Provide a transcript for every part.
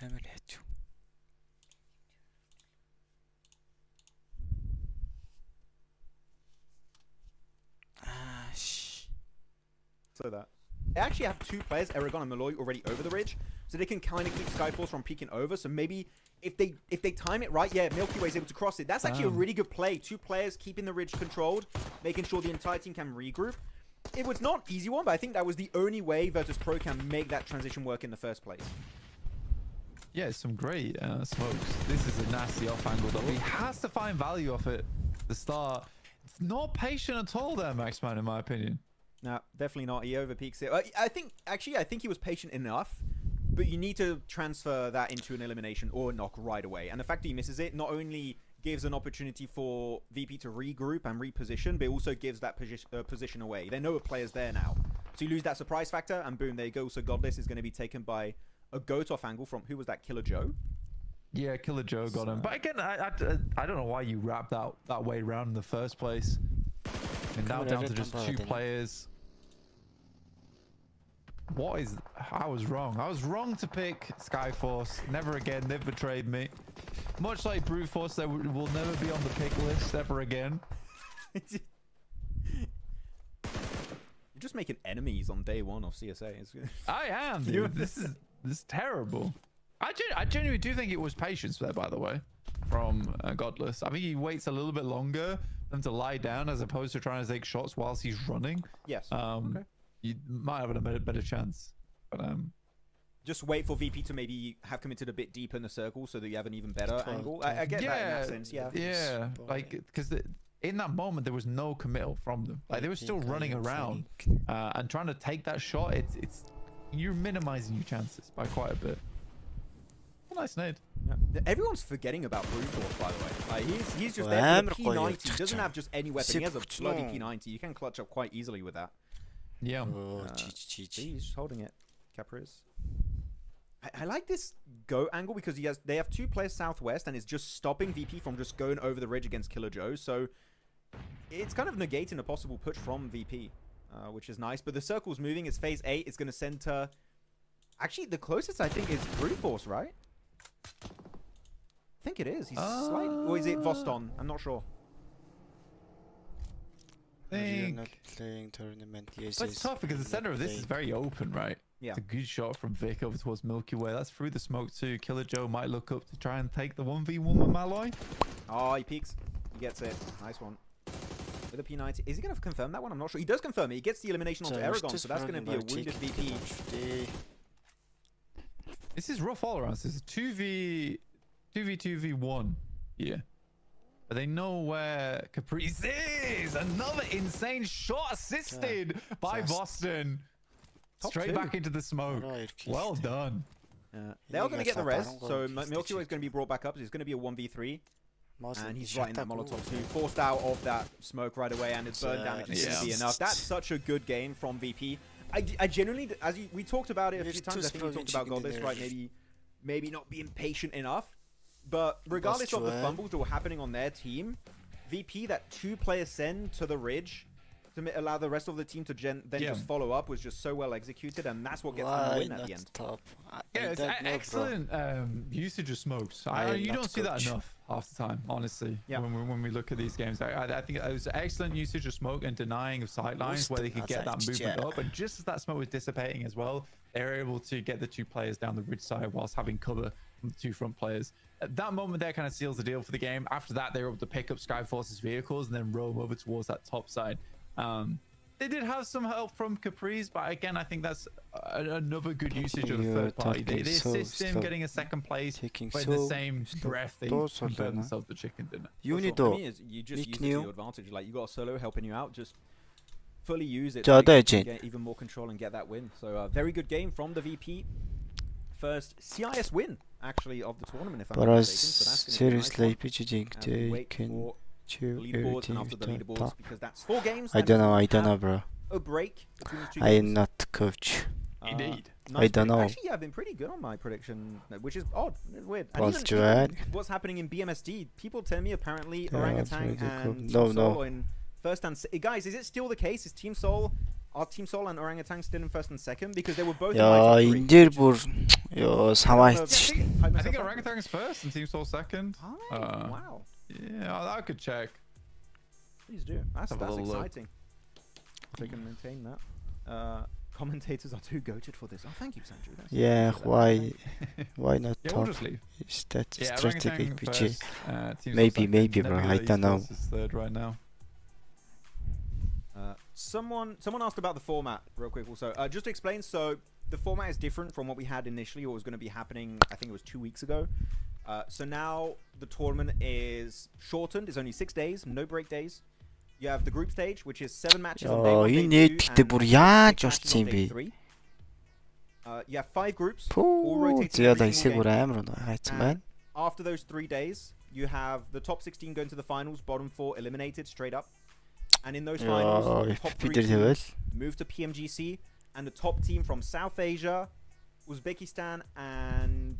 설명을 해줘. So that they actually have two players, Aragon and Malloy, already over the ridge, so they can kind of keep Skyforce from peeking over. So maybe if they time it right, yeah, Milky Way is able to cross it. That's actually a really good play. Two players keeping the ridge controlled, making sure the entire team can regroup. It was not an easy one, but I think that was the only way Virtus.Pro can make that transition work in the first place. Yeah, some great smokes. This is a nasty off angle though. He has to find value off it at the start. It's not patient at all there, Maxman, in my opinion. No, definitely not. He overpeaks it. I think he was patient enough, but you need to transfer that into an elimination or a knock right away. And the fact that he misses it not only gives an opportunity for VP to regroup and reposition, but it also gives that position away. They know a player's there now. So you lose that surprise factor, and boom, there you go. So Godless is going to be taken by a goat off angle from, who was that, Killer Joe? Yeah, Killer Joe got him. But again, I don't know why you wrapped that way around in the first place. And now down to just two players. What is... I was wrong. I was wrong to pick Skyforce. Never again. They've betrayed me. Much like Brute Force, they will never be on the pick list ever again. You're just making enemies on day one of CSA. I am, dude. This is terrible. I genuinely do think it was patience there, by the way, from Godless. I think he waits a little bit longer for them to lie down as opposed to trying to take shots whilst he's running. Yes. Okay. You might have a better chance, but just wait for VP to maybe have committed a bit deeper in the circle so that you have an even better angle. I get that in that sense, yeah. Yeah, like, because in that moment there was no committal from them. Like, they were still running around and trying to take that shot. It's you're minimizing your chances by quite a bit. A nice nade. Yeah. Everyone's forgetting about Brute Force, by the way. Like, he's just there with a P90. He doesn't have just any weapon. He has a bloody P90. You can clutch up quite easily with that. Yeah. He's holding it. Capriz. I like this go angle because they have two players southwest and it's just stopping VP from just going over the ridge against Killer Joe. So it's kind of negating a possible push from VP, which is nice. But the circle's moving. It's phase 8. It's going to center. Actually, the closest I think is Brute Force, right? I think it is. He's slight, or is it Voston? I'm not sure. You're not playing tournament. Yes, but it's tough because the center of this is very open, right? Yeah. It's a good shot from Vic over towards Milky Way. That's through the smoke too. Killer Joe might look up to try and take the 1v1 with Malloy. Oh, he peeks. He gets it. Nice one. With a P90. Is he going to confirm that one? I'm not sure. He does confirm it. He gets the elimination onto Aragon, so that's going to be a wounded VP. This is rough all around. This is 2v2v1 here. But they know where Caprice is. Another insane shot assisted by Boston. Straight back into the smoke. Well done. They're going to get the rest. So Milky Way is going to be brought back up. So it's going to be a 1v3. And he's right in that Molotov too. Forced out of that smoke right away. And his burn damage is going to be enough. That's such a good game from VP. I genuinely, we talked about it a few times. I think we talked about Godless, right? Maybe not being patient enough. But regardless of the fumbles that were happening on their team, VP, that two players send to the ridge to allow the rest of the team to then just follow up was just so well executed, and that's what gets them the win at the end. Yeah, it's excellent usage of smokes. You don't see that enough half the time, honestly, when we look at these games. I think it was excellent usage of smoke and denying of sightlines where they could get that movement up. And just as that smoke was dissipating as well, they were able to get the two players down the ridge side whilst having cover from the two front players. At that moment there kind of seals the deal for the game. After that, they were able to pick up Skyforce's vehicles and then roam over towards that top side. They did have some help from Caprice, but again, I think that's another good usage of a third party. They assist him getting a second place, but in the same breath, they compare themselves to chicken dinner. You just use it to your advantage. Like, you got a solo helping you out, just fully use it to get even more control and get that win. So very good game from the VP. First CIS win, actually, of the tournament, if I'm not mistaken. So that's seriously, they can leaderboards, and after the leaderboards, because that's 4 games. I don't know, bro. A break between the 2 I games. am not coach. Indeed. Nice I don't know. Actually, yeah, I've been pretty good on my prediction, which is odd. It's weird. Plus even what's happening in BMSD? People tell me apparently Orangutan and Team Soul in first and guys, is it still the case? Is Team Soul Are Team Soul and Orangutan still in first and second? Because they were both Яа, in энэ дээр бүр ёо самаач. I think Orangutan is first and Team Soul second. Wow. Yeah, I could check. Please do. That's exciting. Look. If they can maintain that. Commentators are too goated for this. Oh, thank you, Sandru. That's Yeah, why not Yeah, we'll top? just leave. Is that Yeah, strategic Orangutan PG? first, Team Soul Maybe, second. bro. I Nebula don't know. Esports is third right now. Someone asked about the format real quick also. Just to explain, so the format is different from what we had initially, what was going to be happening, I think it was 2 weeks ago. So now the tournament is shortened. It's only 6 days, no break days. You have the group stage, which is 7 matches on day 1, Энэ day 2, нийтдээ бүр and яаж 6 matches орсон on юм day бэ? 3. You have 5 groups, all Пүү, rotating зяа every хэсэг single бүр game. амар гайцсан And байна. after those 3 days, you have the top 16 going to the finals, bottom 4 eliminated straight up. And in those finals, the top 3 FPP дээр teams хэвэл move to PMGC, and the top team from South Asia, Uzbekistan, and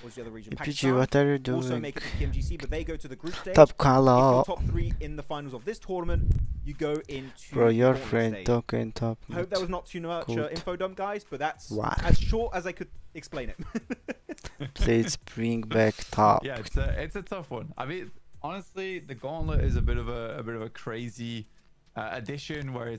what's the other region? PG, what are you also doing? make it to PMGC, but they go to the group stage. Top If you're color. top 3 in the finals of this tournament, you go into Bro, your the tournament friend stage. talking top. I hope that was not too much Good. info dump, guys, but that's Wow. as short as I could explain it. Please bring back top. Yeah, it's a tough one. I mean, honestly, the Gauntlet is a bit of a crazy addition where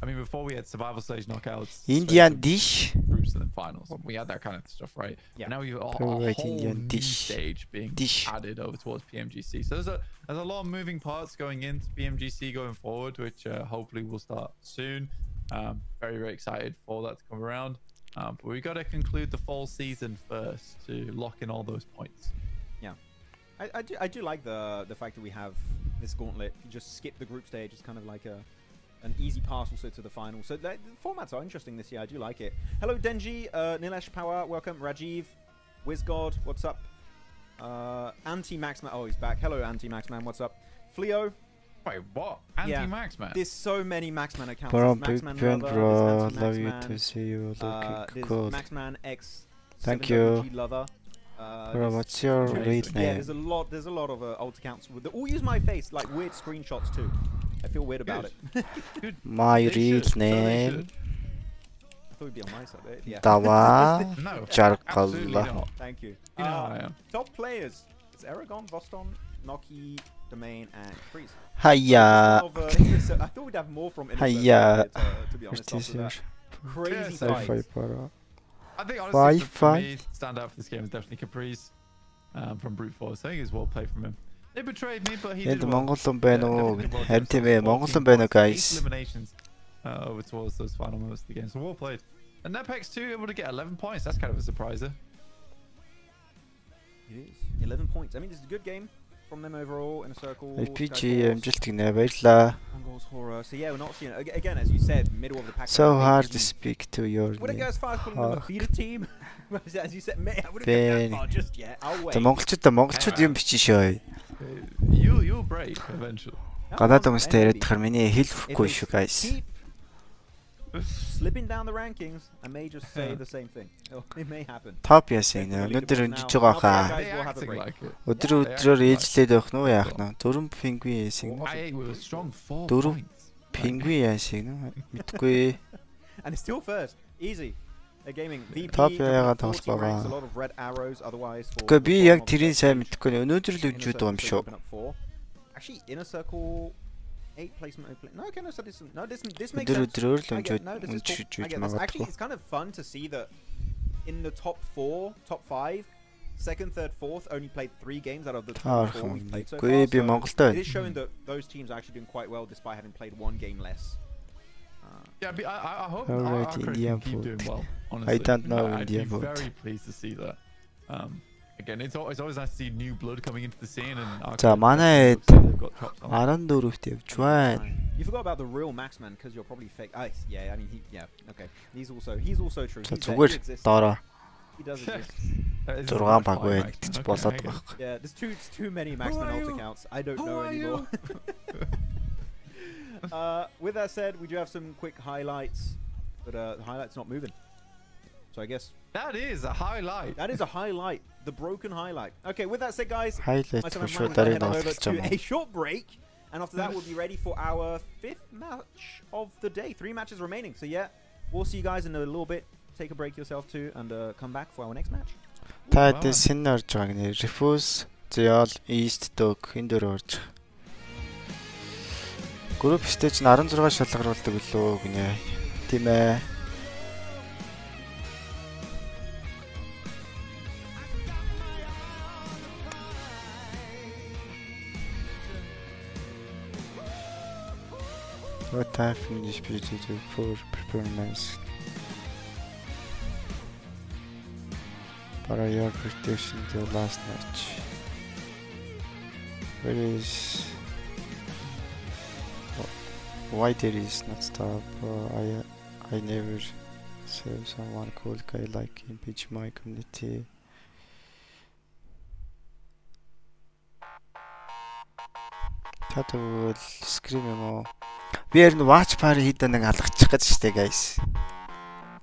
I mean, before we had survival stage knockouts, Indian straight dish. to groups and then finals. We had that kind of stuff, right? Yeah. But now we have a Right, whole Indian new dish. stage being Dish. added over towards PMGC. So there's a lot of moving parts going into PMGC going forward, which hopefully will start soon. Very, very excited for that to come around. But we got to conclude the fall season first to lock in all those points. Yeah, I do like the fact that we have this gauntlet. You just skip the group stage. It's kind of like an easy pass also to the final. So the formats are interesting this year. I do like it. Hello Denji, Nilesh Power, welcome. Rajiv, WizGod, what's up? Anti-Maxman, oh he's back. Hello Anti-Maxman, what's up? Fleo. Wait, what? Yeah. Anti-Maxman? There's so many Maxman accounts. Bro, There's big Maxman friend, Lover, bro. there's Love you Anti-Maxman, to see you looking there's good. Maxman X. Thank 7WG Lover. Bro, There's what's your read Yeah, name? there's a lot of alt accounts. They all use my face, like weird screenshots too. I feel weird about it. Good. My They real should. So they name. should. I thought it'd be on my side. Yeah. Dawa No, absolutely Jarkalla. not. Thank you. You know how I am. Top players. It's Aragon, Voston, Noki, Domain, and Freeze. Hiya. I thought we'd have more from Hiya. to be honest. After that. Prestige. Crazy Yeah, fight. Wi-Fi para. I think honestly, for Wi-Fi. me, standout for this game is definitely Caprice from Brute Force. I think it's well played from him. They betrayed me, but he Энд did well. Монголон байна уу? Definitely well Харин тийм done. ээ, Монголон 14 байна уу, points, 8 guys? eliminations over towards those final moments of the game. So well played. And NEPX 2 able to get 11 points. That's kind of a surpriser. It is 11 points. I mean, this is a good game from them overall in a circle. PG амжилт гинэ баярлаа. MongolZ HORAA. So yeah, we're not seeing again, as you said, middle of the pack. So hard to speak to your Would I go name. as far as calling them a feeder team? As you said, mate, I wouldn't go Ben. that far just yet. I'll wait. За монголчууд юм бичиж. You'll break eventually. Гадаад хүмүүстэй яриад тахаар миний хэл бүхгүй шүү, guys. Keep slipping down the rankings, I may just say the same thing. It may happen. Топ яасан нэ. Өнөөдөр өнжиж байгаа хаа. They acting like it. Өдрөөр ээлжлээд байх нь уу яах нь? Дөрөв пингвин яасан. I with a strong 4 Дөрөв points. пингвин яасан нь мэдгүй. And it's still first. Easy. They're gaming VP. Top яагаад 14 тоглох байгаа. ranks, a lot of red arrows otherwise for. Гэхдээ би for яг bottom of тэрийг the сайн stage. мэдэхгүй нэ. Өнөөдөр л Inner өнжиж circle байгаа юм still шүү. open up 4. Actually, inner circle 8 placement. No, okay, no, so this makes sense. Өдрөөр л I get- өнжиж no, this is cool. I өнжиж get this. Actually, магадгүй. it's kind of fun to see that in the top 4, top 5, second, third, fourth only played 3 games out of the top 4 we've played so far. Үгүй би So Монголд it байна. is showing that those teams are actually doing quite well despite having played 1 game less. Yeah, I hope Alright, ARCRED Indian can keep food. doing well. Honestly, don't know I'd Indian be food. very pleased to see that. Again, it's always nice to see new blood coming into the scene. And За ARCRED манайд they've got chops on. 14-т явж байна. You forgot about the real Maxman because you're probably fake. Yeah, I mean, okay. He's also true. За He's there, зүгээр he exists. доороо He does exist. 6 баг байна гэж болоод байгаа. Yeah, there's too many Maxman are alt you? accounts. I don't Who know are anymore. With that said, we do have some quick highlights, but the highlight's not moving. So I guess That is a highlight. that is a highlight, the broken highlight. Okay, with that said, guys, Highlight myself for and sure Ryan are дарыг heading over нууцлаж to байгаа a short break. And after that, we'll be ready for our 5th match of the day. 3 matches remaining. So yeah, we'll see you guys in a little bit. Take a break yourself too, and come back for our next match. Та хэд син орж байгаа гинэ. Refuse, Zeol, East, Dog энэ дөр орж. Group stage 16 шалгаруулдаг билүү гинэ. Тийм ээ. What happened is beautiful for performance. Para your prediction the last match. Where is why there is not stop? I never saw someone cool guy like him pitch my community. Татвал scream юм уу? Би ер нь watch party хийдэ нэг алгачих гэж штэ guys.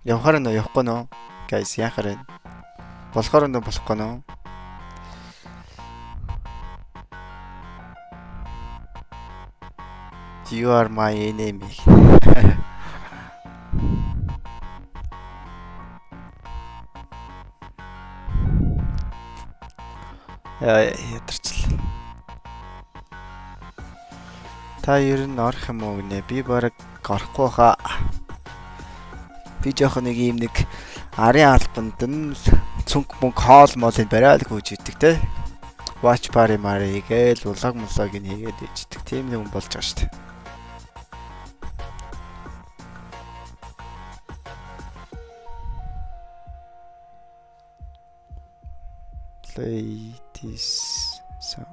Явахаар нь явахгүй нөө guys яхаар вэ? Болохоор нь болохгүй нөө. You are my enemy. Ядарчлаа. Та ер нь орох юм уу гинэ? Би бараг орохгүй хаа. Би жоох нэг юм нэг арын албанд нь цүнх мөнгө хоол молыг бариад гүйж идэг те. Watch party мари гээл улаг мулаг ин хийгээд ичдэг. Тийм нэг юм болж байгаа шүү дээ. Play this song.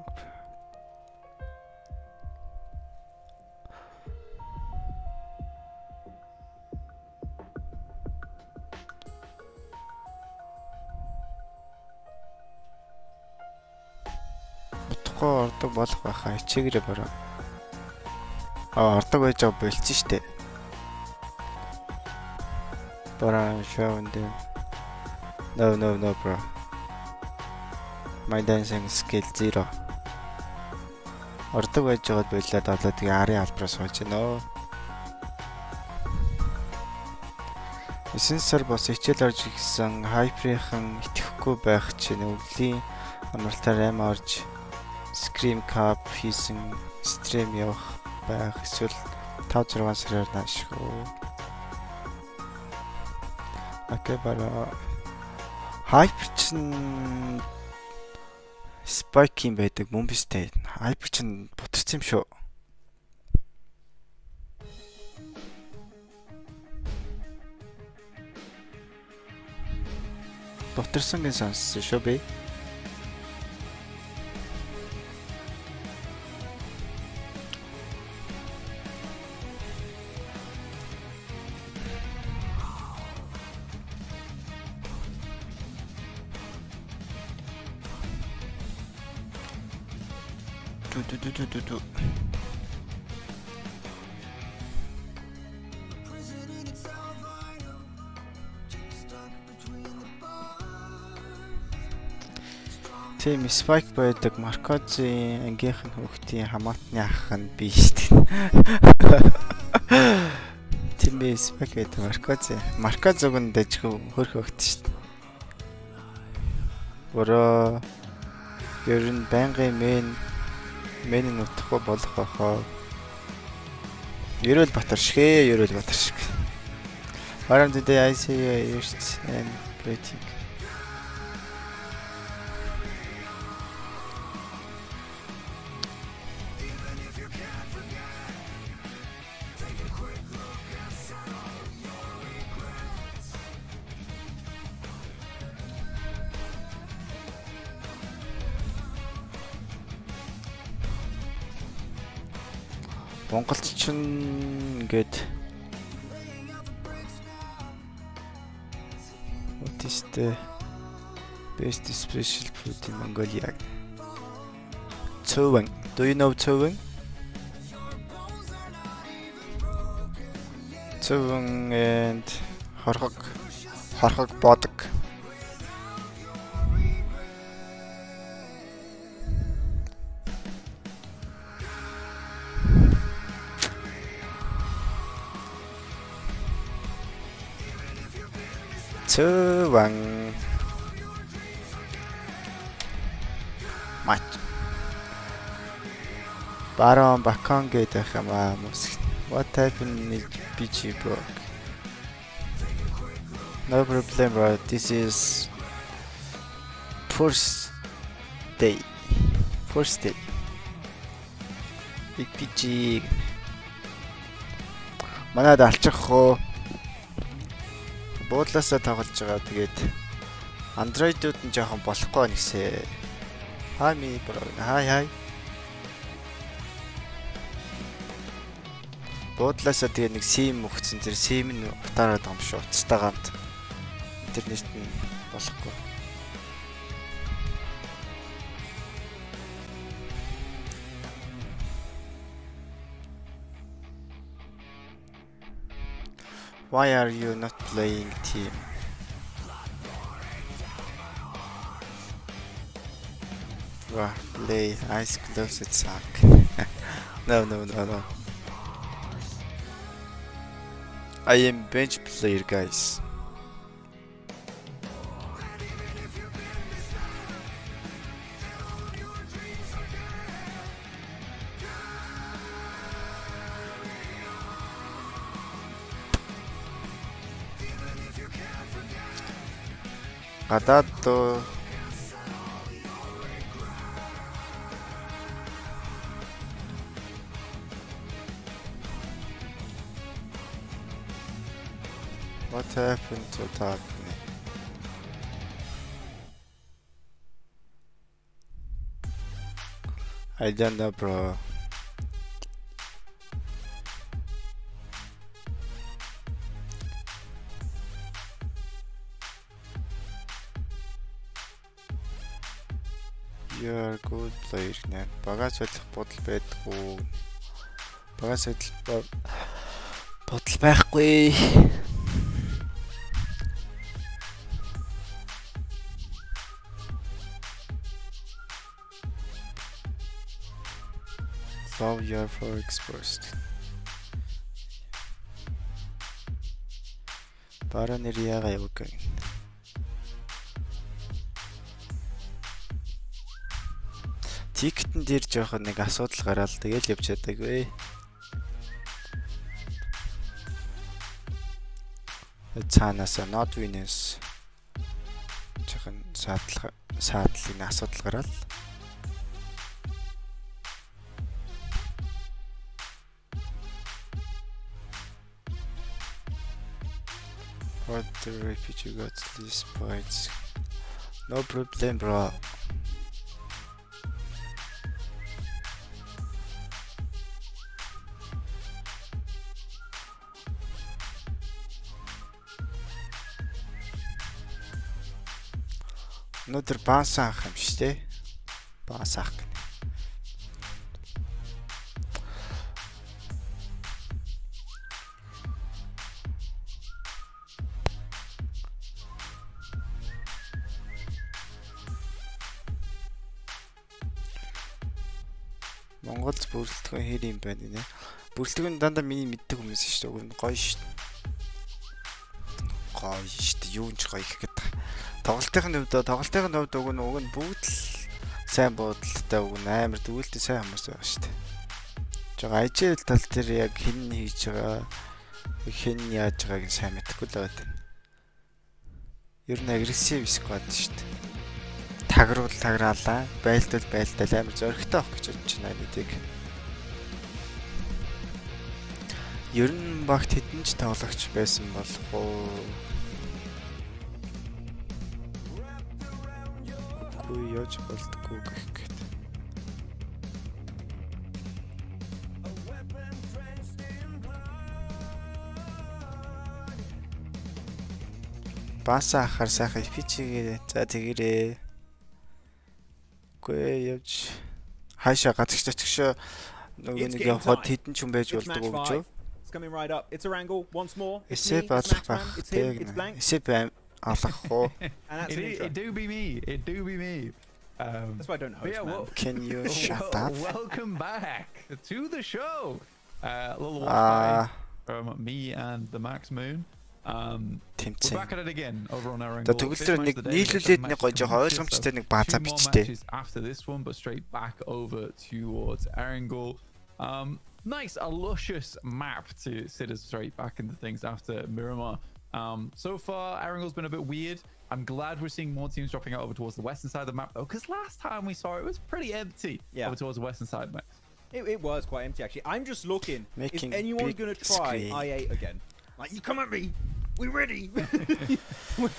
Ордог болох байхаа хичээгээрээ бороо. Ордог байж байгаа болцсон штэ. Бороо showdown. No bro. My dancing skill 0. Ордог байж байгаад болоод одоо тэгээ арын албараас сууж гинөө. 9 сар бос хичээл орж гисэн хайприйнхан итгэхгүй байх чинь өвлийн амралтаар аим орж Scream Cup хийсэн стрим явах байх эсвэл 5-6 сараар наашгүй. Окей бара. Hyper чин Spike юм байдаг мөн биш үү? Hyper чин бутарсан юм шүү. Бутарсан гэж сонссон шүү би. Do. Тийм Spike байдаг MongolZ ангийнхан хүүхдийн хамаатны ах нь би шүү дээ. Тийм би Spike байдаг MongolZ уг нь дэжгүй хөрх өгд шүү дээ. Бороо ер нь байнгын Мэнийн утахгүй болох байхаа. Ерөөл батар шиг. Around today I see used and rating. Монголчин ингээд what is the best special food in Mongolia? Цөвэн. Do you know цөвэн? Цөвэн and хорхог бодог. 2-1 матч. Baron Bakon гэдэг юм аа. What happened in PUBG bro? No problem bro. This is first day. PUBG манайд алчих хөө. Буудлаасаа тоглож байгаа. Тэгээд Android-ууд нь жоохон болохгүй нэгсээ. Hi me bro. Hi. Буудлаасаа тэгээд нэг SIM өгсөн. Тэр SIM нь утаараад байгаа юм шүү. Уцтайгаанд. Интернет нь болохгүй. Why are you not playing team? Wow, play eyes closed suck. No. I am bench player guys. Гадаад доо What happened to that? I don't know bro. You are good player нэ. Багаж солих бодол байдгүй. Багаж солих бодол байхгүй. Love your for exposed. Bara нэр яага яваг. Тиктэн дээр жоохон нэг асуудал гараад тэгэл явж чадаагүй. Цаанаас not winners. Жоохон саадлын асуудал гараад. What the repeat you got these points? No problem bro. Өнөөдөр баанс авах юм шүү дээ. Баанс авах гэнэ. MongolZ бүрэлдэхүүн хэр юм байна нэ. Бүрэлдэхүүн дандаа миний мэддэг хүмүүс шүү дээ. Уг нь гоё шүү дээ. Гоё шүү дээ. Юу ч гоё их гэдэг. Тоглолтын хувьд уг нь бүгд л сайн бодолтой уг нь амар дүүлтэй сайн хүмүүс байгаа шүү дээ. Жага ажил тал дээр яг хэн хийж байгаа, хэн яаж байгааг нь сайн мэдэхгүй л байна. Ер нь агрессив сквад шүү дээ. Таграалаа, байлдал амар зөрөгтэй авах гэж бодож байна нэгдэг. Ер нь багт хэдэн ч тоглогч байсан болох уу? Яаж болдгоо гэх гээд. Баса ахаар сайхан PUBG-гээ за тэгэрээ. Гүй явж хаашаа гацгч очгшоо нөгөө нэг явхад хідэн ч юм байж болдог уу гэж. Coming right up. It's a wrangle once more. It's алах байх. It's алах хоо. It do be me. That's why I don't host, yeah, man. Can you shut up? Welcome back to the show. A little watch from me and the Max Moon. We're back at it again over on our angle. Нийлүүлээд нэг гоё жоохон ойлгомжтой нэг база бичтэй. After this one, but straight back over towards Angle. Nice, a luscious map to sit us straight back into things after Miramar. So far, Arangle's been a bit weird. I'm glad we're seeing more teams dropping out over towards the western side of the map, though, because last time we saw it was pretty empty over towards the western side, Max. It was quite empty, actually. I'm just looking. Is anyone going to try I8 again? Like, you come at me. We're ready.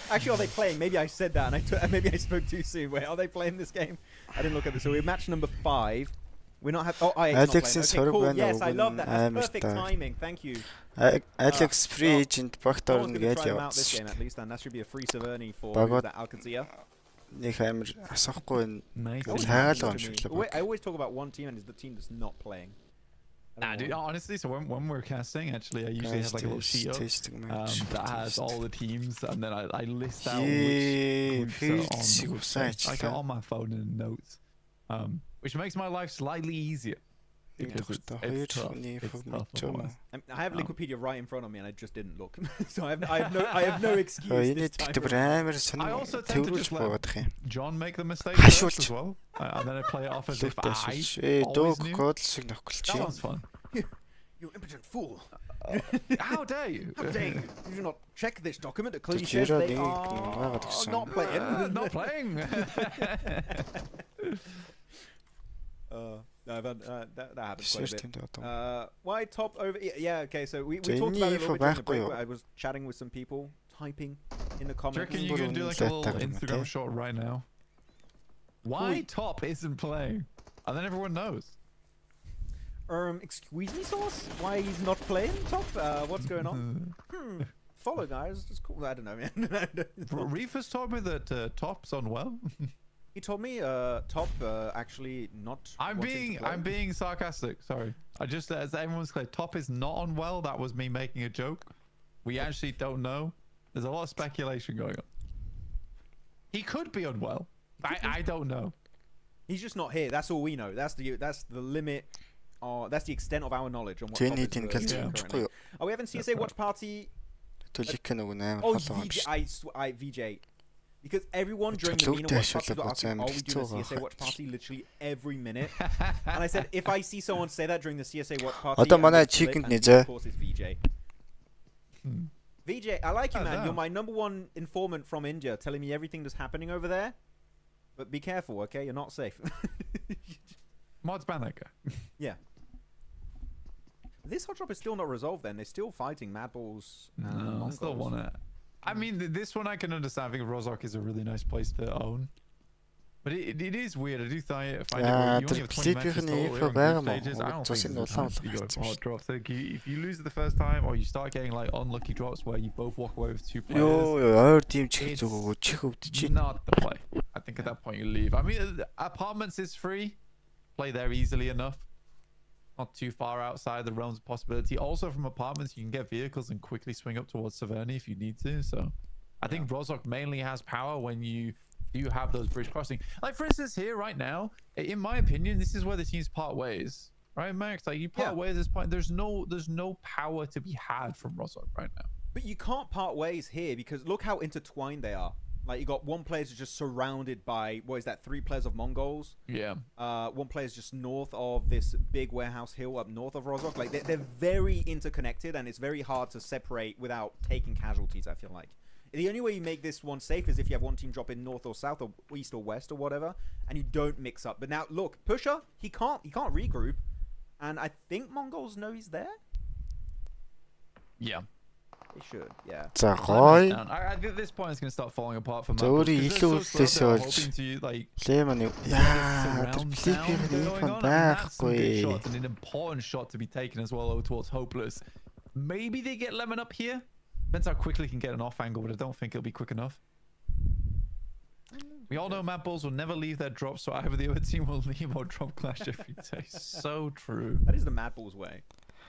Actually, are they playing? Maybe I said that, and maybe I spoke too soon. Wait, are they playing this game? I didn't look at this. So we're match number 5. We're not having. Oh, I8's not playing. Okay, cool. Yes, I love that. That's perfect timing. Thank you. Alex free agent багтаар нэгээд яваад this game at least, and that should be a free Severny for that Qadsiah. Нэг амар асахгүй хайгаал байгаа юм шиг л. I always talk about one team and it's the team that's not playing. Nah, dude, honestly, so when we're casting, actually, I usually have like a little sheet up that has all the teams, and then I list out which groups are on, like on my phone in notes, which makes my life slightly easier. Because it's tough. I have Wikipedia right in front of me, and I just didn't look, so I have no excuse this time. I also tend to just let John make the mistake as well, and then I play it off as if I always knew. That one's fun. You impotent fool! How dare you? How dare you? You do not check this document that clearly says they are not playing. Not playing. No, that happens quite a bit. Why top over? Yeah, okay, so we talked about it a little bit during the break, but I was chatting with some people, typing in the comments. Do you reckon you can do like a little Instagram short right now? Why top isn't playing? And then everyone knows. Excuse me, Sauce? Why he's not playing top? What's going on? Follow, guys. It's cool. I don't know, man. Reefus told me that top's unwell. He told me top actually not. I'm being sarcastic. Sorry. I just as everyone's clear, top is not unwell. That was me making a joke. We actually don't know. There's a lot of speculation going on. He could be unwell. I don't know. He's just not here. That's all we know. That's the limit. That's the extent of our knowledge on what top is currently. Are we having CSA Watch Party? Oh, VJ. Because everyone during the MENA Watch Party was asking, are we doing a CSA Watch Party literally every minute? And I said, if I see someone say that during the CSA Watch Party, of course it's VJ. VJ, I like you, man. You're my #1 informant from India, telling me everything that's happening over there. But be careful, okay? You're not safe. Mods ban that guy. Yeah. This hot drop is still not resolved then. They're still fighting MadBulls. No, I still want it. I mean, this one I can understand. I think Rosok is a really nice place to own. But it is weird. I do find it where you only have 20 matches total on group stages. I don't think it's you go for hot drops. Like, if you lose it the first time, or you start getting like unlucky drops where you both walk away with 2 players, it's not the play. I think at that point you leave. I mean, apartments is free. Play there easily enough. Not too far outside the realms of possibility. Also, from apartments, you can get vehicles and quickly swing up towards Severny if you need to. So, I think Rosok mainly has power when you do have those bridge crossing. Like, for instance, here right now, in my opinion, this is where the teams part ways. Right, Max? Like, you part ways at this point. There's no power to be had from Rosok right now. But you can't part ways here because look how intertwined they are. Like, you got one player's just surrounded by, what is that, 3 players of MongolZ? Yeah. One player's just north of this big warehouse hill up north of Rosok. Like, they're very interconnected, and it's very hard to separate without taking casualties, I feel like. The only way you make this one safe is if you have one team drop in north or south or east or west or whatever, and you don't mix up. But now, look, Pusher, he can't regroup, and I think MongolZ know he's there? Yeah. They should, yeah. At this point, it's going to start falling apart for MadBulls. An important shot to be taken as well over towards Hopeless. Maybe they get Lemon up here. Depends how quickly he can get an off angle, but I don't think it'll be quick enough. We all know MadBulls will never leave their drop, so either the other team will leave or drop clash every day. So true. That is the MadBulls way.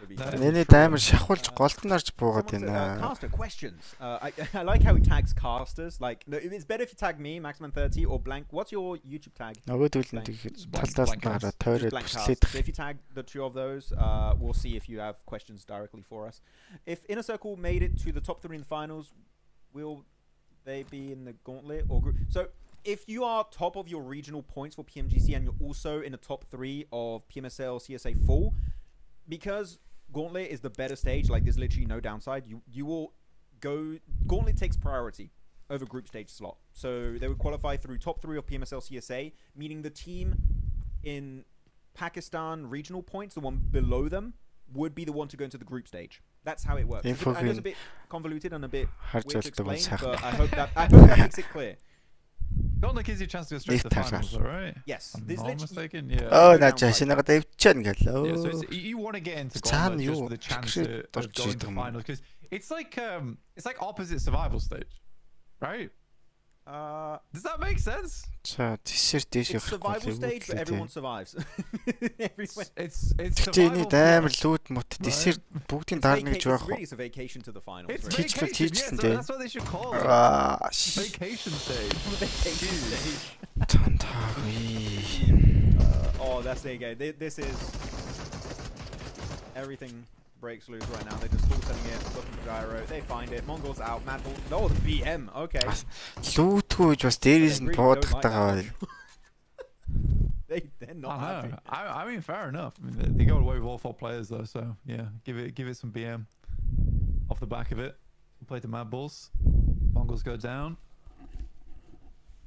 Нэний даймер шахуулж голдон орж буугаад байна. Caster questions. I like how he tags casters. Like, it's better if you tag me, Maxman30 or blank. What's your YouTube tag? Нөгөөдөл нь талдаас нь гараад тойроод бүслээд. So if you tag the two of those, we'll see if you have questions directly for us. If Inner Circle made it to the top 3 in the finals, will they be in the gauntlet or group? So if you are top of your regional points for PMGC and you're also in the top 3 of PMSL CSA full, because Gauntlet is the better stage, like there's literally no downside, you will go. Gauntlet takes priority over group stage slot, so they would qualify through top 3 of PMSL CSA, meaning the team in Pakistan regional points, the one below them, would be the one to go into the group stage. That's how it works. I know it's a bit convoluted and a bit weird to explain, but I hope that makes it clear. Gauntlet gives you a chance to go straight to the finals, all right? Yes. I'm not mistaken, yeah. Oh, not just another day. Yeah, so you want to get into Gauntlet just with a chance of going to the finals, because it's like opposite survival stage, right? Does that make sense? It's survival stage, but everyone survives. It's survival. Really, it's a vacation to the finals. It's vacation, yeah, so that's what they should call it. Vacation stage. Vacation stage. Oh, that's there you go. This is everything. Breaks loose right now. They're just full setting it. Looking for gyro. They find it. MongolZ out. MadBulls. Oh, the BM. Okay. Лүүтгүй just дээрээс нь боодохтайгаа. They're not happy. I mean, fair enough. I mean, they got away with all 4 players though, so yeah, give it some BM off the back of it. We'll play the MadBulls. MongolZ go down.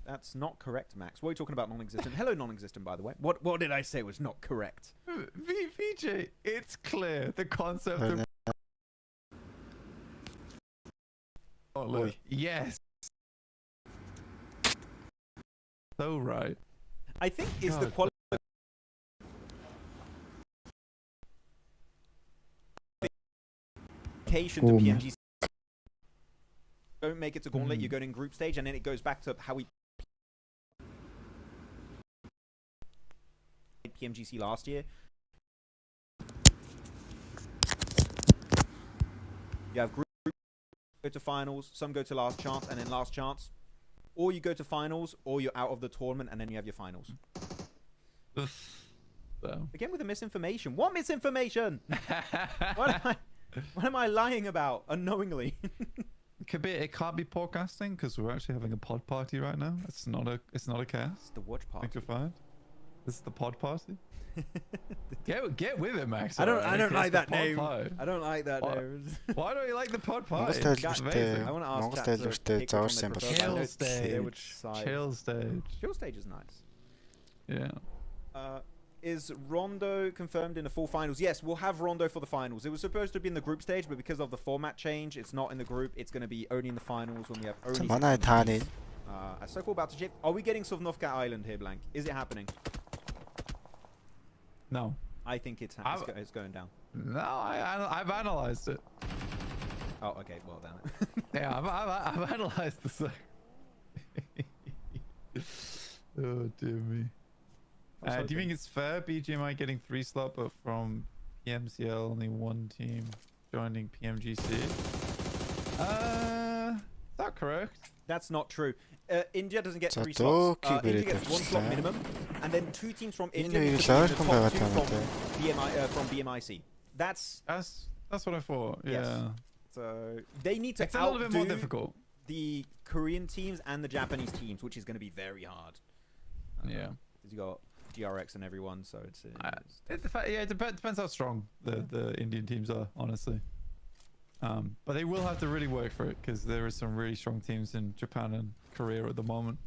That's not correct, Max. What are you talking about, non-existent? Hello, non-existent, by the way. What did I say was not correct? VJ, it's clear. The concept of... Oh, look. Yes. So right. I think it's the qualification to PMGC. Don't make it to Gauntlet, you're going in group stage, and then it goes back to how we PMGC last year. You have group go to finals, some go to last chance, and then last chance, or you go to finals, or you're out of the tournament, and then you have your finals. Again with the misinformation. What misinformation? What am I lying about unknowingly? It can't be podcasting because we're actually having a pod party right now. It's not a cast. It's the watch party. I think you're fine. This is the pod party. Get with it, Max. I don't like that name. I don't like that name. Why don't you like the pod party? I want to ask Chill stage. Chill stage is nice. Yeah. Is Rondo confirmed in the full finals? Yes, we'll have Rondo for the finals. It was supposed to be in the group stage, but because of the format change, it's not in the group. It's going to be only in the finals when we have only... so cool about to chip. Are we getting Sovnovka Island here, Blank? Is it happening? No. I think it's going down. No, I've analyzed it. Oh, okay. Well, then. Yeah, I've analyzed the sec. Oh, dear me. Do you think it's fair, BGMI getting 3 slot, but from PMCL only 1 team joining PMGC? Is that correct? That's not true. India doesn't get 3 slots. India gets 1 slot minimum, and then 2 teams from India get the top 2 from BMIC. That's what I thought. Yeah. Yes. So they need to It's a little bit more difficult. The Korean teams and the Japanese teams, which is going to be very hard. Yeah. Because you got GRX and everyone, so it's it depends how strong the Indian teams are, honestly. But they will have to really work for it because there are some really strong teams in Japan and Korea at the moment.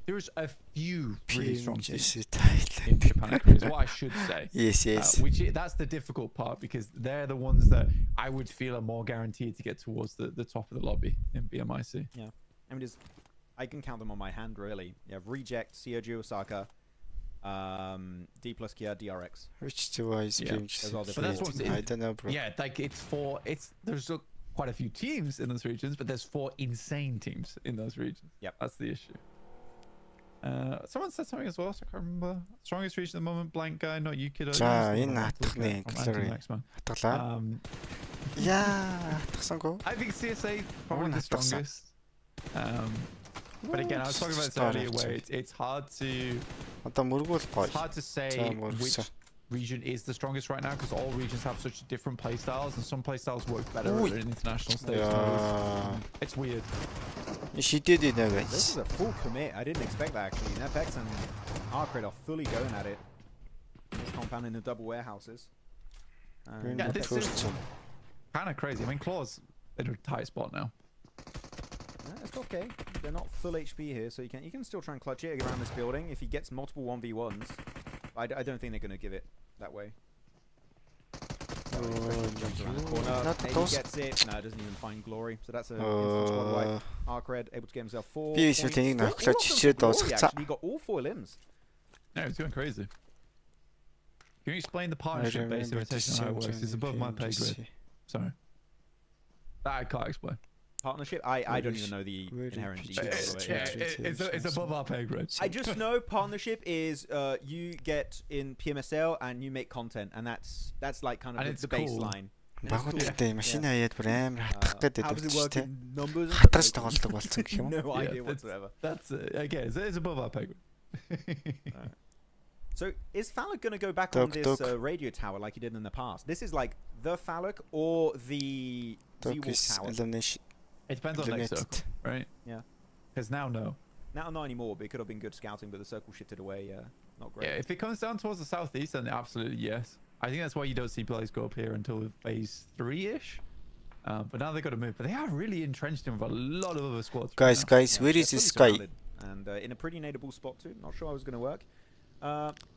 There's a few really strong teams in Japan and Korea, is what I should say. Yes. That's the difficult part because they're the ones that I would feel are more guaranteed to get towards the top of the lobby in BMIC. Yeah, I mean, I can count them on my hand, really. You have Reject, Seoju Osaka, D plus Kia, DRX. Which two is I don't know, bro. Yeah, like there's quite a few teams in those regions, but there's 4 insane teams in those regions. Yep. That's the issue. Someone said something as well, so I can't remember. Strongest region at the moment, blank guy, not you kiddo. За энэ хатгны гэлээ хатглаа. Яа хатгсангүй. I think CSA probably the strongest. But again, I was talking about this earlier where it's hard to say which region is the strongest right now because all regions have such different playstyles and some playstyles work better at an international stage. It's weird. She did it, guys. This is a full commit. I didn't expect that actually. NEPX and ARCRED are fully going at it. This compound in the double warehouses. Yeah, this is kind of crazy. I mean, Claw's in a tight spot now. It's okay. They're not full HP here, so you can still try and clutch it around this building if he gets multiple 1v1s. I don't think they're going to give it that way. Jumps around the corner. Maybe gets it. No, doesn't even find glory. So that's a instant squad wipe. ARCRED able to get himself 4 points. He got all 4 limbs. Yeah, it's going crazy. Can you explain the partnership-based imitation how it works? It's above my pay grade. Sorry. That I can't explain. Partnership? I don't even know the inherent details of it. It's above our pay grade. I just know partnership is you get in PMSL and you make content, and that's like kind of the baseline. Багуудтай машин хаяад бүр амар хатгах гэдэг How does it work in numbers? Хатгаж тоглолдог болсон гэх юм уу? No idea whatsoever. That's again, it's above our pay grade. So is Falloc going to go back on this radio tower like he did in the past? This is like the Falloc or the Z-Wolf tower? It depends on next circle, right? Yeah. Because now, no. Now, not anymore, but it could have been good scouting, but the circle shifted away. Not great. Yeah, if it comes down towards the southeast, then absolutely yes. I think that's why you don't see players go up here until phase 3-ish. But now they've got to move. But they are really entrenched in with a lot of other squads. Guys, where is this guy? And in a pretty nadeable spot too. Not sure how it's going to work.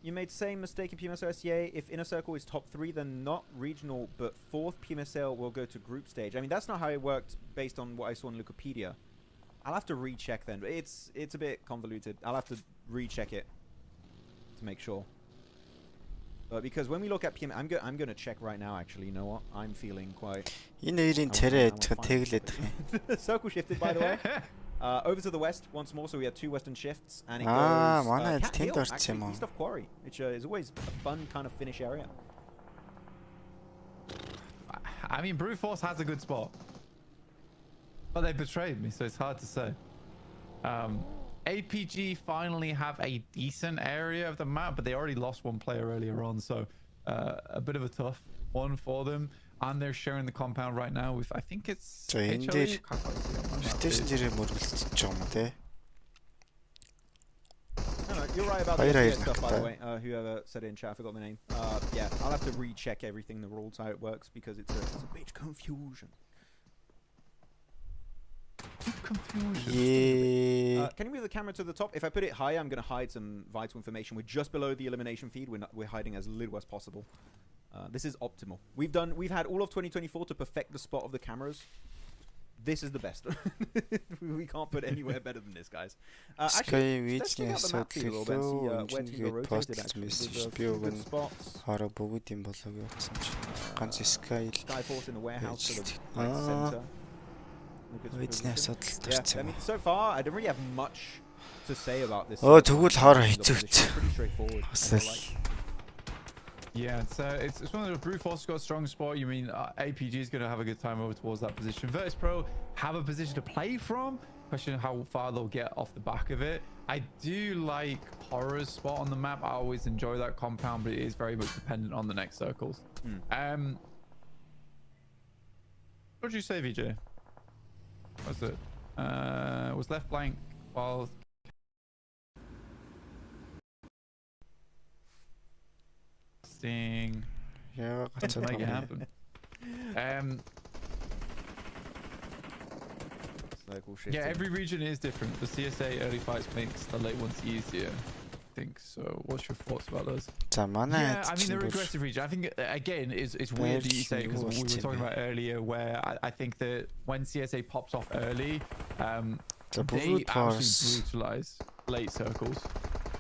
You made the same mistake in PMSL SCA. If Inner Circle is top 3, then not regional, but 4th PMSL will go to group stage. I mean, that's not how it worked based on what I saw in Wikipedia. I'll have to recheck then. But it's a bit convoluted. I'll have to recheck it to make sure. But because when we look at PM, I'm going to check right now. Actually, you know what? I'm feeling quite. Circle shifted, by the way. Over to the west once more, so we have 2 western shifts, and it goes Cat Hill, actually, east of Quarry, which is always a fun kind of finish area. I mean, Brute Force has a good spot, but they betrayed me, so it's hard to say. APG finally have a decent area of the map, but they already lost 1 player earlier on, so a bit of a tough one for them. And they're sharing the compound right now with, I think it's HORAA. No, you're right about the stuff, by the way. Whoever said it in chat, I forgot the name. Yeah, I'll have to recheck everything, the rules, how it works, because it's a bit confusion. Yeah. Can you move the camera to the top? If I put it higher, I'm going to hide some vital information. We're just below the elimination feed. We're hiding as little as possible. This is optimal. We've had all of 2024 to perfect the spot of the cameras. This is the best. We can't put anywhere better than this, guys. Actually, let's check out the map feed a little bit and see where teams are rotated. Actually, there's a few good spots. Skyforce in the warehouse for the center. Yeah, I mean, so far, I don't really have much to say about this. Oh, HORAA pretty straightforward. Yeah, it's one of the Brute Force got a strong spot. You mean APG is going to have a good time over towards that position. VIRTUS.PRO have a position to play from. Question how far they'll get off the back of it. I do like HORAA's spot on the map. I always enjoy that compound, but it is very much dependent on the next circles. What did you say, VJ? What was it? Was left blank while... Yeah, to make it happen. Yeah, every region is different. The CSA early fights makes the late ones easier. I think so. What's your thoughts about those? Yeah, I mean, they're aggressive region. I think again, it's weird that you say because we were talking about earlier where I think that when CSA pops off early, they absolutely brutalize late circles.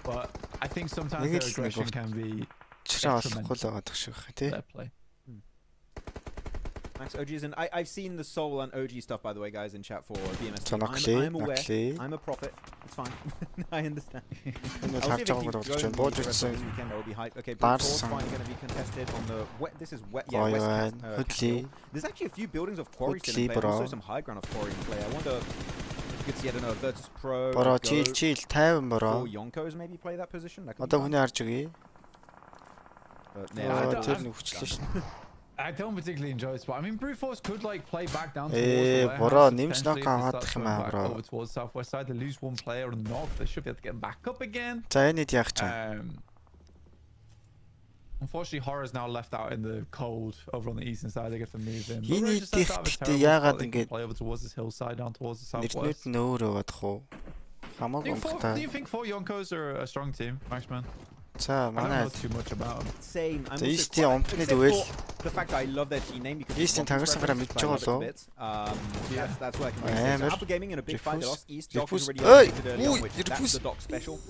But I think sometimes their aggression can be. I Max OGs, and I've seen the Soul and OG stuff, by the way, guys, in chat for BMS. I'm aware. I'm a prophet. It's fine. I understand. I'll see if it keeps going the rest of this weekend. That will be hype. Okay, Brute Force finally going to be contested on the this is West Capital. There's actually a few buildings of Quarry still in play, and also some high ground of Quarry in play. I wonder if you could see, I don't know, VIRTUS.PRO or Yonkos maybe play that position. That could be I don't particularly enjoy this, but I mean, Brute Force could like play back down towards the warehouse, over towards southwest side. They lose one player and knock. They should be able to get back up again. Unfortunately, HORAA's now left out in the cold over on the eastern side. They get to move in. Play over towards this hillside, down towards the southwest. Do you think 4 Yonkos are a strong team, Maxman? I don't know too much about them. Same. I'm the fact that I love their team name because Eastern that's working. Alpha Gaming in a big fight. They lost East. Doc was already updated early on, which that's the Doc special.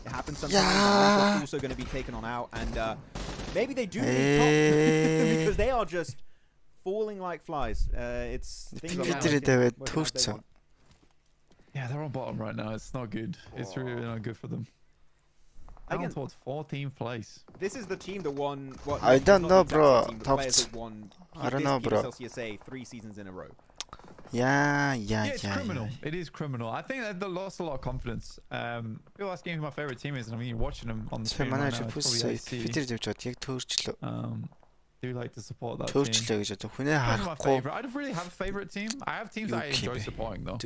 It happens sometimes. Also going to be taken on out, and maybe they do need top because they are just falling like flies. It's yeah, they're on bottom right now. It's not good. It's really not good for them. Down towards 14th place. This is the team that won. I don't know, bro. I don't know, bro. PMSL CSA 3 seasons in a row. Yeah, it's criminal. It is criminal. I think that they lost a lot of confidence. People asking who my favorite team is, and I mean, you're watching them on the screen right now. It's probably AC. Do like to support that team. My favorite. I don't really have a favorite team. I have teams that I enjoy supporting though.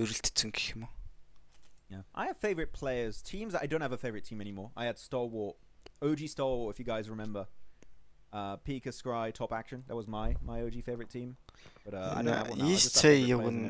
Yeah, I have favorite players. Teams that I don't have a favorite team anymore. I had Stalwart, OG Stalwart, if you guys remember. Pika, Scry, Top Action. That was my OG favorite team. But I don't have one now. Like, is he gonna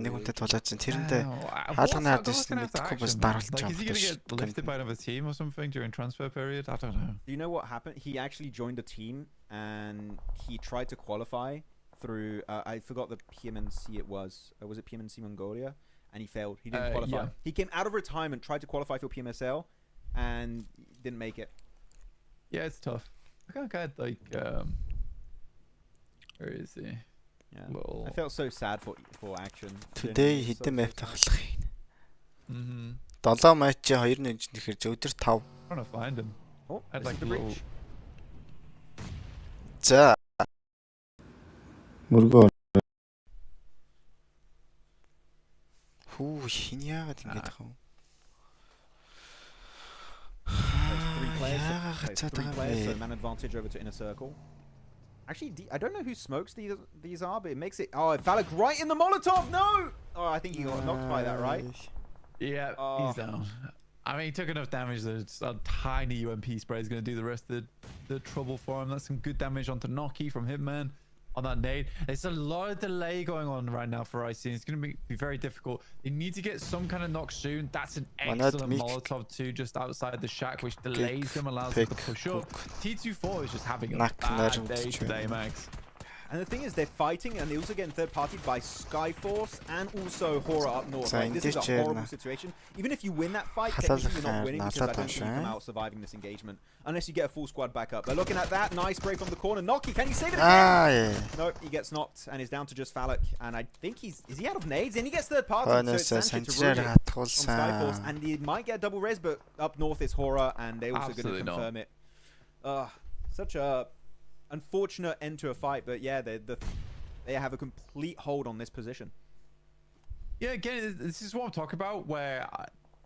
get lifted by another team or something during transfer period? I don't know. Do you know what happened? He actually joined a team and he tried to qualify through. I forgot the PMNC it was. Was it PMNC Mongolia? And he failed. He didn't qualify. Yeah. He came out of retirement, tried to qualify for PMSL, and didn't make it. Yeah, it's tough. I can't get like, where is he? Yeah. I felt so sad for Action. Today he did map тахлах. 7 матч 2-1 тэгэхээр өдөр 5. Trying to find him. Oh, I'd like the bridge. За. Мөргөө. Хин яагаад ингэж байгаа юм? Three players, so man advantage over to inner circle. Actually, I don't know who smokes these are, but it makes it. Oh, Phallic right in the Molotov. No. Oh, I think he got knocked by that, right? Yeah, he's down. I mean, he took enough damage that a tiny UMP spray is going to do the rest of the trouble for him. That's some good damage onto Noki from Hitman. On that nade, there's a lot of delay going on right now for IC. It's going to be very difficult. They need to get some kind of knock soon. That's an excellent Molotov too, just outside the shack, which delays him, allows him to push up. T24 is just having a bad day today, Max. And the thing is, they're fighting, and they also get third partied by Skyforce and also HORAA up north. Like, this is a horrible situation. Even if you win that fight, technically you're not winning because I don't think you come out surviving this engagement. Unless you get a full squad back up. But looking at that, nice spray from the corner. Noki, can you save it again? Nope, he gets knocked and is down to just Phallic. And I think is he out of nades? And he gets third party, so it's Sanchez to ruin it on Skyforce. And he might get double res, but up north is HORAA, and they're also going to confirm it. Such a unfortunate end to a fight, but yeah, they have a complete hold on this position. Yeah, again, this is what I'm talking about, where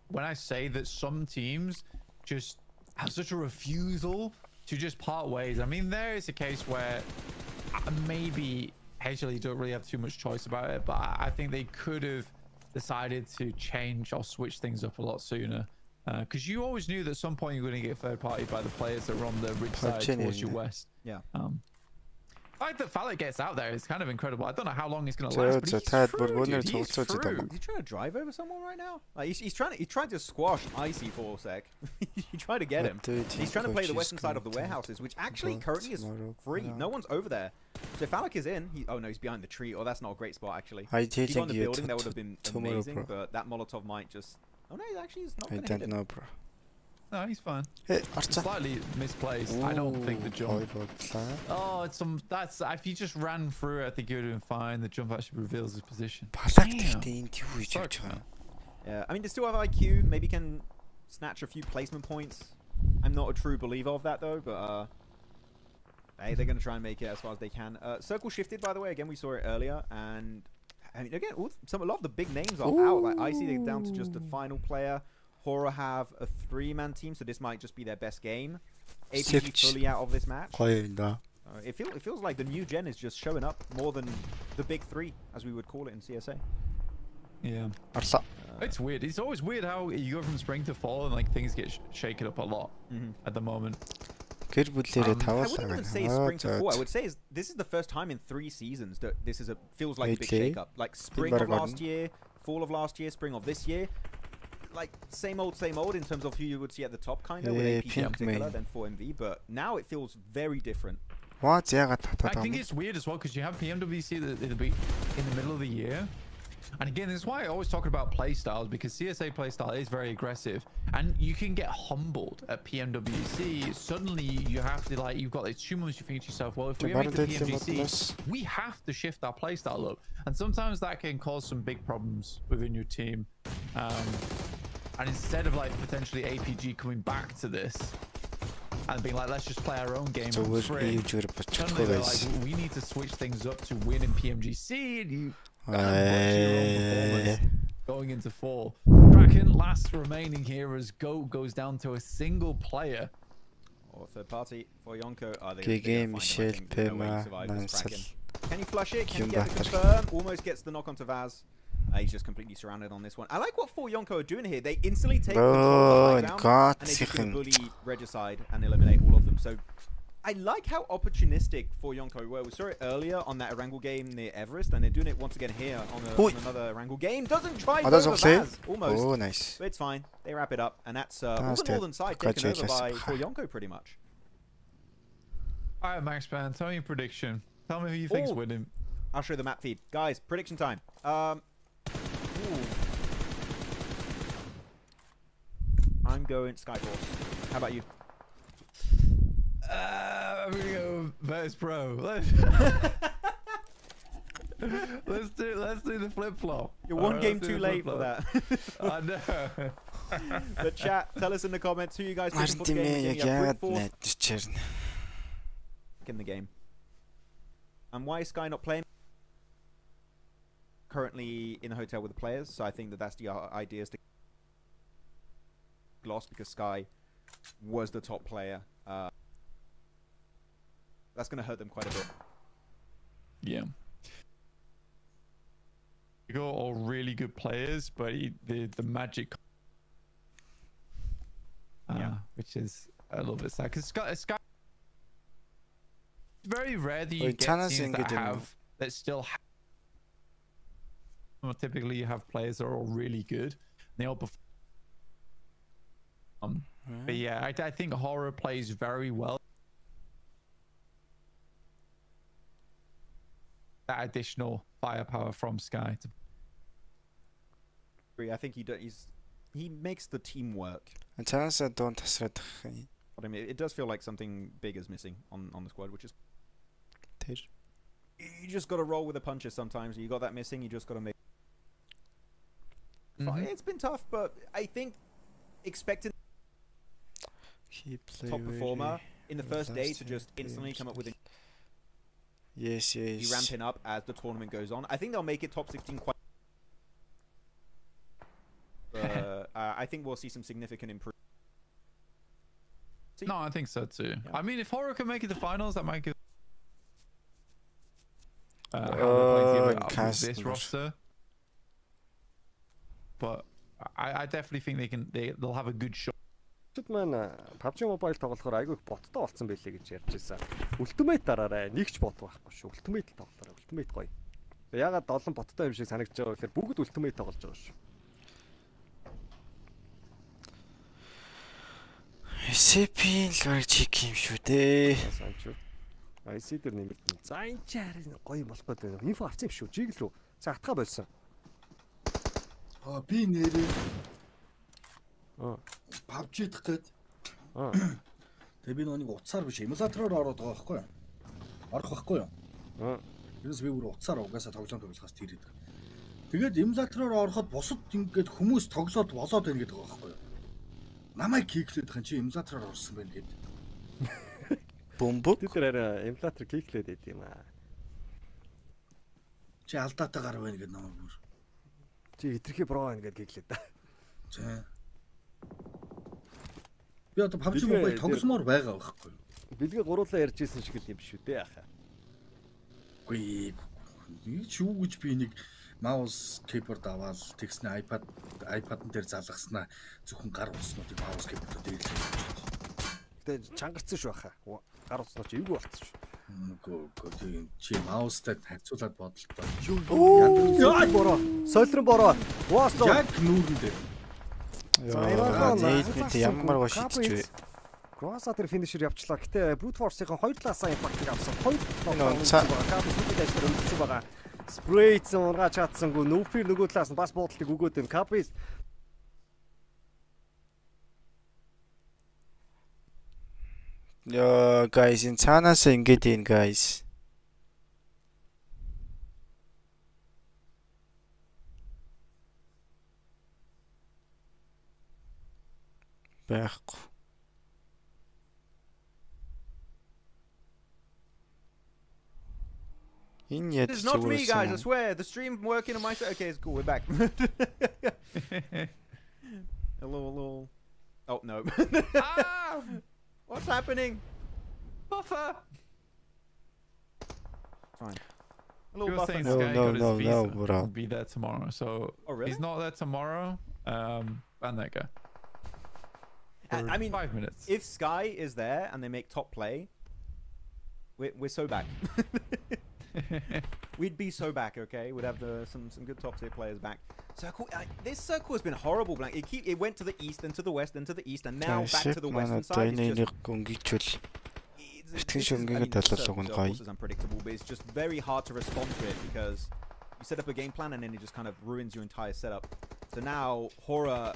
when I say that some teams just have such a refusal to just part ways. I mean, there is a case where maybe HLE don't really have too much choice about it, but I think they could have decided to change or switch things up a lot sooner. Because you always knew that at some point you're going to get third party by the players that were on the ridge side towards your west. Yeah. The fact that Phallic gets out there is kind of incredible. I don't know how long he's going to last, but he's through, dude. He's through. Is he trying to drive over someone right now? Like, he's trying to squash Icy for a sec. You try to get him. He's trying to play the western side of the warehouses, which actually currently is free. No one's over there. So Phallic is in. Oh no, he's behind the tree. Oh, that's not a great spot actually. If he's on the building, that would have been amazing. But that Molotov might just. Oh no, actually, he's not going to hit him. I don't know, bro. No, he's fine. Арцаа. Slightly misplaced. I don't think the jump. Oh, it's that's if he just ran through, I think he would have been fine. The jump actually reveals his position. Yeah, I mean, they still have IQ. Maybe can snatch a few placement points. I'm not a true believer of that though, but hey, they're gonna try and make it as far as they can. Circle shifted, by the way. Again, we saw it earlier, and I mean, again, a lot of the big names are out. Like I see they're down to just the final player. HORAA have a 3-man team, so this might just be their best game. APG fully out of this match. It feels like the new gen is just showing up more than the big 3, as we would call it in CSA. Yeah. It's weird. It's always weird how you go from spring to fall and like things get shaken up a lot at the moment. I wouldn't even say spring to fall. I would say this is the first time in 3 seasons that this is feels like a big shake-up. Like spring of last year, fall of last year, spring of this year. Like same old in terms of who you would see at the top, kind of with APG in particular, then 4MV. But now it feels very different. I think it's weird as well because you have PMWC in the middle of the year. And again, this is why I always talk about playstyles, because CSA playstyle is very aggressive and you can get humbled at PMWC. Suddenly you have to, like, you've got like 2 months, you think to yourself, well, if we make the PMGC, we have to shift our playstyle up. And sometimes that can cause some big problems within your team. And instead of like potentially APG coming back to this and being like, let's just play our own game, suddenly they're like, we need to switch things up to win in PMGC. And you going into fall. Kraken last remaining here as GOAT goes down to a single player. Or third party for Yonko. Can he flush it? Can he get the confirm? Almost gets the knock onto Vaz. He's just completely surrounded on this one. I like what 4Yonko are doing here. They instantly take control of the high ground, and they just bully Regicide and eliminate all of them. So I like how opportunistic 4Yonko were. We saw it earlier on that Erangel game near Everest, and they're doing it once again here on another Erangel game. Doesn't try to Vaz, almost. Oh, nice. But it's fine. They wrap it up, and that's all the northern side taken over by 4Yonko pretty much. All right, Max Pan, tell me your prediction. Tell me who you think's winning. I'll show you the map feed. Guys, prediction time. I'm going Skyforce. How about you? I'm gonna go VIRTUS.PRO. Let's do the flip flop. You're one game too late for that. I know. The chat, tell us in the comments who you guys think for the game. In the game. And why is Sky not playing? Currently in the hotel with the players, so I think that's the idea, is to lost because Sky was the top player. That's going to hurt them quite a bit. Yeah. You got all really good players, but the magic, which is a little bit sad because Sky. It's very rare that you get teams that still have. Well, typically you have players that are all really good. They all perform. But yeah, I think HORAA plays very well. That additional firepower from Sky. I think he makes the team work. But I mean, it does feel like something big is missing on the squad, which is. You just got to roll with the punches sometimes. You got that missing. You just got to make. It's been tough, but I think expecting top performer in the first day to just instantly come up with a be ramping up as the tournament goes on. I think they'll make it top 16 quite. I think we'll see some significant improvement. No, I think so too. Yeah. I mean, if HORAA can make it to finals, that might give. This roster. But I definitely think they'll have a good shot. Маань PUBG Mobile тоглохоор айгүй боттой болцсон байлээ гэж ярьж байсан. Ultimate дараарай. Нэг ч бот байхгүй шүү. Ultimate тоглохоор Ultimate гоё. Ягаад 7 боттой юм шиг санагдаж байгаа гэхээр бүгд Ultimate тоглож байгаа шүү. SCP-ийн логик юм шүү дээ. Санчуу. IC дээр нэмэлт. За энэ ч харин гоё болох гэдэг байна. Инфо авсан юм шүү. Жиг лүү. За атгаа болсон. Би нэрээ PUBG дэх гээд Тэгээ би нүг утсаар биш эмулатороор ороод байгаа байхгүй юу? Орох байхгүй юу? Тэрээс би бүр утсаар угаасаа тоглоомоос тийрээд. Тэгээд эмулатороор ороход бусад ингээд хүмүүс тоглоод болоод байна гэдэг байгаа байхгүй юу? Намайг киклээд байгаа чи эмулатороор орсон байна гэдэг. Бомбок. Тэр арай эмулатор киклээд байд юм аа. Чи алдаатай гар байна гэдэг намайг бүр. Чи хитрхи бро байна гэдэг киклээд та. За. Би одоо PUBG Mobile тоглосмоор байгаа байхгүй юу? Билгээ гуруулаа ярьж ирсэн шиг л юм шүү дээ яхаа. Үгүй юу гэж би нэг mouse keyboard аваад тэгснэ iPad-н дээр залгаснаа зөвхөн гар утаснуудыг mouse keyboard дээр л. Гэтэ чангарцсан шүү баха. Гар утаснууд чи эвгүй болцсон шүү. Үгүй тийм чи mouse-тай харьцуулаад бодолтой. Яа бороо. Солирон бороо. Уусаа. Яг нүүрэн дээр. Яа, нийт ямар гош шидэж вэ? Гроса тэр финишер явчлаа. Гэтэ brute force-ийн хоёр талаасаа импактыг авсан. Хоёр талаас капс үгүй ажлаар өнгөрсөн байгаа. Спрейц унгаа чатсангүй нүфир нөгөө талаас нь бас буудалтыг өгөөд байна. Каприс Yo guys, энэ цаанаас ингэж ийн guys. Байхгүй. It's not me, guys. I swear. The stream working on my side. Okay, it's cool. We're back. a little. Oh no. Ah! What's happening? Buffer. Fine. A little buffer. No, bro. He'll be there tomorrow. So he's not there tomorrow. Ban that guy. I mean, 5 minutes. If Sky is there and they make top play, we're so back. We'd be so back, okay? We'd have some good top tier players back. Circle, this circle has been horrible. Like it went to the east, then to the west, then to the east, and now back to the western side. It's unpredictable, but it's just very hard to respond to it because you set up a game plan and then it just kind of ruins your entire setup. So now HORAA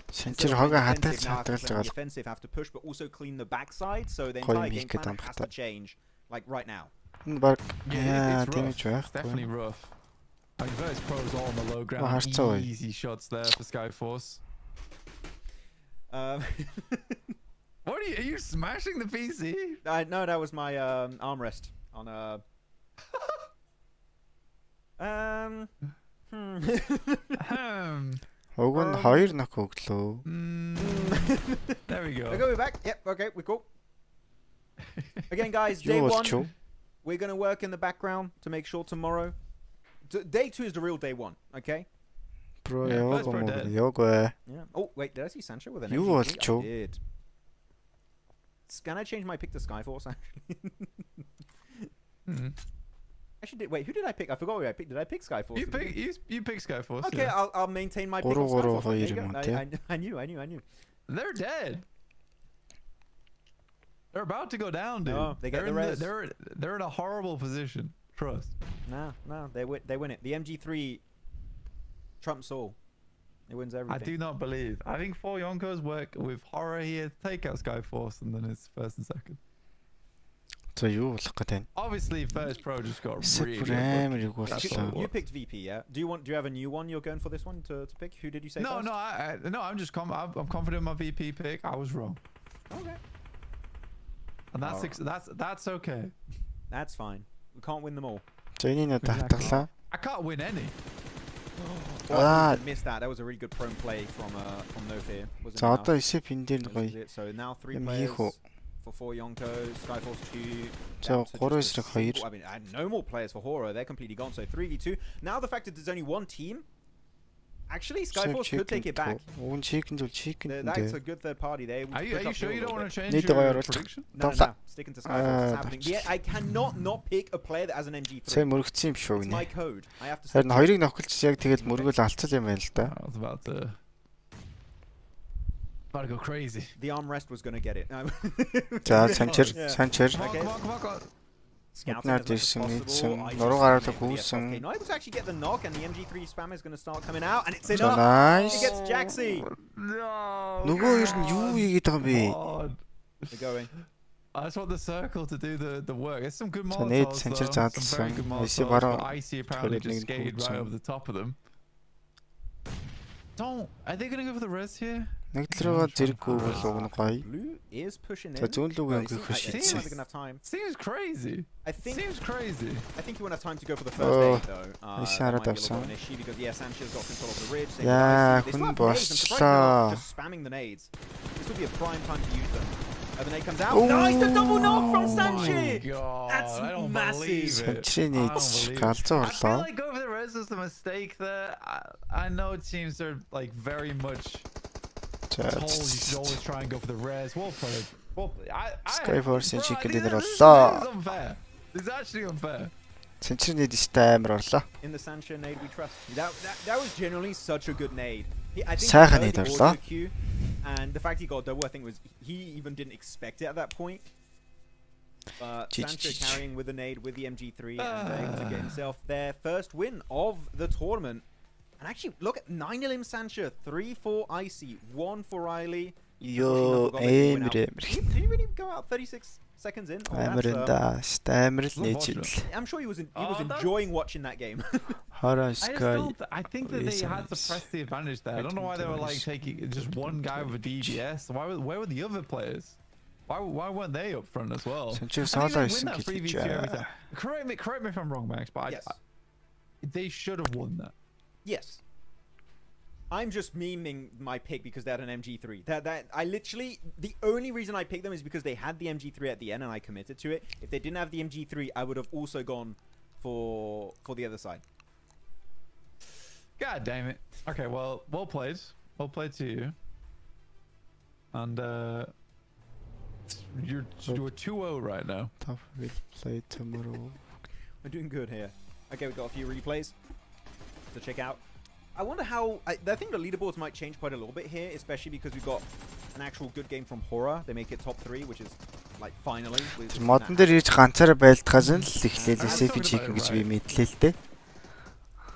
defensive have to push, but also clean the backside. So the entire game plan has to change, like right now. But it's definitely rough. I mean, VIRTUS.PRO all on the low ground. Easy shots there for Skyforce. What are you smashing the PC? No, that was my armrest on a. Ogон 2 knock өглөө. There we go. Okay, we're back. Yep, okay, we're cool. Again, guys, day one. We're going to work in the background to make sure tomorrow. Day 2 is the real day 1, okay? Bro, yeah. Oh, wait, did I see Sancho with an MG? I did. Can I change my pick to Skyforce, actually? Actually, wait, who did I pick? I forgot who I picked. Did I pick Skyforce? You picked Skyforce. Okay, yeah. I'll maintain my pick on Skyforce. I knew. They're dead. They're about to go down, dude. No, they get the res. They're in a horrible position. Trust. No, they win it. The MG3 trumps all. It wins everything. I do not believe. I think 4 Yonkos work with HORAA here to take out Skyforce, and then it's first and second. So you obviously VIRTUS.PRO just got really. You picked VP, yeah? Do you have a new one you're going for this one to pick? Who did you say? No, first? no, I'm just I'm confident in my VP pick. I was wrong. Okay. And that's okay. That's fine. We can't win them all. I can't win any. I missed that. That was a really good prone play from No Fear. So now 3 players for 4 Yonkos, Skyforce 2. I mean, no more players for HORAA. They're completely gone. So 3v2. Now the fact that there's only one team. Actually, Skyforce could take it back. That's a good third party there. Are you sure you don't want to change your prediction? No. Sticking to Skyforce. It's happening. Yeah, I cannot not pick a player that has an MG3. It's my code. I have to say. I was about to go crazy. The armrest was going to get it. Come on. Scouting as much as possible. Okay, not able to actually get the knock, and the MG3 spam is going to start coming out, and it's enough. He gets Jaxi. No. They're going. I just want the circle to do the work. There's some good So need Molotovs, censor though. that Some very good Molotovs, but Icy apparently just skated right over the top of them. Are they gonna go for the res here? Нэг рүүгээ зэрэггүй бол уг нь гоё. Blue is pushing in. За зүүн лүг өнгөх I think шийдсэн. they're gonna have time. Seems crazy. Seems crazy. I think you won't have time to go for the first aid though. Isi That хараад might be a little авсан. bit of an issue because yeah, Sancho's got control of the ridge. Яа, They хүн still have the nades. I'm surprised they're болчлоо. not just spamming the nades. This would be a prime time to use them. The nade comes out. Nice, the double knock from Sanchi. God, That's I don't massive. believe it. Санчрын I don't нээж believe it. галзуу I feel орлоо. like go for the res was a mistake there. I know it seems they're like very much told you should always try and go for the res. Well played. Well played. Skyforce-ийн Bro, chicken this dinner is боллоо. unfair. This is actually unfair. Санчрын нээд ихтэй амар орлоо. In the Sancho nade we trust. That was genuinely such a good nade. I think Сайхан he nade heard the орлоо. audio cue, and the fact he got a double I think was he even didn't expect it at that point. But Sancho carrying with the nade with the MG3 and able to get himself their first win of the tournament. And actually, look at 9-0 Sancho, 3-4 Icy, 1 for Riley. Yo, Did he really go out 36 seconds in? Oh, амар энэ амар л нээж ил. I'm sure he was enjoying watching that game. HORAA Sky. I think that they had to press the advantage there. I don't know why they were like taking just one guy with a DBS. Where were the other players? Why weren't they up front as well? Санчрын I think they соолоо win исэн that гэж 3v2 every time. байна. Correct me if I'm wrong, Max, but Yes. they should have won that. Yes. I'm just memeing my pick because they had an MG3. That I literally the only reason I picked them is because they had the MG3 at the end and I committed to it. If they didn't have the MG3, I would have also gone for the other side. God damn it. Okay, well played. Well played to you. And you're 2-0 right now. Top will play tomorrow. We're doing good here. Okay, we've got a few replays to check out. I wonder how... I think the leaderboards might change quite a little bit here, especially because we've got an actual good game from HORAA. They make it top 3, which is, like, finally. Модон дээр ирж ганцаараа байлдахаас нь л эхлээл SFG гэж би мэдлээ л дээ.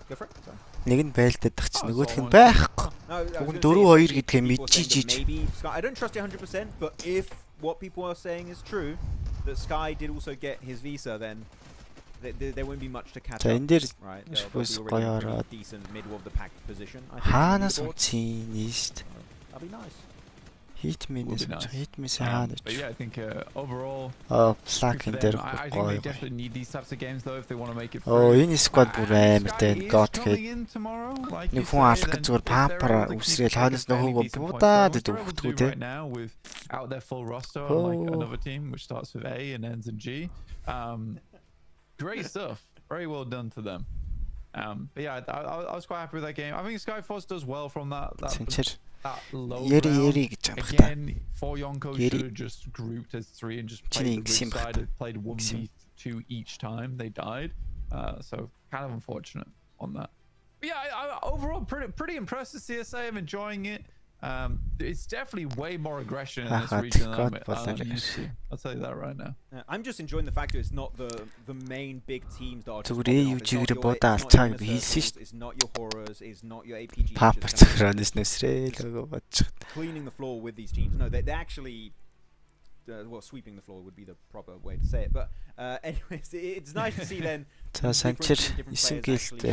Go for it. Sorry. Нэг нь байлдах чинь нөгөөх нь байхгүй. Уг нь 4-2 гэдгээ мэдчихийж. I don't trust it 100%, but if what people are saying is true, that Sky did also get his visa, then there won't be much to catch За up. энэ дээр Right, suppose they'll be already гоё in a ороод pretty decent middle of the pack position. I think, хаанаас on the leaderboard. унцын нийст That'll be nice. хитминээс Would be nice. хитмээс хаана But yeah, I think overall плак энэ дээр I think гоё. they definitely need these types of games though if they want to make it Оо through. энэ squad бүр амар дээ. God гээд нэг хүн алах гэж зүгээр пампар үсрээл хойноос нөхөөгөө будаад өгөхгүй те. Right now with out their full roster on like another team which starts with A and ends in G. Great stuff. Very well done to them. But yeah, I was quite happy with that game. I think Skyforce does well from that low Яри round. гэж байгаа та. Again, for Yonko should have just grouped as 3 and just played the rig side, played 1v2 each time they died. So kind of unfortunate on that. But yeah, I overall pretty impressed with CSA. I'm enjoying it. It's definitely way more aggression in this region than I'm used to. I'll tell you that right now. I'm just enjoying the fact that it's not the main big teams that are just Зүгээр popping юу off. жигэр бодоо алцааг хэлсэн шүү. It's not your horrors, it's not your APGs. Пампар it's just цохроноос нүсрээл өгөө бодчих. cleaning the floor with these teams. No, they're actually well, sweeping the floor would be the proper way to say it. But anyways, it's nice to see then. За Санчир 9 гэлтэй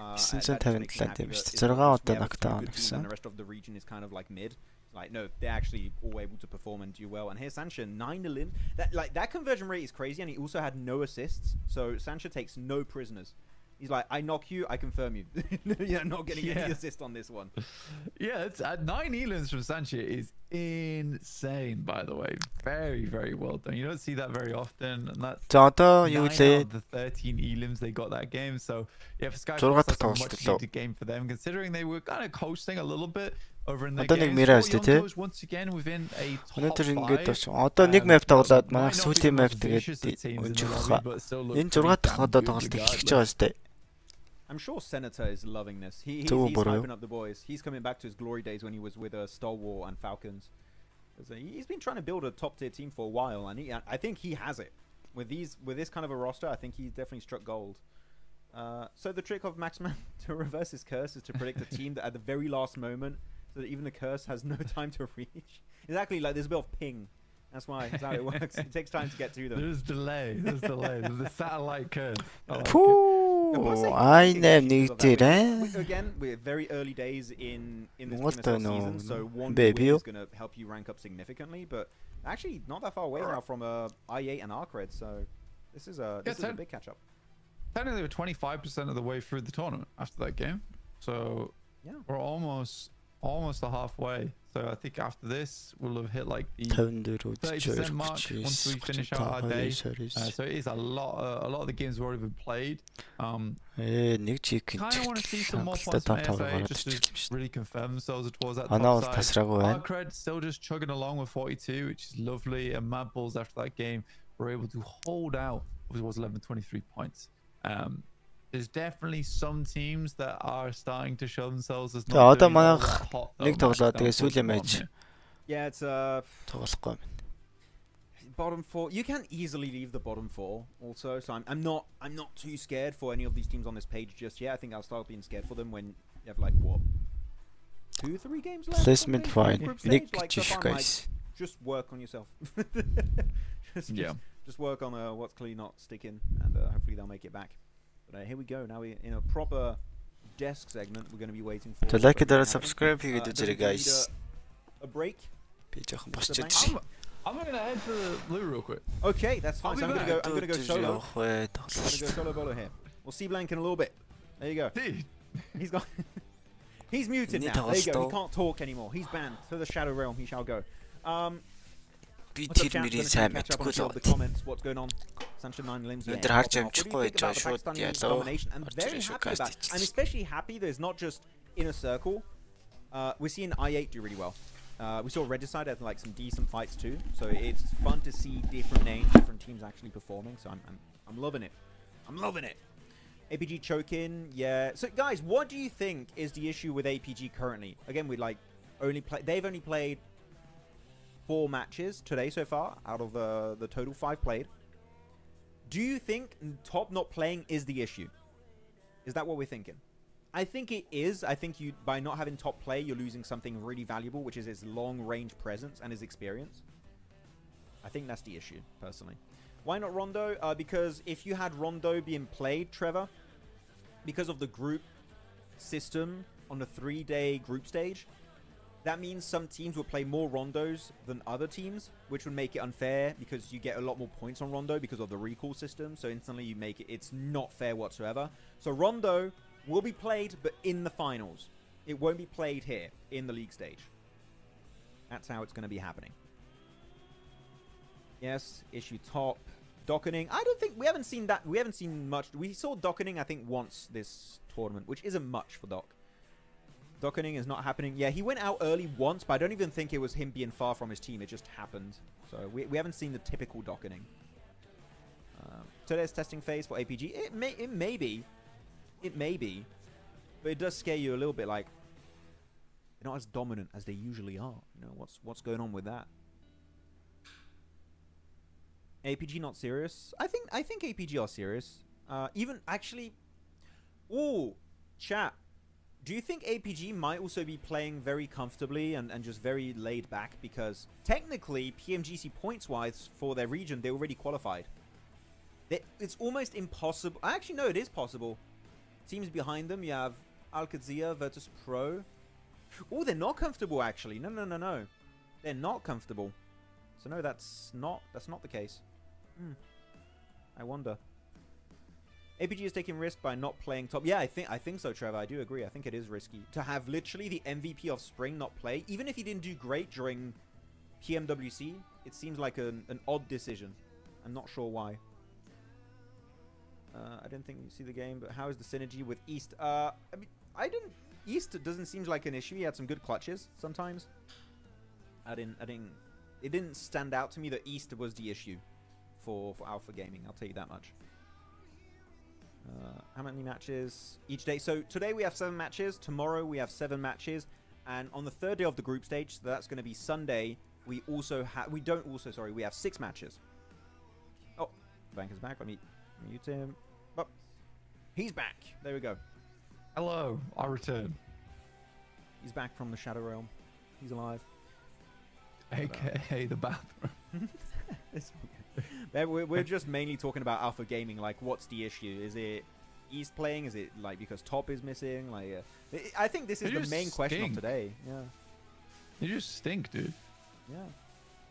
970 тийм шүү дээ. 6 удаа нокдаун And the гэсэн. rest of the region is kind of like mid. Like no, they're actually all able to perform and do well. And here's Sancho 9-0 in. That conversion rate is crazy, and he also had no assists. So Sancho takes no prisoners. He's like, I knock you, I confirm you. You're not getting any assist on this one. Yeah, it's 9 elims from Sancho is insane, by the way. Very, very well done. You don't see that very often, and that's За одоо 9 юу out лээ? of the 13 elims they got that game. So yeah, for Sky, 6 that's a дахь much тоглолт needed game for them, considering they were kind of coasting a little bit over in their Одоо нэг games. Mirage Four тий. Yonkos once again within a top Өнөөдөр ингэж 5. очив. Одоо нэг map тоглоод Might манай not be сүүлийн the map most vicious of тэгээд teams in the өнжих lobby, хаа. but still look Энэ pretty 6 дахь damn одоо good тоглолт эхлэж regardless. байгаа сте. I'm sure Senator is loving this. He's Too, bro. hyping up the boys. He's coming back to his glory days when he was with Stalwart and Falcons. He's been trying to build a top tier team for a while, and I think he has it. With this kind of a roster, I think he's definitely struck gold. So the trick of Maxman to reverse his curse is to predict a team that at the very last moment, so that even the curse has no time to reach. Exactly, like there's a bit of ping That's why. That's how it works. It takes time to get through them. There's delay. There's the satellite curve. I never Again, we're very early days in this What PMSL the season, no, so one baby. win is going to help you rank up significantly. But actually, not that far away now from I8 and ARCRED. So this is a big catch up. Technically, we're 25% of the way through the tournament after that game. So yeah, we're almost halfway. So I think after this, we'll have hit like the 30% mark once we finish out our day. So it is a lot of the games have already been played. Kind of want to see some more points from ASI8 just to really confirm themselves towards that top side. ARCRED still just chugging along with 42, which is lovely. And MadBulls after that game were able to hold out. It was 11-23 points. There's definitely some teams that are starting to show themselves as not doing all that hot. Yeah, it's bottom 4. You can easily leave the bottom 4 also. So I'm not too scared for any of these teams on this page just yet. I think I'll start being scared for them when you have like what 2-3 games left. Placement fine. Just work on yourself. just work on what's clearly not sticking, and hopefully they'll make it back. But here we go. Now we're in a proper desk segment. We're going to be waiting for. So like it, subscribe here, guys. A break. I'm gonna head to the blue real quick. Okay, that's fine. So I'm gonna go solo. I'm gonna go solo bolo here. We'll see Blank in a little bit. There you go. He's gone. He's muted now. There you go. He can't talk anymore. He's banned. To the Shadow Realm he shall go. What's up, chat? Catch up on the comments. What's going on? Sunshine 9 limbs. Yeah. What do you think about the Pakistani domination? I'm very happy with that. I'm especially happy there's not just Inner Circle. We're seeing I8 do really well. We saw Regicide had like some decent fights too. So it's fun to see different names, different teams actually performing. So I'm loving it. I'm loving it. APG choking, yeah. So guys, what do you think is the issue with APG currently? Again, they've only played 4 matches today so far out of the total 5 played. Do you think top not playing is the issue? Is that what we're thinking? I think it is. I think by not having top play, you're losing something really valuable, which is his long-range presence and his experience. I think that's the issue, personally. Why not Rondo? Because if you had Rondo being played, Trevor, because of the group system on the 3-day group stage, that means some teams will play more Rondos than other teams, which would make it unfair because you get a lot more points on Rondo because of the recall system. So instantly you make it's not fair whatsoever. So Rondo will be played, but in the finals. It won't be played here in the league stage. That's how it's going to be happening. Yes, issue top. Dockening. I don't think we haven't seen that. We haven't seen much. We saw dockening, I think, once this tournament, which isn't much for Doc. Dockening is not happening. Yeah, he went out early once, but I don't even think it was him being far from his team. It just happened. So we haven't seen the typical dockening. Today's testing phase for APG. It may be. It may be. But it does scare you a little bit, like they're not as dominant as they usually are. You know, what's going on with that? APG not serious? I think APG are serious. Even actually, ooh, chat. Do you think APG might also be playing very comfortably and just very laid back? Because technically, PMGC points-wise for their region, they already qualified. It's almost impossible. Actually, no, it is possible. Teams behind them, you have Qadsiah, VIRTUS.PRO. Oh, they're not comfortable, actually. No. They're not comfortable. So no, that's not the case. I wonder. APG is taking risk by not playing top. Yeah, I think so, Trevor. I do agree. I think it is risky to have literally the MVP of Spring not play, even if he didn't do great during PMWC. It seems like an odd decision. I'm not sure why. I didn't think you see the game, but how is the synergy with East? I mean, East doesn't seem like an issue. He had some good clutches sometimes. It didn't stand out to me that East was the issue for Alpha Gaming. I'll tell you that much. How many matches each day? So today we have 7 matches. Tomorrow we have 7 matches. And on the 3rd day of the group stage, so that's going to be Sunday, we have 6 matches. Oh, Bank is back. Let me mute him. Oh, he's back. There we go. Hello, I return. He's back from the Shadow Realm. He's alive. AKA the bathroom. We're just mainly talking about Alpha Gaming. Like, what's the issue? Is it East playing? Is it like because Top is missing? Like, I think this is the main question of today. Yeah. You just stink, dude. Yeah.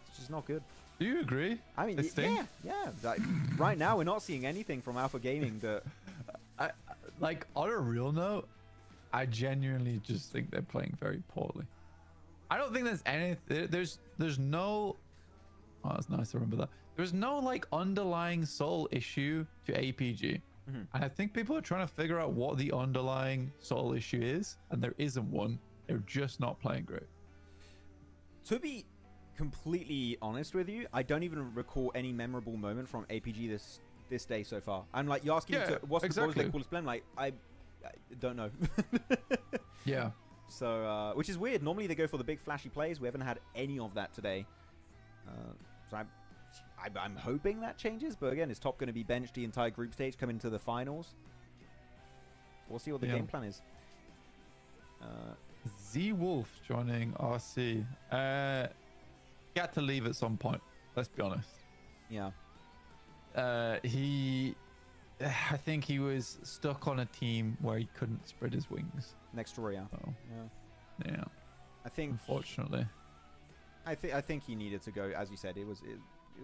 It's just not good. Do you agree? I mean, yeah. Like, right now, we're not seeing anything from Alpha Gaming that. Like, on a real note, I genuinely just think they're playing very poorly. I don't think there's anything. There's no. Oh, that's nice to remember that. There's no like underlying soul issue to APG. And I think people are trying to figure out what the underlying soul issue is, and there isn't one. They're just not playing great. To be completely honest with you, I don't even recall any memorable moment from APG this day so far. I'm like, you're asking me to, what's the coolest blend? Like, I don't know. Yeah. So, which is weird. Normally they go for the big flashy plays. We haven't had any of that today. So I'm hoping that changes. But again, is Top going to be benched the entire group stage, come into the finals? We'll see what the game plan is. Z-Wolf joining RC. He had to leave at some point. Let's be honest. Yeah. I think he was stuck on a team where he couldn't spread his wings. Next to Roya. So, yeah. I think. Unfortunately. I think he needed to go. As you said, it was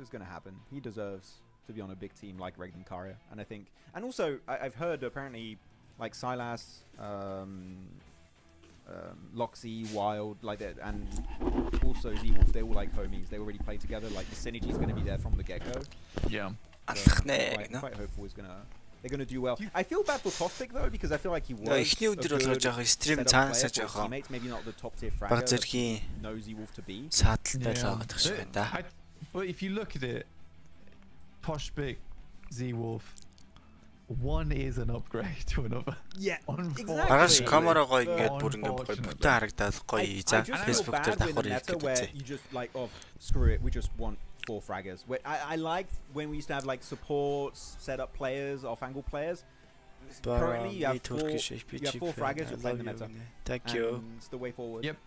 going to happen. He deserves to be on a big team like Regden Karya. And I think, and also I've heard apparently like Silas, Loxy, Wild, like that, and also Z-Wolf, they all like homies. They already play together. Like the synergy's going to be there from the get-go. Yeah. So quite hopeful they're gonna do well. I feel bad for Tospic though because I feel like he was эхний өдөр бол жоохон стрим цаанасаа жоохон maybe not the top tier fragger. Баг зэргийн Nosy Wolf to be. Сааталтай л байгаа шиг байна да. But if you look at it, Tospic, Z-Wolf, one is an upgrade to another. Yeah, Багш камерагоо ингээд бүр ингээд бүтэн харагдаад гоё. За Facebook дээр давхар хэлдэг. Where you just like, oh, screw it, we just want 4 fraggers. I liked when we used to have like supports, setup players, off-angle players. Currently, you have 4 fraggers. You're playing the meta. Thank you. It's the way forward. Yep.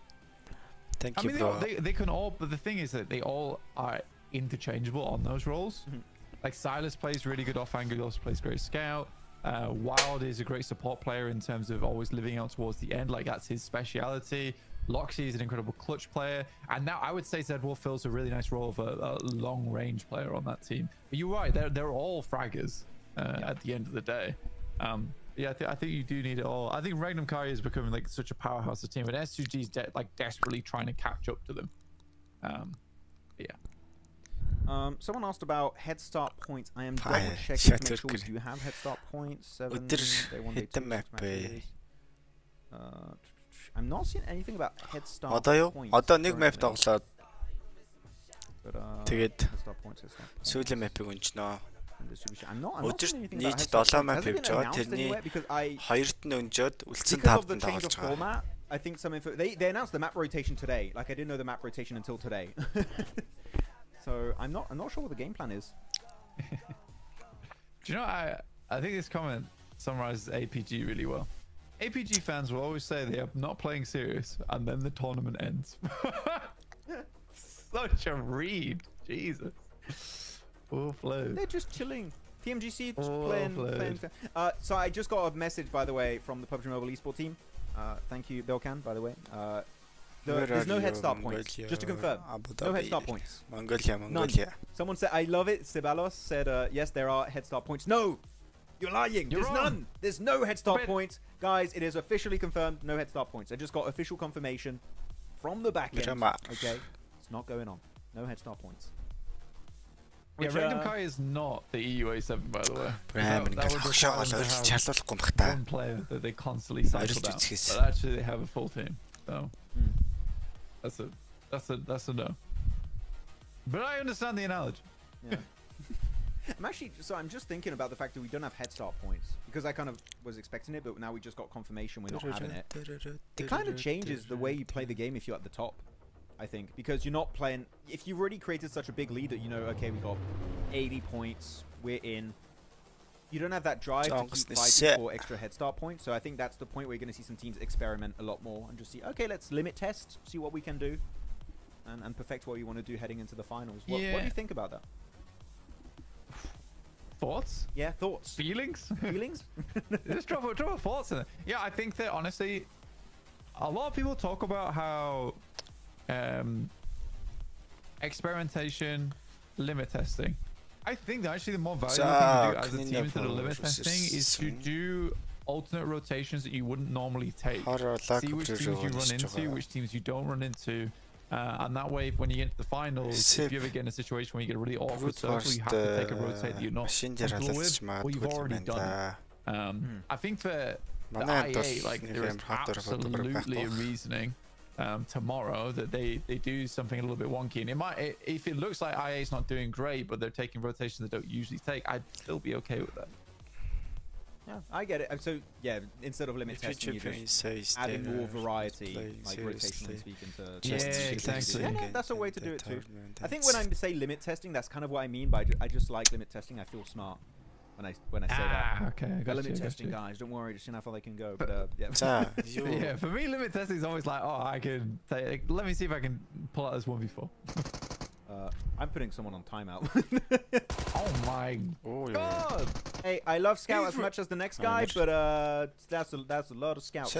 Thank I you, mean, bro. they can all, but the thing is that they all are interchangeable on those roles. Like Silas plays really good off-angle, he also plays great scout. Wild is a great support player in terms of always living out towards the end, like that's his speciality. Loxy is an incredible clutch player, and now I would say Z-Wolf fills a really nice role of a long-range player on that team. But you're right, they're all fraggers at the end of the day. Yeah, I think you do need it all. I think Regnum Kari is becoming like such a powerhouse of team, and S2G is like desperately trying to catch up to them. Yeah. Someone asked about head start points. I am double checking to make sure we do have head start points. 7 day 1 day 2 matches. I'm not seeing anything about head start points. Одоо нэг map тоглоод тэгээд head start points. сүүлийн map-ыг өнжнөө. I'm not Өдөрт нийт 7 map явж байгаа. Тэрний 2-т нь өнжөөд үлдсэн 5-т нь тоглож байгаа. I think some info they announced the map rotation today. Like I didn't know the map rotation until today. So I'm not sure what the game plan is. Do you know, I think this comment summarizes APG really well. APG fans will always say they are not playing serious, and then the tournament ends. Such a read, Jesus. Full flow. They're just chilling. TMGC just playing. So I just got a message, by the way, from the PUBG Mobile Esports team. Thank you, Belkan, by the way. There's no head start points. Just to confirm, no head start points. Mongolia. Someone said, I love it. Ceballos said, yes, there are head start points. No, you're lying. There's none. There's no head start points. Guys, it is officially confirmed. No head start points. I just got official confirmation from the back end. Okay, it's not going on. No head start points. Yeah, Random Kai is not the EUA7, by the way. That would one player that they constantly cycle down. But actually, they have a full team. So that's a no. But I understand the analogy. Yeah. I'm just thinking about the fact that we don't have head start points because I kind of was expecting it, but now we just got confirmation we're not having it. It kind of changes the way you play the game if you're at the top, I think, because you're not playing. If you've already created such a big lead that you know, okay, we got 80 points, we're in. You don't have that drive to keep fighting for extra head start points. So I think that's the point where you're going to see some teams experiment a lot more and just see, okay, let's limit test, see what we can do. and perfect what you want to do heading into the finals. What do you think about that? Thoughts? Yeah, thoughts. Feelings? Feelings? Just drop a thoughts in it. Yeah, I think that honestly, a lot of people talk about how experimentation, limit testing. I think that actually the more valuable thing to do as a team instead of limit testing is to do alternate rotations that you wouldn't normally take. See which teams you run into, which teams you don't run into. And that way, when you get into the finals, if you ever get in a situation where you get a really awkward circle, you have to take a rotate that you're not comfortable with, or you've already done it. I think for the IA, like there is absolutely a reasoning tomorrow that they do something a little bit wonky, and it might, if it looks like IA is not doing great, but they're taking rotations they don't usually take, I'd still be okay with that. Yeah, I get it. And so, yeah, instead of limit testing, you just adding more variety, like rotationally speaking to... Yeah, exactly. Yeah, that's a way to do it too. I think when I say limit testing, that's kind of what I mean by I just like limit testing. I feel smart when I say that. Okay, I got limit testing, guys. Don't worry, just see how far they can go. But yeah. Yeah, for me, limit testing is always like, oh, I can take, let me see if I can pull out this 1v4. I'm putting someone on timeout. Oh my god! Hey, I love Scout as much as the next guy, but that's a lot of Scouts.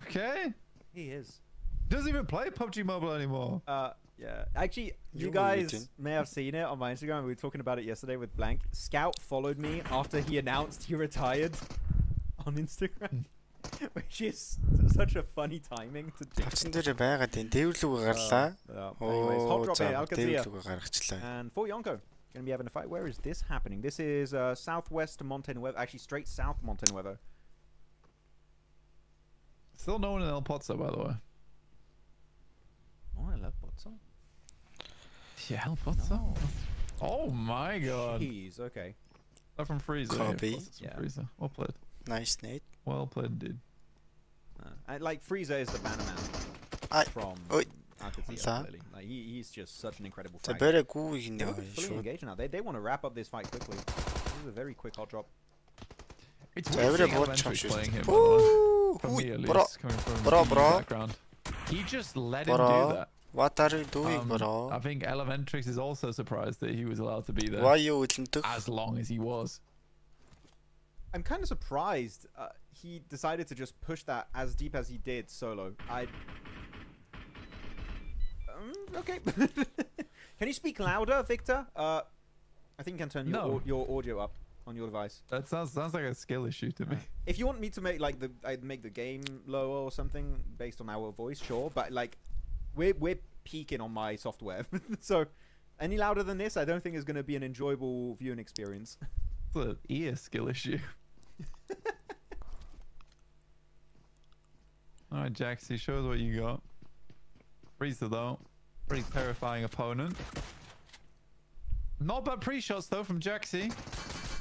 Okay. He is. Doesn't even play PUBG Mobile anymore. Yeah. Actually, you guys may have seen it on my Instagram. We were talking about it yesterday with Blank. Scout followed me after he announced he retired on Instagram. Which is such a funny timing to do. Anyways, hot drop here, Qadsiah. And for Yonko, gonna be having a fight. Where is this happening? This is southwest Monte Nuevo, actually straight south Monte Nuevo. Still no one in El Pozo, by the way. Oh, I love Pozo. Yeah, El Pozo. No. Oh my god. Jeez, okay. They're from Freezer. Copy. Yeah. Freezer. Well played. Nice, Nate. Well played, dude. Like Freezer is the banner man from Qadsiah, clearly. Like he's just such an incredible fighter. Fully engaged now. They want to wrap up this fight quickly. This is a very quick hot drop. It's weird seeing Elementrix playing him, for me at least, coming from the background. He just let him do that. What are you doing, bro? I think Elementrix is also surprised that he was allowed to be there. Why you as long as he was. I'm kind of surprised he decided to just push that as deep as he did solo. Okay. Can you speak louder, Victor? I think you can turn your audio up on your device. That sounds like a skill issue to me. If you want me to make like make the game lower or something based on our voice, sure. But like we're peaking on my software, so any louder than this, I don't think is going to be an enjoyable viewing experience. It's an ear skill issue. Alright, Jaxie, show us what you got. Freezer though. Pretty terrifying opponent. Not bad pre-shots though from Jaxie.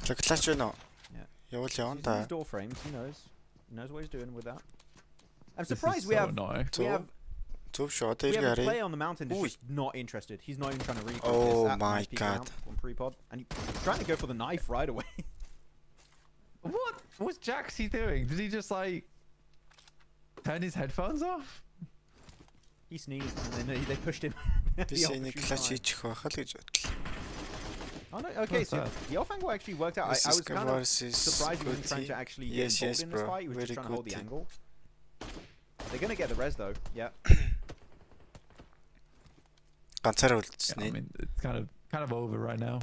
Yeah. He's door frames, he knows. He knows what he's doing with that. I'm surprised we have a player on the mountain that's just not interested. He's not even trying to recall this. Oh my god. On pre-pod. And he's trying to go for the knife right away. What was Jaxie doing? Did he just like turn his headphones off? He sneezed and then they pushed him. Oh no, okay, so the off angle actually worked out. I was kind of surprised he wasn't trying to actually get involved in this fight. He was just trying to hold the angle. They're gonna get the res though, yeah. I mean, it's kind of over right now.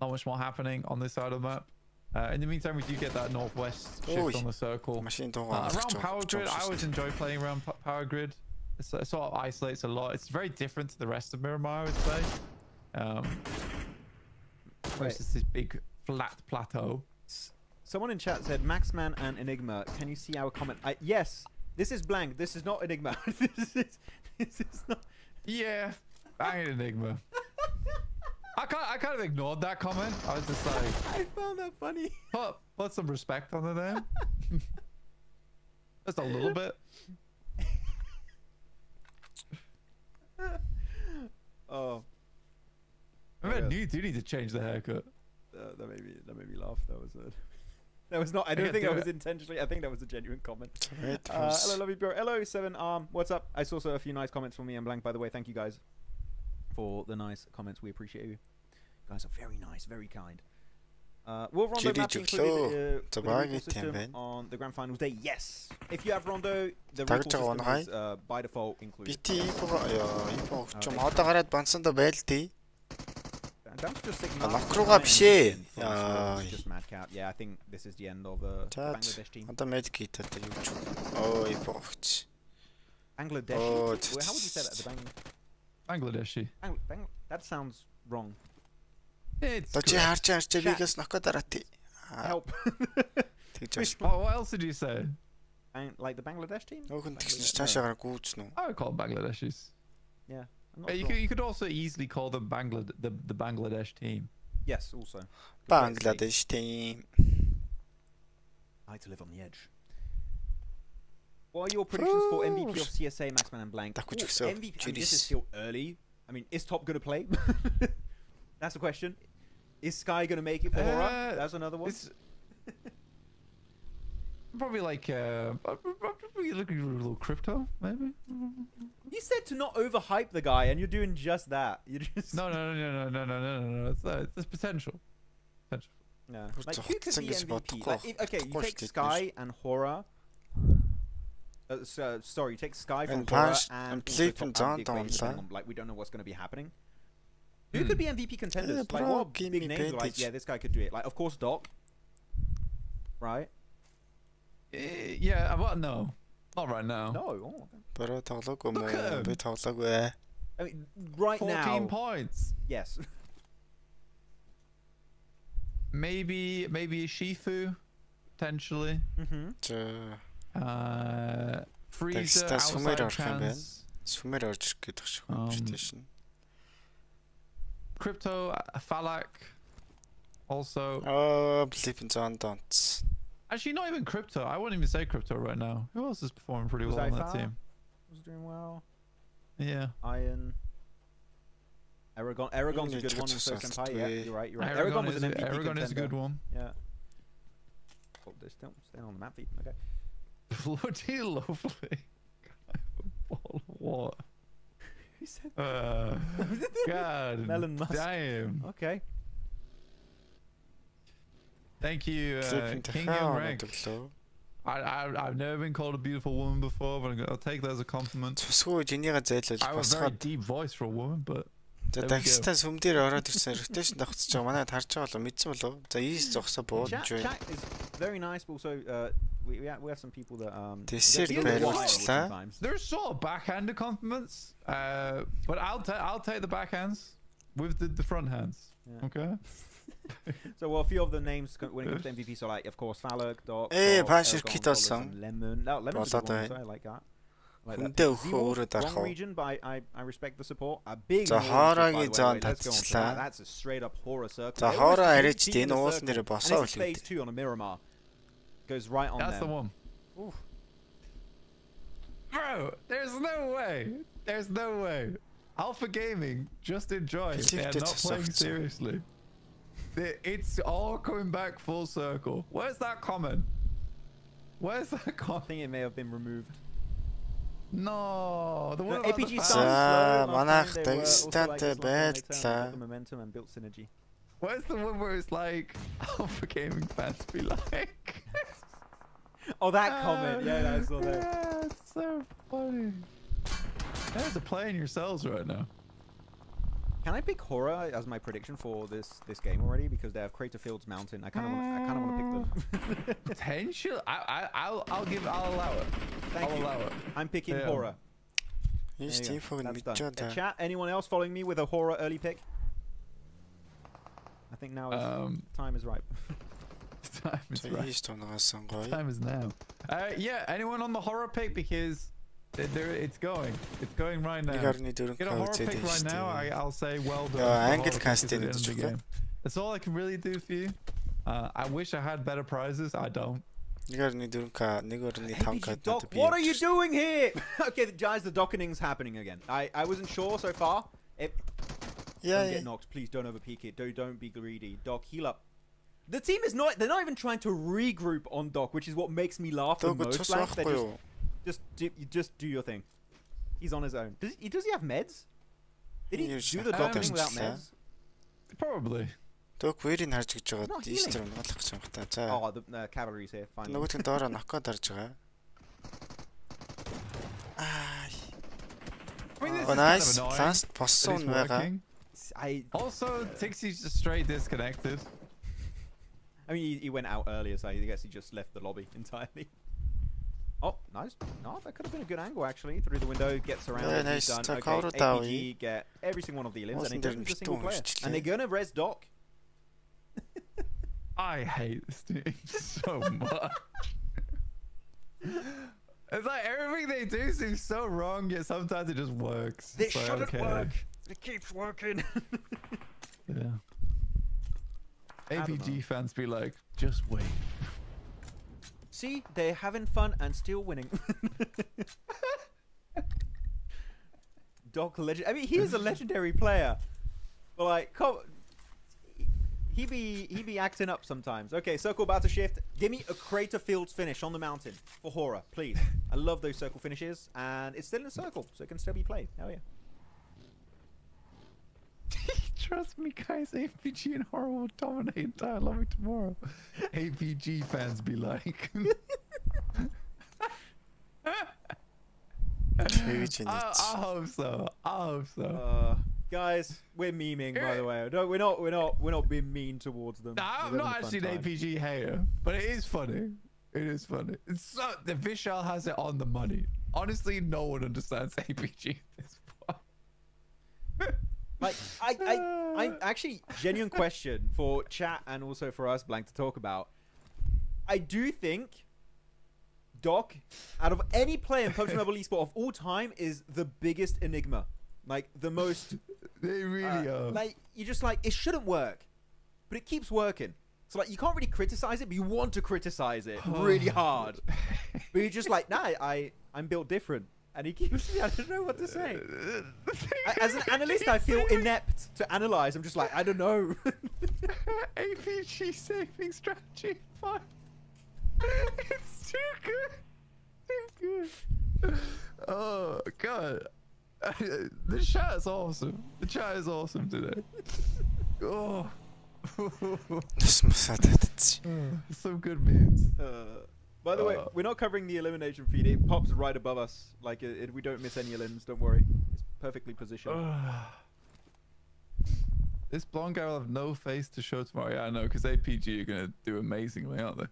Not much more happening on this side of the map. In the meantime, we do get that northwest shift on the circle. Around Power Grid, I always enjoy playing around Power Grid. It sort of isolates a lot. It's very different to the rest of Miramar, I would say. Versus this big flat plateau. Someone in chat said, Maxman and Enigma, can you see our comment? Yes, this is Blank. This is not Enigma. this is not... Yeah, bang Enigma. I kind of ignored that comment. I was just like... I found that funny. Put some respect on the name. Just a little bit. Oh. I mean, you do need to change the haircut. That made me laugh. That was it. That was not. I don't think that was intentionally. I think that was a genuine comment. Hello, love you, bro. Hello, 7arm. What's up? I saw a few nice comments from me and Blank. By the way, thank you guys for the nice comments. We appreciate you. You guys are very nice, very kind. Will Rondo map include the recall system on the grand finals day? Yes. If you have Rondo, the recall system is by default included. That was just signal. Just mad cat. Yeah, I think this is the end of the Bangladesh team. Bangladeshi. How would you say that? The Bangladeshi. That sounds wrong. It's help. What else did you say? Like the Bangladesh team? I would call Bangladeshis. Yeah. You could also easily call them the Bangladesh team. Yes, also. Bangladesh team. I like to live on the edge. What are your predictions for MVP of CSA, Maxman and Blank? MVP, this is still early. I mean, is Top going to play? That's the question. Is Sky going to make it for HORAA? That's another one. Probably like probably looking a little crypto, maybe. You said to not overhype the guy, and you're doing just that. You just no. It's potential. Yeah. Like who could be MVP? Like, okay, you take Sky and HORAA. Sorry, you take Sky from HORAA and like we don't know what's going to be happening. Who could be MVP contenders? Like what big names are like, yeah, this guy could do it. Like of course Doc. Right? Yeah, well, no. Not right now. No. Look at him. I mean, right 14 now. 14 points. Yes. Maybe a Shifu, potentially. Freezer, outside chance. Crypto, Falak, also. Actually, not even Crypto. I wouldn't even say Crypto right now. Who else is performing pretty well on that team? Was doing well. Yeah. Iron. Aragon's a good one. So Senpai. Yeah, you're right. Aragon was an MVP Aragon is a good one. Yeah. Oh, they're still staying on the map feed. Okay. Bloody lovely. What? He said. God. Melon Musk. Damn. Okay. Thank you, King Young Rank. I've never been called a beautiful woman before, but I'll take that as a compliment. I have a very deep voice for a woman, but. Chat is very nice, but also we have some people that There's sort of backhanded compliments, but I'll take the backhands with the front hands. Yeah. Okay. So well, a few of the names when it comes to MVP, so like of course Falak, Doc, Lemon. No, Lemon's a good one, so I like that. Like that. Wrong region, but I respect the support. A big that's a straight up HORAA circle. And it's phase 2 on a Miramar. Goes right on there. That's the one. Oof. Bro, there's no way. Alpha Gaming just enjoy. They're not playing seriously. It's all coming back full circle. Where's that comment? I think it may have been removed. No, the one about APG the momentum and built synergy. Where's the one where it's like Alpha Gaming fans be like? Oh, that comment. Yeah, I saw that. Yeah, it's so funny. You guys are playing yourselves right now. Can I pick HORAA as my prediction for this game already? Because they have Crater Fields Mountain. I kind of want to pick them. Potential. I'll allow it. I'll allow it. I'm picking HORAA. That's done. Chat. Anyone else following me with a HORAA early pick? I think now time is ripe. Time is right. Time is now. Yeah. Anyone on the HORAA pick? Because it's going right now. Get a HORAA pick right now. I'll say well done. That's all I can really do for you. I wish I had better prizes. I don't. Doc, what are you doing here? Okay, guys, the dockening's happening again. I wasn't sure so far. Don't get knocked. Please don't overpeak it. Don't be greedy. Doc, heal up. The team is not. They're not even trying to regroup on Doc, which is what makes me laugh the most. Blank. Just do your thing. He's on his own. Does he have meds? Did he do the Doc thing without meds? Probably. Doc where-ийг харж гэж байгаа. Easter унгaalах гэж байгаа та. За. Oh, the cavalry's here. Fine. Нөгөөдгөө доороо нокод орж байгаа. Nice. Fast боссон байгаа. Also, Tixie's just straight disconnected. I mean, he went out earlier, so I guess he just left the lobby entirely. Oh, nice. No, that could have been a good angle, actually. Through the window, gets around. Yeah, nice. Done. Okay, APG get every single one of the elims, and he doesn't a single player. And they're gonna res Doc. I hate this team so much. It's like everything they do seems so wrong, yet sometimes it just works. This shouldn't work. It keeps working. Yeah. APG fans be like, just wait. See, they're having fun and still winning. Doc legend. I mean, he is a legendary player, but like, he be acting up sometimes. Okay, circle about to shift. Give me a Crater Fields finish on the mountain for HORAA, please. I love those circle finishes, and it's still in a circle, so it can still be played. Hell yeah. Trust me, guys. APG and HORAA will dominate entire lobby tomorrow. APG fans be like. I hope so. I hope so. Guys, we're memeing, by the way. No, we're not being mean towards them. No, I'm not actually an APG hater, but it is funny. It is funny. It's so, the Vishal has it on the money. Honestly, no one understands APG at this point. Like, I actually, genuine question for chat and also for us, Blank, to talk about. I do think Doc, out of any player in PUBG Mobile Esports of all time, is the biggest enigma. Like, the most... They really are. Like, you're just like, it shouldn't work, but it keeps working. So, like, you can't really criticize it, but you want to criticize it really hard. But you're just like, nah, I'm built different. And he keeps... I don't know what to say. As an analyst, I feel inept to analyze. I'm just like, I don't know. APG saving strategy. Fine. It's too good. Too good. Oh, God. The chat is awesome. The chat is awesome today. Oh. Some good memes. By the way, we're not covering the elimination feed. It pops right above us. Like, we don't miss any elims. Don't worry. It's perfectly positioned. This blonde guy will have no face to show tomorrow. Yeah, I know, because APG are going to do amazingly, aren't they?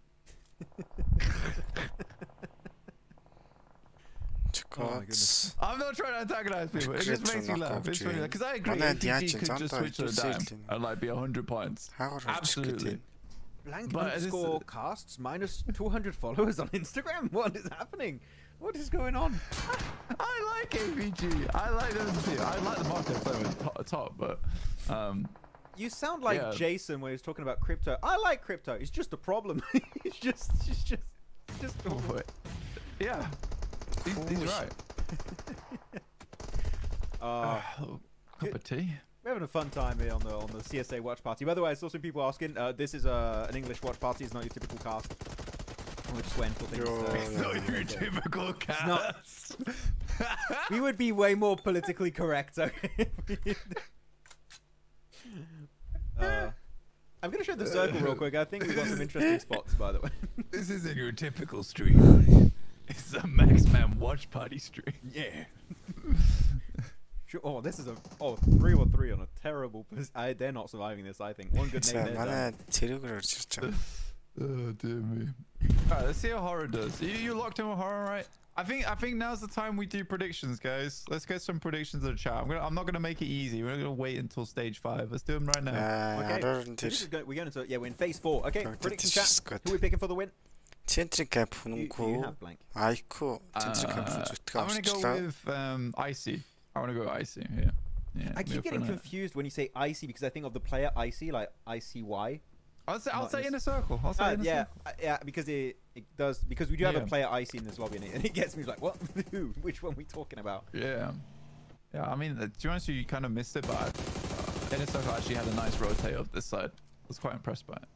Oh I'm not trying to antagonize people. It just makes me laugh. It's funny because I agree. APG could just switch to a dime and like be 100 points. Absolutely. Blank underscore casts minus 200 followers on Instagram. What is happening? What is going on? I like APG. I like them too. I like the market player top, but you sound like Jason when he's talking about crypto. I like crypto. It's just a problem. it's just. Yeah. He's right. Cup of tea. We're having a fun time here on the CSA Watch Party. By the way, I saw some people asking. This is an English watch party. It's not your typical cast. We're just waiting for things. It's not your typical cast. We would be way more politically correct. Okay. I'm gonna show the circle real quick. I think we've got some interesting spots, by the way. This isn't your typical stream. It's a Maxman watch party stream. Yeah. Sure. Oh, this is a 3-3 on a terrible. They're not surviving this. I think one good name there. Oh dear me. Alright, let's see how HORAA does. You locked in with HORAA, right? I think now's the time we do predictions, guys. Let's get some predictions in the chat. I'm not gonna make it easy. We're gonna wait until stage 5. Let's do them right now. Okay. We're going into we're in phase 4. Okay. Prediction chat. Who are we picking for the win? Центрийн кап хүнгүй. Айку. Центрийн кап зүтгэж. I'm gonna go with Icy. I want to go Icy. Yeah. I keep getting confused when you say Icy because I think of the player Icy, like ICY. I'll say in a circle. Yeah, because it does, because we do have a player Icy in this lobby, and it gets me like, what? Who? Which one are we talking about? Yeah. I mean, to be honest, you kind of missed it, but in a circle actually had a nice rotate of this side. I was quite impressed by it.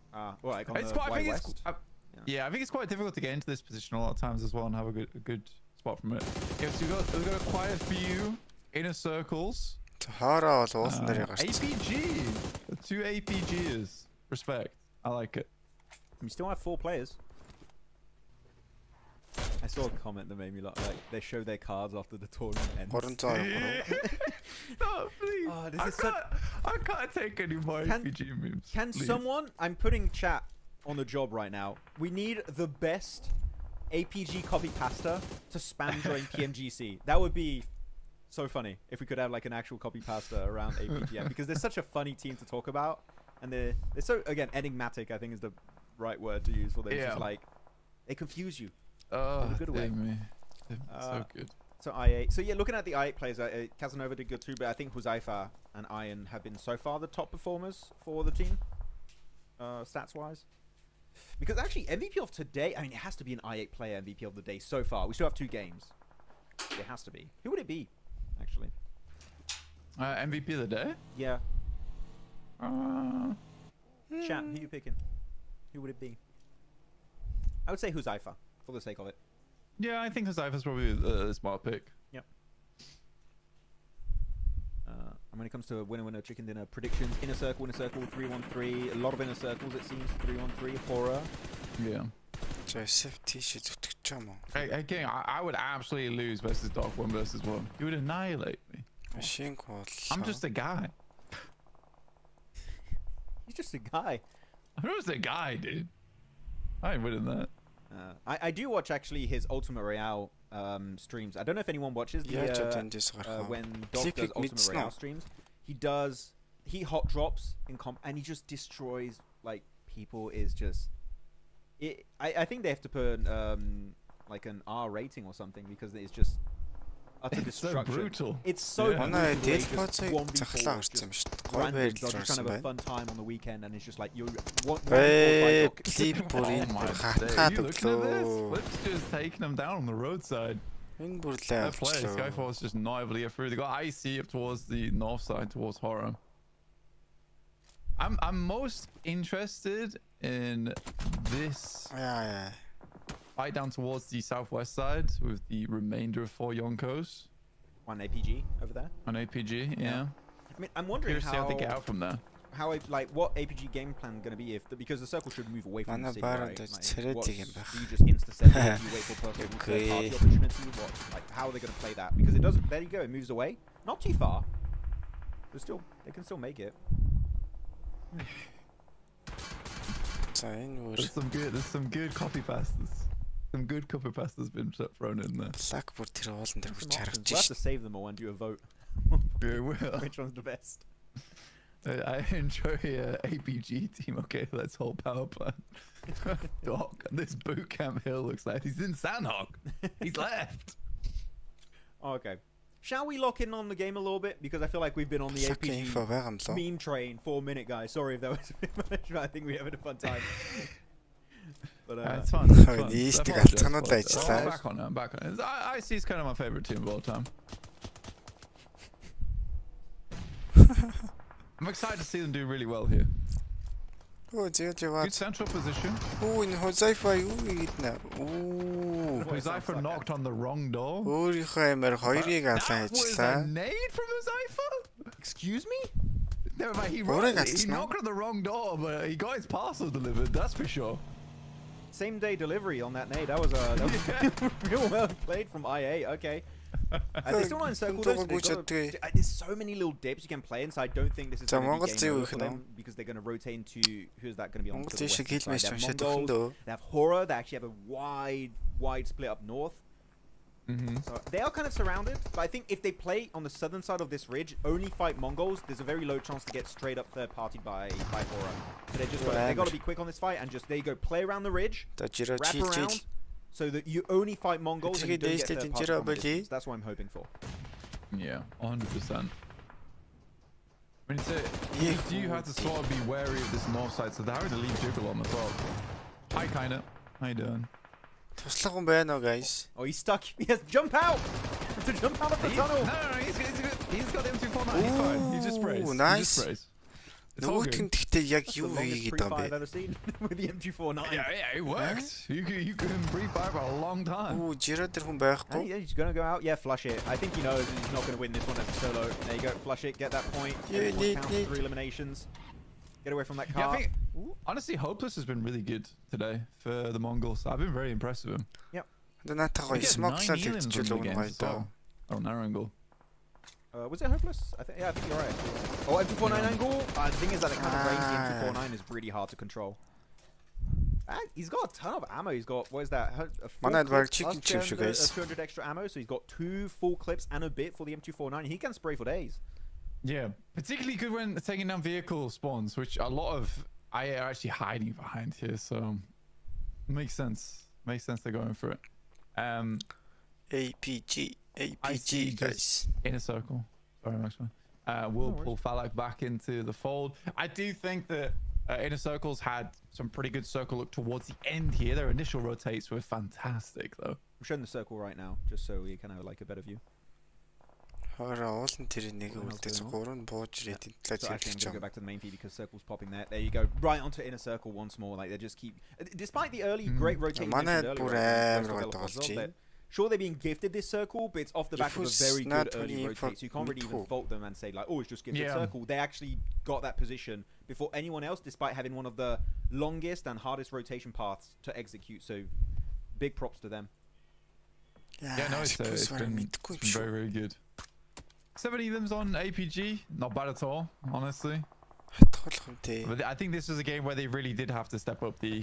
Well, like on It's the quite. I think west. it's. Yeah, I think it's quite difficult to get into this position a lot of times as well and have a good spot from it. Yes, we've got quite a few inner circles. HORAA бол уулсан дээр гарч. APG, 2 APGs. Respect. I like it. We still have 4 players. I saw a comment that made me laugh. Like they show their cards after the tournament ends. No, please. Oh, this is I can't take any more APG memes. Can please. someone? I'm putting chat on the job right now. We need the best APG copy pasta to spam during PMGC. That would be so funny if we could have like an actual copy pasta around APGM because they're such a funny team to talk about, and they're so again enigmatic. I think is the right word to use for them. It's just like they confuse you. Oh, in a good way. So good. So I8. So yeah, looking at the I8 players, Casanova did good too, but I think Huzaifa and Iron have been so far the top performers for the team, stats-wise. Because actually, MVP of today, I mean, it has to be an I8 player MVP of the day so far. We still have 2 games. It has to be. Who would it be, actually? MVP of the day? Yeah. Chat, who you picking? Who would it be? I would say Huzaifa, for the sake of it. Yeah, I think Huzaifa's probably a smart pick. Yep. And when it comes to winner, chicken dinner predictions, inner circle, 3-1-3. A lot of inner circles, it seems. 3-1-3, HORAA. Yeah. Again, I would absolutely lose versus Dark 1 versus 1. You would annihilate me. I'm just a guy. He's just a guy. I'm just a guy, dude. I ain't winning that. I do watch actually his Ultimate Royale streams. I don't know if anyone watches the when Dog does Ultimate Royale streams. He hot drops in comp and he just destroys like people. Is just I think they have to put like an R rating or something because it's just utter destruction. So brutal. It's so brutal. Just trying to have a fun time on the weekend and it's just like you want Oh my day. You looking at this? Flip's just taking them down on the roadside. That play, Skyfall's just not able to get through. They got IC up towards the north side, towards HORAA. I'm most interested in this fight down towards the southwest side with the remainder of 4 Yonkos. 1 APG over there. 1 APG, yeah. I mean, I'm wondering how they get out from there. How what APG game plan going to be because the circle should move away from the city, right? Do you just insta-set it? Do you wait for perfect party opportunity? How are they going to play that? Because it doesn't. There you go. It moves away. Not too far. They can still make it. There's some good copy pastas. Some good copy pastas been thrown in there. We'll have to save them all and do a vote. Yeah, will. Which one's the best? I enjoy APG team. Okay, let's hold power plant. Doc, this boot camp hill looks like he's in Sandhog. He's left. Okay. Shall we lock in on the game a little bit? Because I feel like we've been on the APG meme train for a minute, guys. Sorry if that was a bit much, but I think we're having a fun time. But it's fun. I'm back on it. IC is kind of my favorite team of all time. I'm excited to see them do really well here. Good central position. Huzaifa knocked on the wrong door. That was a nade from Huzaifa? Excuse me? No, but he knocked on the wrong door, but he got his parcel delivered, that's for sure. Same day delivery on that nade. That was real well played from IA. Okay. They're still not in circle though, so there's so many little dips you can play in, so I don't think this is going to be game over for them because they're going to rotate into who's that going to be on to the west side. They have MongolZ, they have HORAA, they actually have a wide split up north. So they are kind of surrounded, but I think if they play on the southern side of this ridge, only fight MongolZ, there's a very low chance to get straight up third partied by HORAA. So they got to be quick on this fight and just there you go, play around the ridge, wrap around. So that you only fight MongolZ and you don't get third party. That's what I'm hoping for. Yeah, 100%. I mean, you have to sort of be wary of this north side, so they're having to leave Jiggle on the top. Hi, kinda. How you doing? Guys. Oh, he's stuck. He has to jump out! To jump out of the tunnel! No, he's good. He's got M249. He's fine. He just sprays. Nice. He just sprays. Нөгөөтгөн гэхдээ яг юу хийгээд байгаа I've ever seen with the M249. Yeah, it worked. You can pre-fire for a long time. Ooh, Jira тэр хүн байхгүй. He's gonna go out. Yeah, flush it. I think he knows he's not gonna win this one as a solo. There you go, flush it, get that point. Yeah, Count 3 eliminations. Get away from that car. Yeah, I think honestly, Hopeless has been really good today for the Mongols. I've been very impressed with him. Yep. Наатаа гоё смоклал хийчихвэл өгнө гоё доо. Oh, narrow angle. Was it Hopeless? I think you're right. Oh, M249 angle. The thing is that the kind of range the M249 is really hard to control. He's got a ton of ammo. He's got, what is that? Chicken chips, you guys. 200 extra ammo, so he's got 2 full clips and a bit for the M249. He can spray for days. Yeah, particularly good when taking down vehicle spawns, which a lot of IA are actually hiding behind here. So makes sense. Makes sense they're going for it. APG, guys. In a circle. Sorry, Maxwell. We'll pull Falak back into the fold. I do think that Inner Circles had some pretty good circle look towards the end here. Their initial rotates were fantastic, though. I'm showing the circle right now, just so we can have like a better view. HORAA уулын тэр нэг үлдээс 3 бууж ирээд So actually, I'm gonna go back to the main feed because circle's popping there. There you go, right onto Inner Circle once more. Like they just keep, despite the early great rotation. Sure, they're being gifted this circle, but it's off the back of a very good early rotate, so you can't really even fault them and say like, oh, it's just gifted circle. They actually got that position before anyone else, despite having one of the longest and hardest rotation paths to execute. So, big props to them. Yeah, no, it's been very, very good. 70 limbs on APG, not bad at all, honestly. But I think this was a game where they really did have to step up the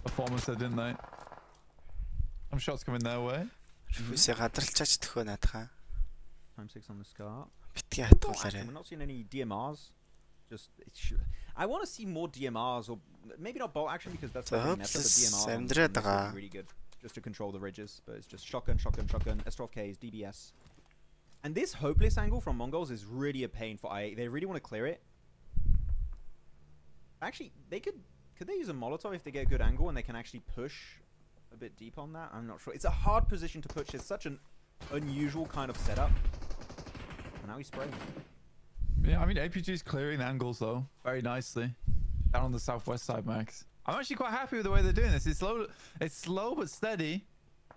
performance, didn't they? Some shots coming their way. Time 6 on the scar. We're not seeing any DMRs. I want to see more DMRs, or maybe not bolt action because that's like the DMR is really good just to control the ridges. But it's just shotgun, S12Ks, DBS. And this hopeless angle from MongolZ is really a pain for IA. They really want to clear it. Actually, could they use a Molotov if they get a good angle and they can actually push a bit deep on that? I'm not sure. It's a hard position to push. It's such an unusual kind of setup. And now he's spraying. Yeah, I mean, APG's clearing the angles though very nicely. Down on the southwest side, Max. I'm actually quite happy with the way they're doing this. It's slow but steady.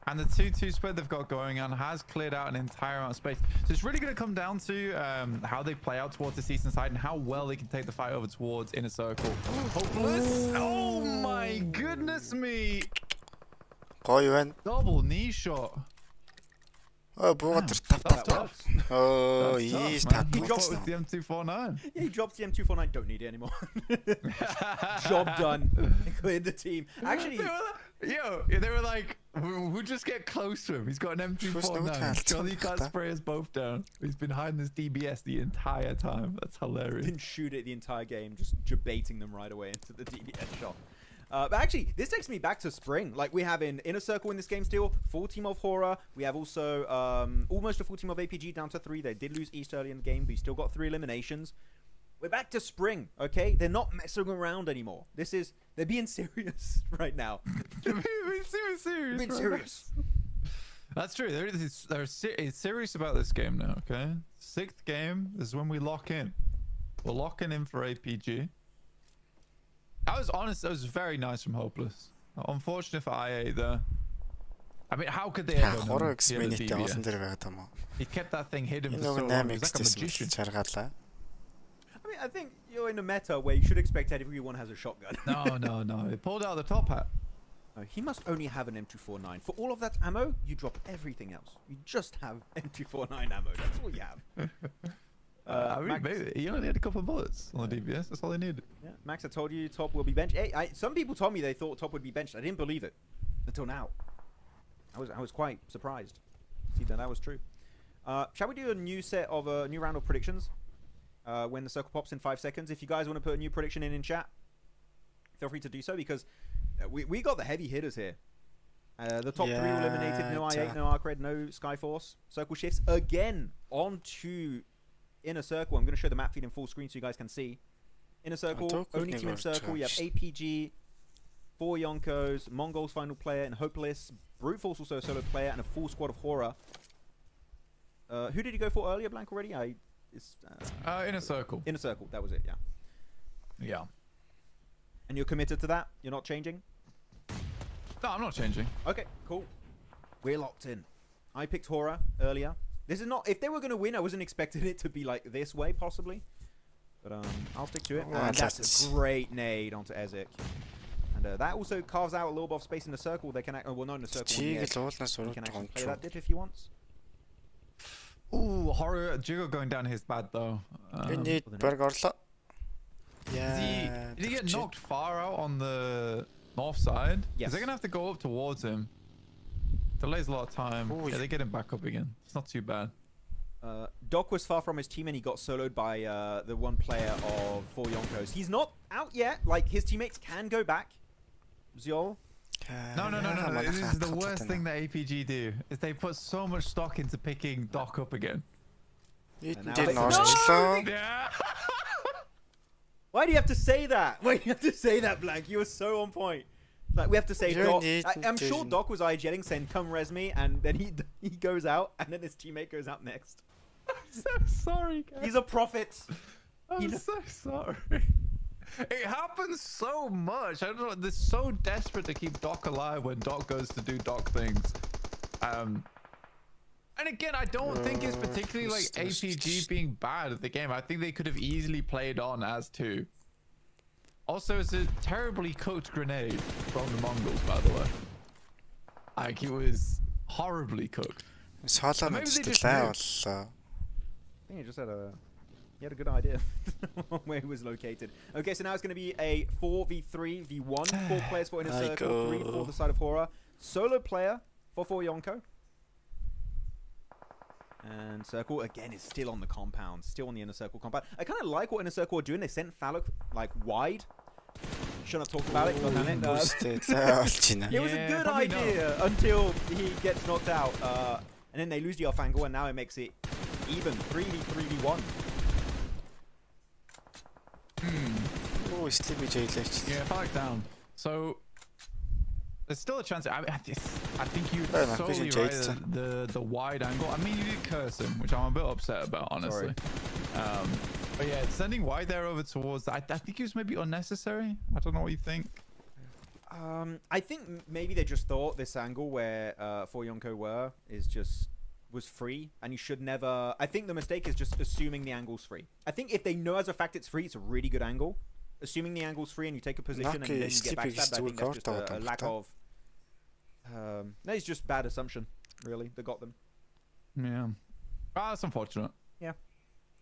And the 2-2 spread they've got going on has cleared out an entire amount of space. So it's really going to come down to how they play out towards the eastern side and how well they can take the fight over towards Inner Circle. Hopeless. Oh my goodness me. Double knee shot. Oh, tap. Oh, he's tapped. He drops the M249. Yeah, he drops the M249. Don't need it anymore. Job done. They cleared the team. Actually, they were like, we'll just get close to him. He's got an M249. Johnny can't spray us both down. He's been hiding this DBS the entire time. That's hilarious. Didn't shoot it the entire game, just baiting them right away into the DBS shot. But actually, this takes me back to spring. Like, we have in Inner Circle in this game still, full team of HORAA. We have also almost a full team of APG down to 3. They did lose East early in the game, but you still got 3 eliminations. We're back to spring, okay? They're not messing around anymore. They're being serious right now. They're being serious. That's true. They're serious about this game now, okay? 6th game is when we lock in. We're locking in for APG. I was honest, that was very nice from Hopeless. Unfortunate for IA though. I mean, how could they ever know? He kept that thing hidden for so long. He's like a magician. I mean, I think you're in a meta where you should expect everyone has a shotgun. No. He pulled out the top hat. He must only have an M249. For all of that ammo, you drop everything else. You just have M249 ammo. That's all you have. I mean, maybe he only had a couple of bullets on the DBS. That's all they needed. Yeah, Max, I told you Top will be benched. Hey, some people told me they thought Top would be benched. I didn't believe it until now. I was quite surprised to see that was true. Shall we do a new set of a new round of predictions when the circle pops in 5 seconds? If you guys want to put a new prediction in chat, feel free to do so because we got the heavy hitters here. The top 3 were eliminated. No I8, no ARCRED, no Skyforce. Circle shifts again onto Inner Circle. I'm going to show the map feed in full screen so you guys can see. Inner Circle, only team in Circle. You have APG, 4 Yonkos, MongolZ final player, and Hopeless. Brute Force also a solo player, and a full squad of HORAA. Who did you go for earlier, Blank, already? Inner Circle. Inner Circle, that was it, yeah. Yeah. And you're committed to that? You're not changing? No, I'm not changing. Okay, cool. We're locked in. I picked HORAA earlier. This is not... If they were going to win, I wasn't expecting it to be like this way, possibly. But I'll stick to it. Oh, And that's a great nade onto Ezik. And that also carves out a little bit of space in the circle. They can... well, not in the circle. He can actually play that dip if he wants. Ooh, HORAA. Jiggle going down his bad, though. Yeah. Did he get knocked far out on the north side? Yes. They're going to have to go up towards him. Delays a lot of time. Ooh, yeah, they get him back up again. It's not too bad. Doc was far from his team and he got soloed by the one player of 4 Yonkos. He's not out yet. Like, his teammates can go back. Zyol. No. This is the worst thing that APG do. Is they put so much stock into picking Doc up again. Yeah. Why do you have to say that? Why do you have to say that, Blank? You were so on point. Like, we have to say Doc. I'm sure Doc was IGLing saying, come res me, and then he goes out, and then his teammate goes out next. I'm so sorry, guys. He's a prophet. I'm so sorry. It happens so much. I don't know. They're so desperate to keep Doc alive when Doc goes to do Doc things. And again, I don't think it's particularly like APG being bad at the game. I think they could have easily played on as 2. Also, it's a terribly cooked grenade from the Mongols, by the way. Like, it was horribly cooked. I think he just had a good idea where he was located. Okay, so now it's going to be a 4v3 v1. 4 players for Inner Circle, 3 for the side of HORAA. Solo player for 4 Yonko. And Circle, again, is still on the compound. Still on the Inner Circle compound. I kind of like what Inner Circle are doing. They sent Falloc, like, wide. Shouldn't have talked about it. It was a good idea until he gets knocked out. And then they lose the off angle, and now it makes it even 3v1. Oh, yeah, Falloc down. So there's still a chance. I think you solely right the wide angle. I mean, you did curse him, which I'm a bit upset about, honestly. But yeah, sending wide there over towards. I think it was maybe unnecessary. I don't know what you think. I think maybe they just thought this angle where 4 Yonko was free, and you should never. I think the mistake is just assuming the angle's free. I think if they know as a fact it's free, it's a really good angle. Assuming the angle's free and you take a position and then you get backstabbed, I think that's just a lack of. That is just bad assumption, really. They got them. Yeah, that's unfortunate. Yeah,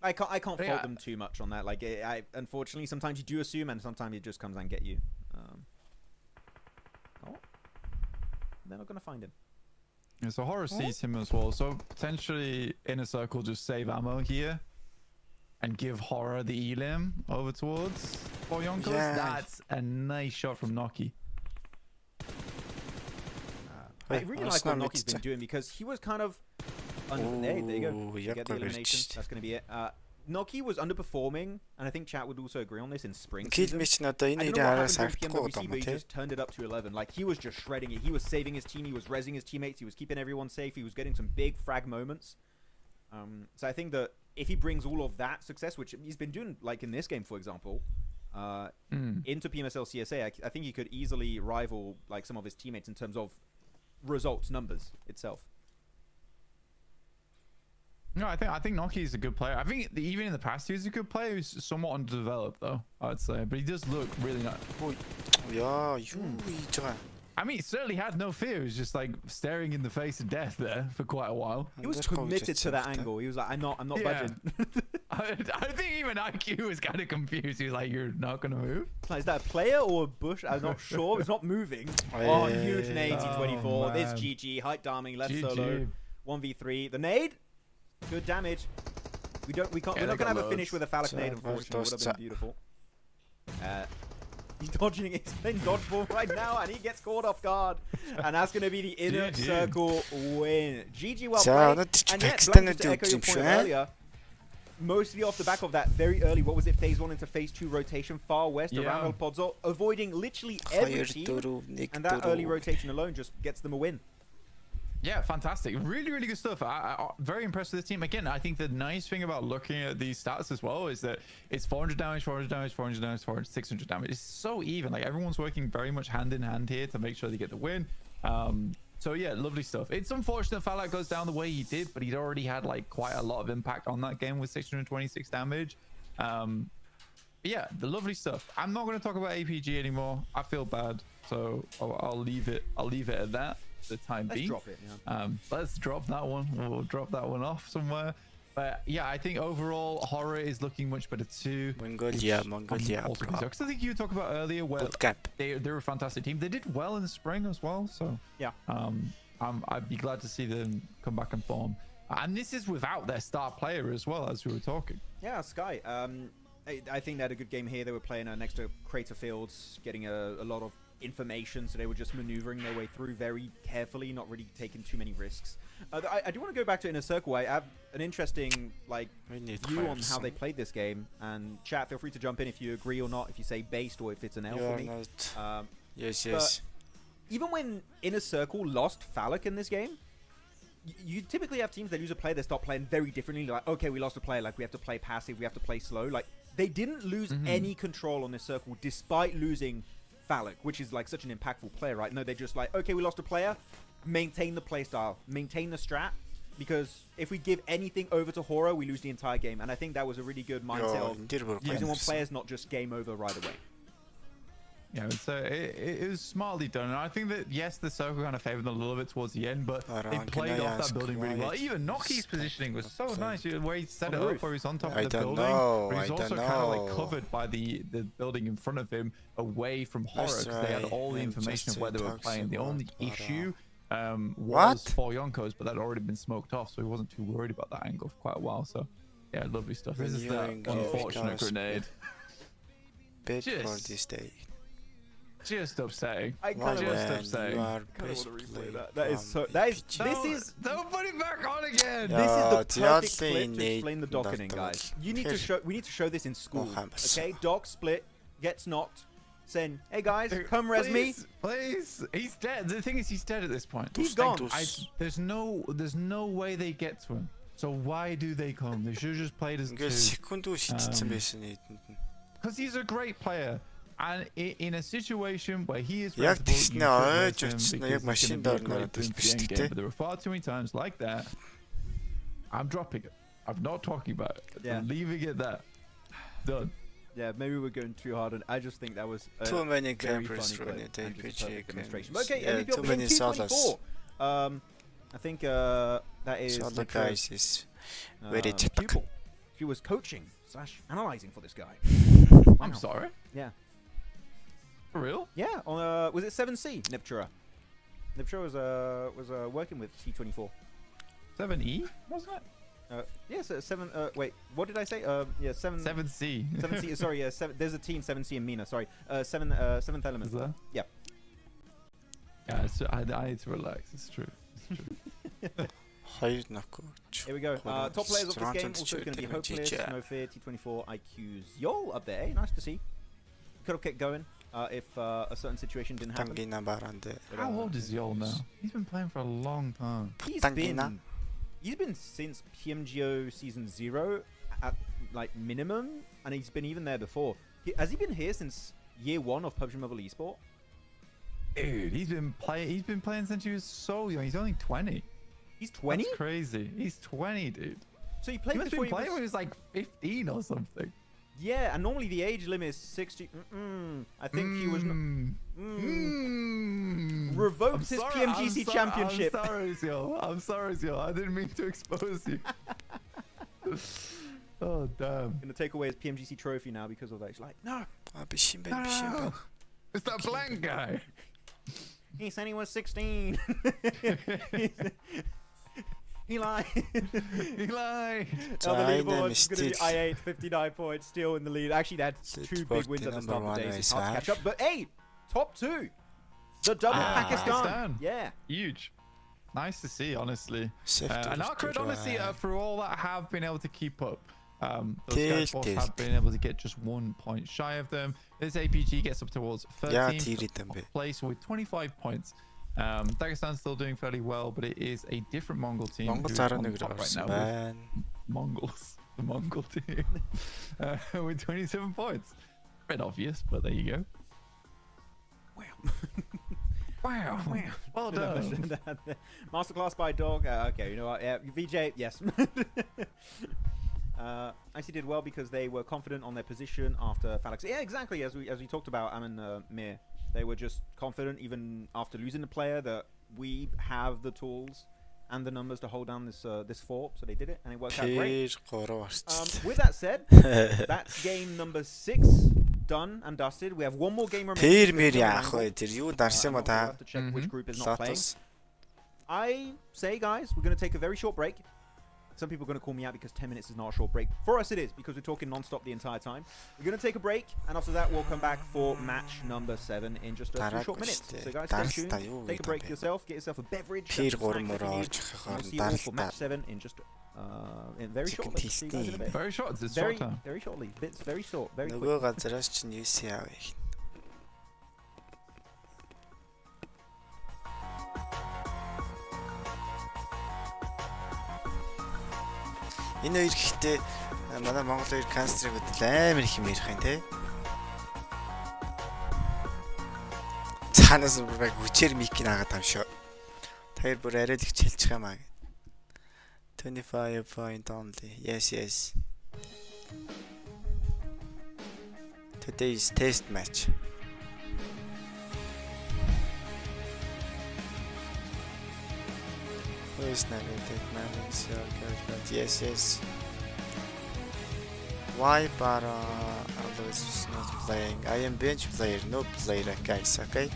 I can't fault them too much on that. Like, unfortunately, sometimes you do assume, and sometimes it just comes and get you. They're not gonna find him. Yeah, so HORAA sees him as well. So potentially Inner Circle just save ammo here and give HORAA the elim over towards 4 Yonkos. Yeah. That's a nice shot from Noki. I really like what Noki's been doing because he was kind of there you go. You get the elimination. That's going to be it. Noki was underperforming, and I think chat would also agree on this in spring season. I don't know what happened during PMWC, but he just turned it up to 11. Like, he was just shredding it. He was saving his team. He was rezzing his teammates. He was keeping everyone safe. He was getting some big frag moments. So I think that if he brings all of that success, which he's been doing, like in this game, for example, into PMSL CSA, I think he could easily rival like some of his teammates in terms of results, numbers itself. No, I think Noki is a good player. I think even in the past he was a good player. He's somewhat underdeveloped though, I would say, but he does look really nice. I mean, he certainly had no fear. He was just like staring in the face of death there for quite a while. He was committed to that angle. He was like, I'm not budging. I think even IQ was kind of confused. He was like, you're not gonna move? Is that a player or a bush? I'm not sure. It's not moving. Oh, huge nade, T24. This GG, hype darming, left solo, 1v3. The nade, good damage. We're not gonna have a finish with a phallic nade, unfortunately. Would have been beautiful. He's dodging. He's playing dodgeball right now, and he gets caught off guard. And that's going to be the Inner Circle win. GG, well played. And yet, Blank, to echo your point earlier, mostly off the back of that very early, what was it, phase 1 into phase 2 rotation, far west around Podzo, avoiding literally every team. And that early rotation alone just gets them a win. Yeah, fantastic. Really, really good stuff. Very impressed with this team. Again, I think the nice thing about looking at these stats as well is that it's 400 damage, 400 damage, 400 damage, 400, 600 damage. It's so even. Like, everyone's working very much hand in hand here to make sure they get the win. So yeah, lovely stuff. It's unfortunate FALAC goes down the way he did, but he'd already had like quite a lot of impact on that game with 626 damage. Yeah, the lovely stuff. I'm not going to talk about APG anymore. I feel bad, so I'll leave it at that for the time being. Let's drop it. Yeah. Let's drop that one. We'll drop that one off somewhere. But yeah, I think overall HORAA is looking much better too. MongolZ. Because I think you talked about earlier where they're a fantastic team. They did well in the spring as well. So yeah, I'd be glad to see them come back and form. And this is without their star player as well, as we were talking. Yeah, Sky. I think they had a good game here. They were playing next to crater fields, getting a lot of information, so they were just maneuvering their way through very carefully, not really taking too many risks. I do want to go back to Inner Circle. I have an interesting view on how they played this game, and chat, feel free to jump in if you agree or not, if you say based or if it's an L for me. Yes. Even when Inner Circle lost FALAC in this game, you typically have teams that lose a player, they start playing very differently. Like, okay, we lost a player, like we have to play passive, we have to play slow. Like, they didn't lose any control on this circle despite losing FALAC, which is like such an impactful player, right? No, they're just like, okay, we lost a player, maintain the playstyle, maintain the strat, because if we give anything over to HORAA, we lose the entire game. And I think that was a really good mindset of losing one player is not just game over right away. Yeah, so it was smartly done, and I think that yes, the circle kind of favored them a little bit towards the end, but they played off that building really well. Even Noki's positioning was so nice, the way he set it up, where he's on top of the building, but he's also kind of like covered by the building in front of him, away from HORAA, because they had all the information of where they were playing. The only issue was for Yonkos, but that had already been smoked off, so he wasn't too worried about that angle for quite a while. So yeah, lovely stuff. This is the unfortunate grenade. Bit for this day. Just upsetting. I kind of want to replay that. That is so. This is. Don't put it back on again. This is the perfect clip to explain the docketing, guys. You need to show. We need to show this in school. Okay, dock split, gets knocked. Saying, hey guys, come res me. Please. He's dead. The thing is, he's dead at this point. He's gone. There's no way they get to him. So why do they come? They should have just played as two. Because he's a great player. And in a situation where he is but there were far too many times like that. I'm dropping it. I'm not talking about it. Yeah. I'm leaving it there. Done. Yeah, maybe we're going too hard, and I just think that was too many campers running the demonstration. Okay, yeah, too many sodas. I think that is the guys is very pupil. She was coaching / analyzing for this guy. I'm sorry. Yeah. For real? Yeah, on was it 7C? Niptura was working with C24. 7E, wasn't it? Yes, 7. Wait, what did I say? Yeah, 7C. 7C. Sorry, yeah. There's a team 7C in Mina. Sorry, 7th Element. Is there? Yeah. Yeah, I need to relax. It's true. Here we go. Top players of this game also going to be Hopeless, No Fear, T24, IQ's Yol up there. Nice to see. Could have kept going. If a certain situation didn't happen. How old is Yol now? He's been playing for a long time. He's been since PMGO Season 0 at like minimum, and he's been even there before. Has he been here since year 1 of PUBG Mobile Esport? Dude, he's been playing since he was so young. He's only 20. He's 20? That's crazy. He's 20, dude. So he played before when he was like 15 or something. Yeah, and normally the age limit is 60. I think he was revoked his PMGC championship. I'm sorry, Zio. I didn't mean to expose you. Oh, damn. Gonna take away his PMGC trophy now because of that. He's like, no. No. It's that blank guy. He said he was 16. He lied. He lied. On the leaderboard, it's going to be ASI8, 59 points, still in the lead. Actually, they had 2 big wins at the start of the day, so it's hard to catch up. But hey, top 2. The double Pakistan. Yeah. Huge. Nice to see, honestly. And ARCRED, honestly, for all that, have been able to keep up. Those guys have been able to get just 1 point shy of them. This APG gets up towards 13th place with 25 points. Dagestan's still doing fairly well, but it is a different Mongol team. MongolZ who's on top right now with Mongols, the Mongol team, with 27 points. A bit obvious, but there you go. Wow. Well done. Masterclass by Dog. Okay, you know what? Yeah, VJ, yes. IC did well because they were confident on their position after Phalanx. Yeah, exactly. As we talked about, Amin Mir, they were just confident even after losing the player that we have the tools and the numbers to hold down this fort. So they did it, and it worked out great. With that said, that's game number 6 done and dusted. We have one more game remaining. To check which group is not playing. I say, guys, we're going to take a very short break. Some people are going to call me out because 10 minutes is not a short break. For us, it is, because we're talking non-stop the entire time. We're going to take a break, and after that, we'll come back for match number 7 in just a few short minutes. So, guys, stay tuned. Take a break yourself. Get yourself a beverage. We'll see you all for match 7 in just in very short. See you guys in a bit. Very short. It's short time. Very shortly. Bits very short. Very quick. Энэ хоёр ихтэй манай Монгол хоёр канцлерыг бодол амар их юм ярих юм те. Цаанаас бүр хүчээр микийг наагаад юм шүү. Тэр бүр арай л их хэлчих юм аа. 25 point only. Yes. Today is test match. Who is navigated? Yes. Why Para is not playing? I am bench player, no player, guys, okay?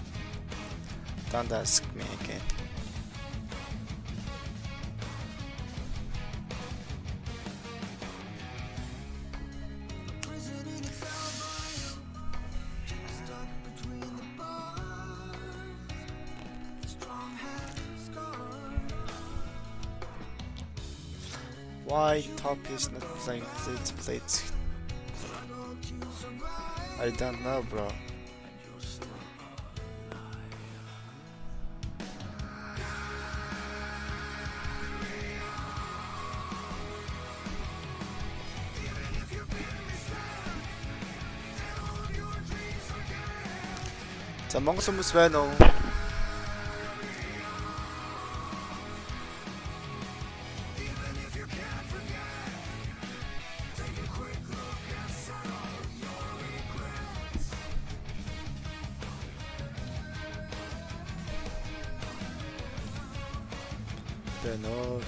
Don't ask me again. Why top is not playing plates? I don't know, bro. 자, Монгол хүмүүс байна уу? No.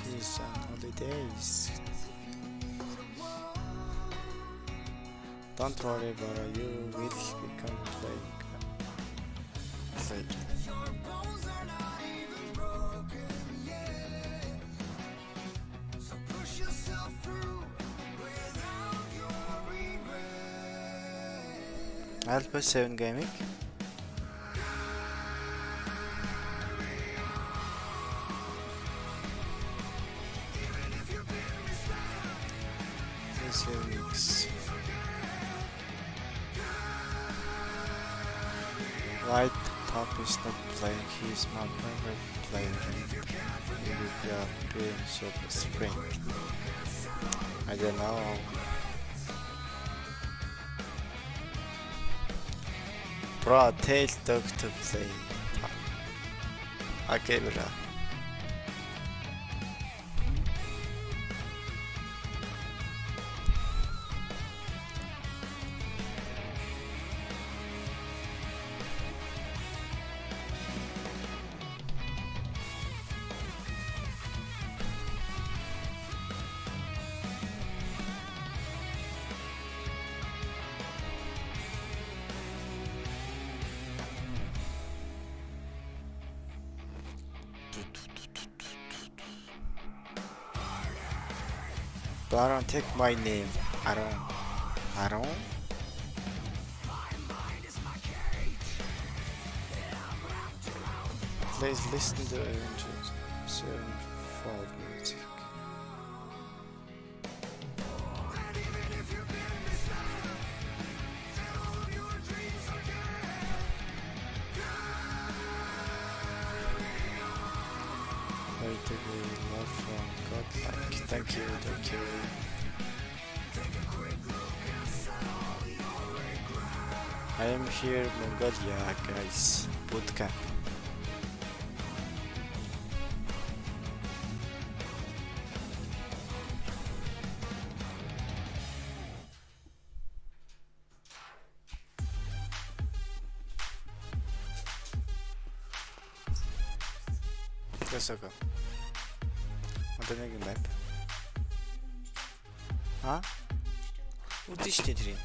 He's on holidays. Don't worry about it, you will become playing later. Alpha 7 Gaming. Mix. White top is not playing, he is my favorite player in the PMSL Spring. I don't know. Bro, tell dog to play. Okay, bro. Baron, take my name. Aron? Please listen to Avengers. Fall music. love from God. Thank you. I am here, MongolZ, guys. Bootcamp. Rosok. Модернгийн map. Үгүй шүү дээ тэр юм.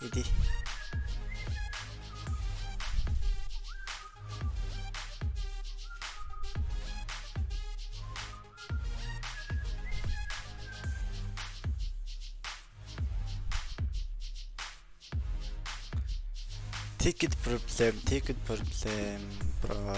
Иди. Ticket problem, bro.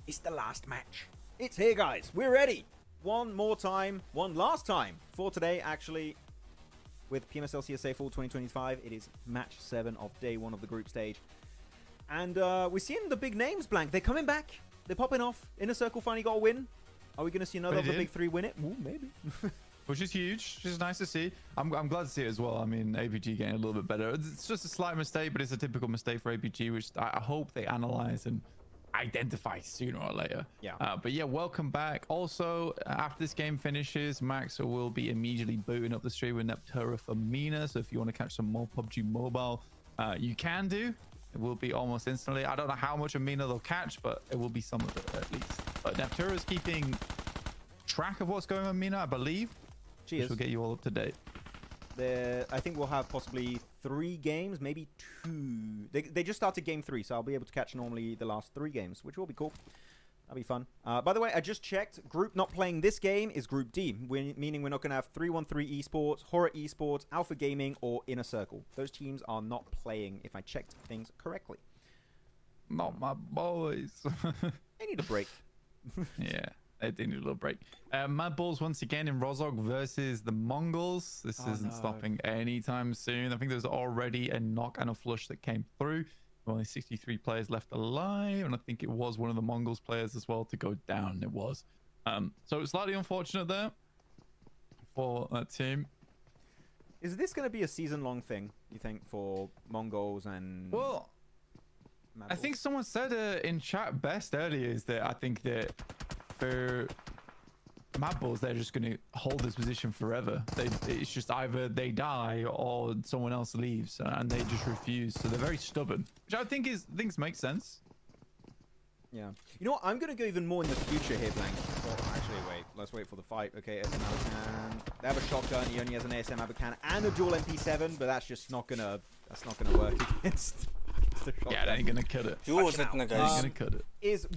It's the last match. It's here, guys. We're ready. One last time for today, actually, with PMSL CSA Fall 2025. It is match 7 of day 1 of the group stage. And we're seeing the big names, Blank. They're coming back. They're popping off. Inner Circle finally got a win. Are we going to see another of the big 3 win it? Ooh, maybe. Which is huge. Which is nice to see. I'm glad to see it as well. I mean, APG getting a little bit better. It's just a slight mistake, but it's a typical mistake for APG, which I hope they analyze and identify sooner or later. Yeah. But yeah, welcome back. Also, after this game finishes, Max will be immediately booting up the stream with Neptura for Mina. So if you want to catch some more PUBG Mobile, you can do. It will be almost instantly. I don't know how much of Mina they'll catch, but it will be some of it at least. But Neptura is keeping track of what's going on in Mina, I believe. Cheers. Which will get you all up to date. I think we'll have possibly 3 games, maybe 2. They just started game 3, so I'll be able to catch normally the last 3 games, which will be cool. That'll be fun. By the way, I just checked. Group not playing this game is Group D, meaning we're not going to have 313 Esports, HORAA Esports, Alpha Gaming, or Inner Circle. Those teams are not playing, if I checked things correctly. Not my boys. They need a break. Yeah. They do need a little break. MadBulls once again in Rosok versus the MongolZ. This isn't stopping anytime soon. I think there's already a knock and a flush that came through. Only 63 players left alive, and I think it was one of the MongolZ players as well to go down. It was. So it's slightly unfortunate there for that team. Is this going to be a season-long thing, you think, for MongolZ and... Well, MadBulls? I think someone said in chat best earlier is that I think that for MadBulls, they're just going to hold this position forever. It's just either they die or someone else leaves, and they just refuse. So they're very stubborn, which I think makes sense. Yeah. You know what? I'm going to go even more in the future here, Blank. Well, actually, wait. Let's wait for the fight. Okay, ASM Abacan. They have a shotgun. He only has an ASM Abacan and a dual MP7, but that's just not going to... That's not going to work against the shotgun. Yeah, that ain't going to cut it.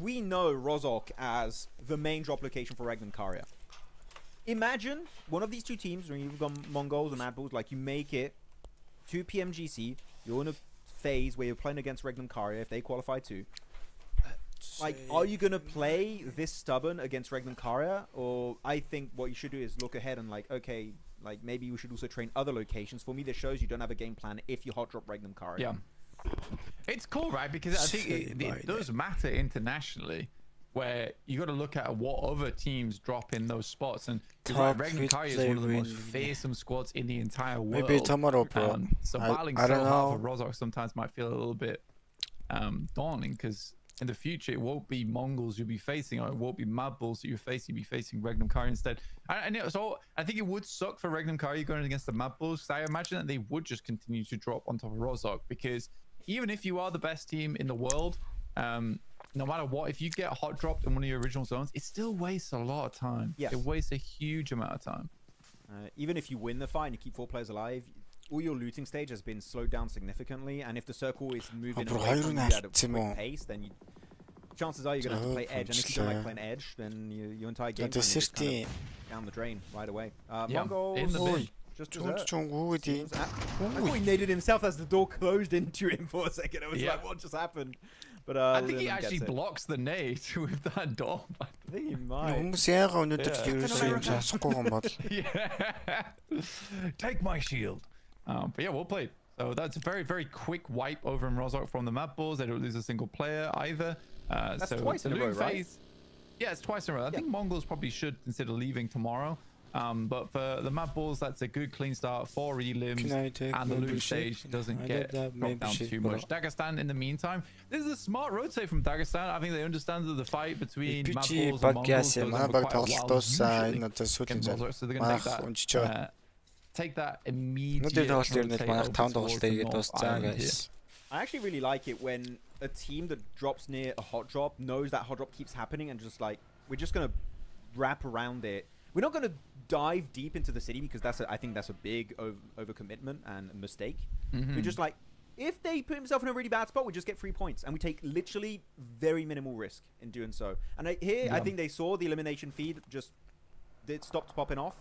We know Rosok as the main drop location for Regnan Karya. Imagine one of these two teams, when you've got MongolZ or MadBulls, like you make it to PMGC, you're in a phase where you're playing against Regnan Karya if they qualify too. Like, are you going to play this stubborn against Regnan Karya? Or I think what you should do is look ahead and like, okay, like maybe we should also train other locations. For me, this shows you don't have a game plan if you hot drop Regnan Karya. Yeah. It's cool, right? Because I think it does matter internationally, where you got to look at what other teams drop in those spots. And Regnan Karya is one of the most fearsome squads in the entire world. Maybe tomorrow, bro. So battling so hard for Rosok sometimes might feel a little bit daunting, because in the future it won't be MongolZ you'll be facing, or it won't be MadBulls that you're facing. You'll be facing Regnan Karya instead. So I think it would suck for Regnan Karya going against the MadBulls, because I imagine that they would just continue to drop on top of Rosok, because even if you are the best team in the world, no matter what, if you get hot dropped in one of your original zones, it still wastes a lot of time. Yes. It wastes a huge amount of time. Even if you win the fight and you keep 4 players alive, all your looting stage has been slowed down significantly, and if the circle is moving away from you at a quick pace, then chances are you're going to have to play edge, and if you don't like playing edge, then your entire game plan is just kind of down the drain right away. MongolZ in the bin. Just dessert. I thought he naded himself as the door closed into him for a second. I was like, what just happened? But I think he actually blocks the nade with that door. I think he might. Take my shield. But yeah, well played. So that's a very, very quick wipe over in Rosok from the MadBulls. They don't lose a single player either. That's so twice in a row, right? Yeah, it's twice in a row. I think MongolZ probably should consider leaving tomorrow. But for the MadBulls, that's a good clean start. 4 relims, and the loot stage doesn't get dropped down too much. Dagestan, in the meantime, this is a smart rotate from Dagestan. I think they understand that the fight between MadBulls and MongolZ goes on quite well usually, so they're going to take that immediate rotate. I actually really like it when a team that drops near a hot drop knows that hot drop keeps happening, and just like, we're just going to wrap around it. We're not going to dive deep into the city, because I think that's a big overcommitment and a mistake. We're just like, if they put himself in a really bad spot, we just get 3 points, and we take literally very minimal risk in doing so. And I think they saw the elimination feed it stopped popping off.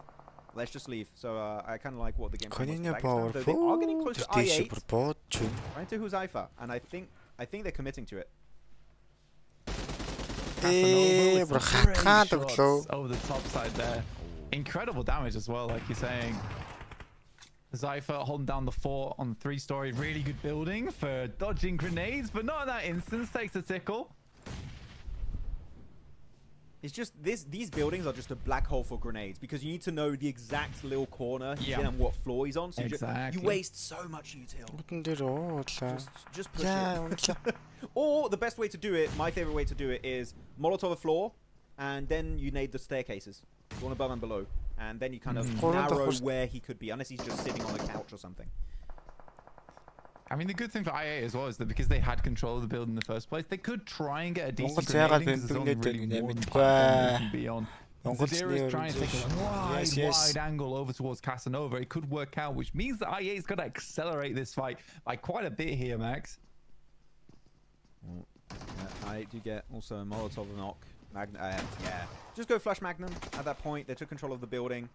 Let's just leave. So I kind of like what the game plan was. They are getting close to I8 right to Huzaifa, and I think they're committing to it. Over the top side there. Incredible damage as well, like you're saying. Zypher holding down the fort on 3-story. Really good building for dodging grenades, but not in that instance. Takes a tickle. It's just these buildings are just a black hole for grenades, because you need to know the exact little corner and what floor he's on. So you waste so much util. Just push it. Or the best way to do it, my favorite way to do it, is Molotov a floor, and then you nade the staircases, one above and below, and then you kind of narrow where he could be, unless he's just sitting on a couch or something. I mean, the good thing for IA as well is that because they had control of the build in the first place, they could try and get a decent grenade, because there's only really one platform you can be on. Zadira is trying to take a wide angle over towards Casanova. It could work out, which means that IA is going to accelerate this fight by quite a bit here, Max. I do get also a Molotov knock. Just go flush Magnum at that point. They took control of the building.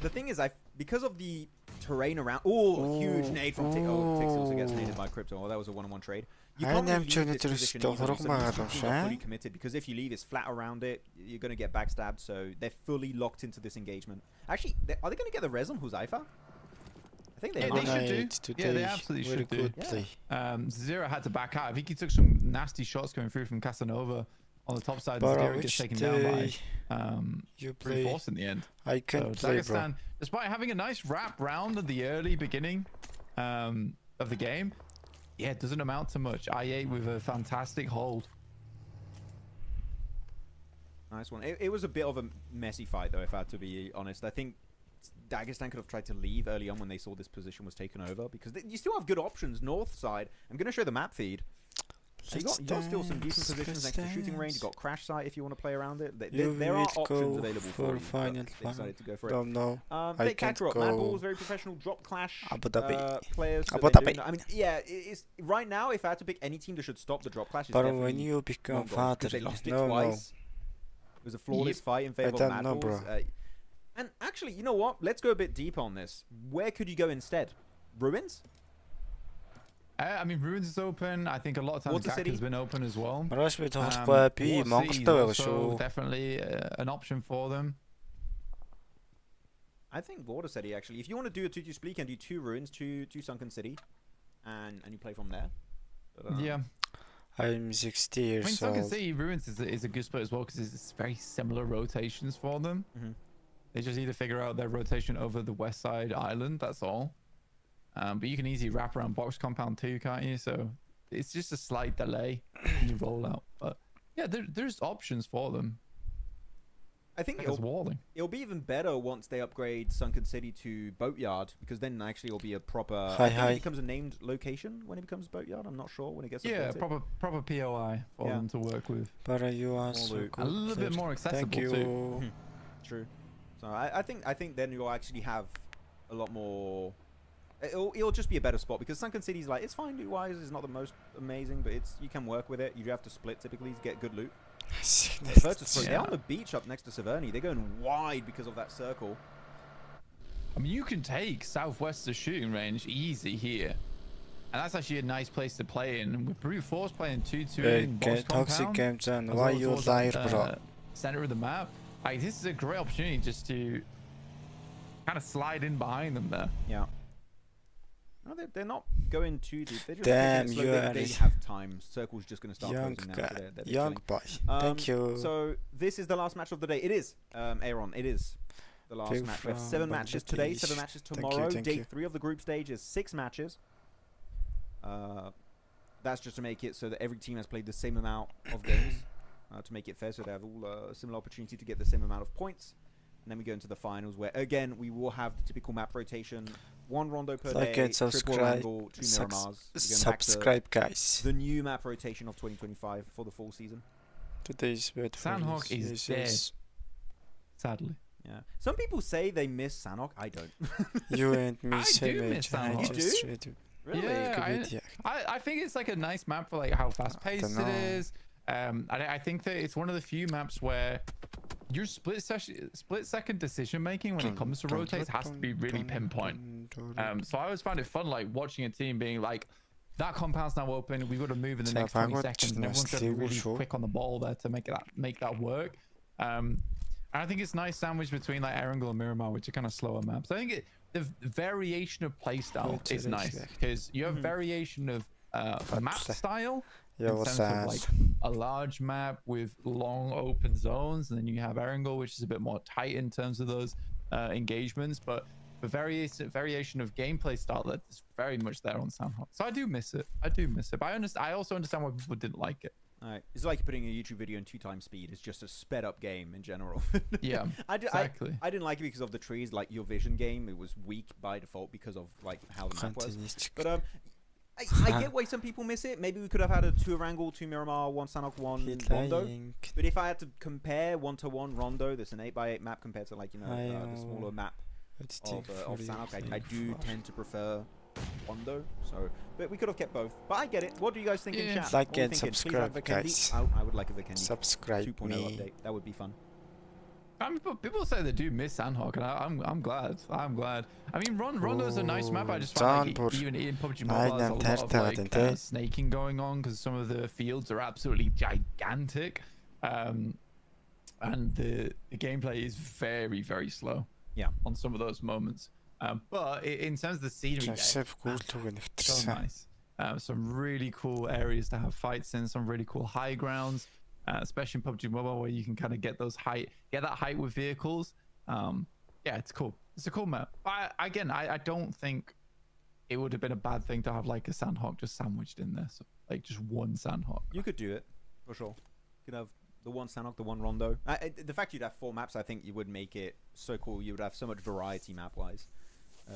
The thing is, because of the terrain around... Oh, huge nade from Tix. Oh, Tix also gets naded by Crypto. Oh, that was a one-on-one trade. You can't really leave this position either, so fully committed, because if you leave, it's flat around it. You're going to get backstabbed, so they're fully locked into this engagement. Actually, are they going to get the res on Huzaifa? I think they should do. Yeah, they absolutely should do. Zero had to back out. I think he took some nasty shots coming through from Casanova on the top side. Zero gets taken down by brute force in the end. I can play, bro. Despite having a nice wrap round at the early beginning of the game, yeah, it doesn't amount to much. I8 with a fantastic hold. Nice one. It was a bit of a messy fight, though, if I had to be honest. I think Dagestan could have tried to leave early on when they saw this position was taken over, because you still have good options north side. I'm going to show the map feed. So you got still some decent positions next to the shooting range. You got crash site if you want to play around it. There are options available for you. Final they decided to go for it. Don't know. I can't go. MadBulls, very professional. Drop clash players. So I mean, yeah, it's right now. If I had to pick any team that should stop the drop clash, it's but when you become father, they lost it twice. It was a flawless fight in favor of MadBulls. And actually, you know what? Let's go a bit deep on this. Where could you go instead? Ruins? I mean, Ruins is open. I think a lot of times Gak has been open as well. Also definitely an option for them. I think Water City, actually. If you want to do a 2-2 split, you can do 2 Ruins, 2 Sunken City, and you play from there. But, yeah. I'm 60 years old. I mean, Sunken City Ruins is a good split as well, because it's very similar rotations for them. They just need to figure out their rotation over the west side island, that's all. But you can easily wrap around box compound too, can't you? So it's just a slight delay in the rollout. But yeah, there's options for them. I think it'll be even better once they upgrade Sunken City to Boatyard, because then actually it'll be a proper... I think it becomes a named location when it becomes Boatyard. I'm not sure when it gets updated. Yeah, proper POI for them to work with. But you are a little bit more accessible too. True. So I think then you'll actually have a lot more... It'll just be a better spot, because Sunken City's like, it's fine loot-wise, it's not the most amazing, but you can work with it. You do have to split typically to get good loot. VIRTUS.PRO, they're on the beach up next to Severny. They're going wide because of that circle. I mean, you can take southwest of shooting range easy here. And that's actually a nice place to play in. And with Brute Force playing 2-2 in box toxic games, and why you liar, bro? Center of the map. Like, this is a great opportunity just to kind of slide in behind them there. Yeah. No, they're not going too deep. They're just damn, you they have time. Circle's just going to start young closing now. So they're young boy. Thank you. So this is the last match of the day. It is, Aaron. It is the last match. We have 7 matches today, 7 matches tomorrow. Day 3 of the group stage is 6 matches. That's just to make it so that every team has played the same amount of games, to make it fair, so they have all a similar opportunity to get the same amount of points. And then we go into the finals, where again we will have the typical map rotation: 1 rondo per day, triple angle, 2 Miramars. Subscribe, guys. The new map rotation of 2025 for the full season. Today's Sandhawk is dead, sadly. Yeah. Some people say they miss Sandhawk. I don't. You and me, I do miss Sandhawk. You do? Really? Yeah, I think it's like a nice map for like how fast paced it is. I think that it's one of the few maps where your split second decision making when it comes to rotates has to be really pinpoint. So I always find it fun, like watching a team being like, that compound's now open, we've got to move in the next 20 seconds, and everyone's got to be really quick on the ball there to make that work. And I think it's nice sandwich between like Erangel and Miramar, which are kind of slower maps. I think the variation of playstyle is nice, because you have variation of map style. Yeah, in sense of like a large map with long open zones, and then you have Erangel, which is a bit more tight in terms of those engagements, but the variation of gameplay style that's very much there on Sandhawk. So I do miss it. But I also understand why people didn't like it. Alright, it's like putting a YouTube video in 2x speed. It's just a sped up game in general. Yeah, exactly. I didn't like it because of the trees. Like your vision game, it was weak by default because of like how the map was. But I get why some people miss it. Maybe we could have had a 2 Erangel, 2 Miramar, 1 Sandhawk, 1 Rondo. But if I had to compare 1-to-1 Rondo, that's an 8x8 map compared to like, you know, the smaller map of Sandhawk, I do tend to prefer Rondo. So, but we could have kept both. But I get it. What do you guys think in chat? Like and subscribe, guys. I would like a Vikendi subscribe 2.0 update. That would be fun. I mean, people say they do miss Sandhawk, and I'm glad. I mean, Rondo's a nice map. I just find like even in PUBG Mobile, there's a lot of like snaking going on because some of the fields are absolutely gigantic, and the gameplay is very, very slow. Yeah, on some of those moments. But in terms of the scenery, so nice. Some really cool areas to have fights in. Some really cool high grounds. Especially in PUBG Mobile, where you can kind of get that height with vehicles. Yeah, it's cool. It's a cool map. I don't think it would have been a bad thing to have like a Sandhawk just sandwiched in there. So like just one Sandhawk. You could do it for sure. You could have The one Sanhok, the one Rondo. The fact you'd have 4 maps, I think you would make it so cool. You would have so much variety map-wise,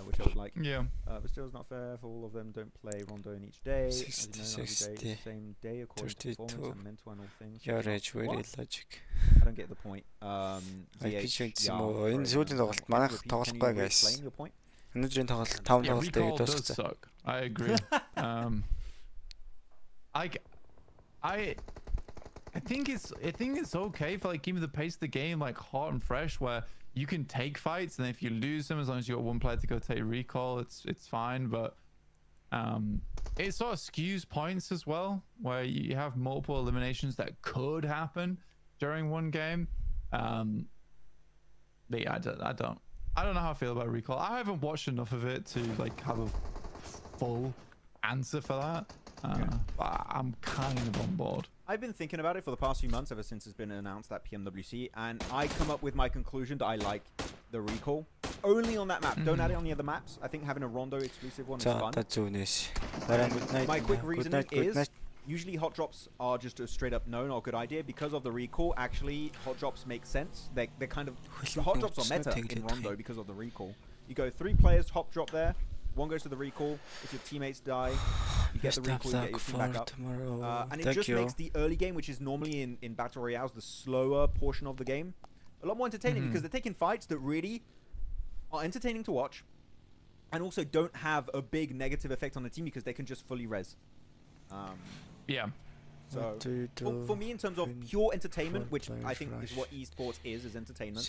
which I would like. Yeah. But still, it's not fair for all of them. Don't play Rondo in each day. 60, As you know, every day is the same day according to performance and mental and all things. Your age very logic. I don't get the point. Энэ сүүлийн тоглолт манайх тоглохгүй guys. Өнөөдрийн тоглолт 5 тоглолтыг дуусгасан. I agree. I think it's okay for like keeping the pace of the game like hot and fresh, where you can take fights, and if you lose them, as long as you got one player to go take recall, it's fine. But it sort of skews points as well, where you have multiple eliminations that could happen during one game. But yeah, I don't know how I feel about recall. I haven't watched enough of it to like have a full answer for that. But I'm kind of on board. I've been thinking about it for the past few months, ever since it's been announced that PMWC, and I come up with my conclusion that I like the recall only on that map. Don't add it on the other maps. I think having a Rondo exclusive one is fun. My quick reasoning is usually hot drops are just a straight up known or good idea. Because of the recall, actually hot drops make sense. They're kind of hot drops are meta in Rondo because of the recall. You go 3 players, hop drop there. One goes to the recall. If your teammates die, you get the recall, you get your team back up. And it just makes the early game, which is normally in Battle Royales, the slower portion of the game, a lot more entertaining because they're taking fights that really are entertaining to watch and also don't have a big negative effect on the team because they can just fully res. Yeah. So for me, in terms of pure entertainment, which I think is what esports is entertainment,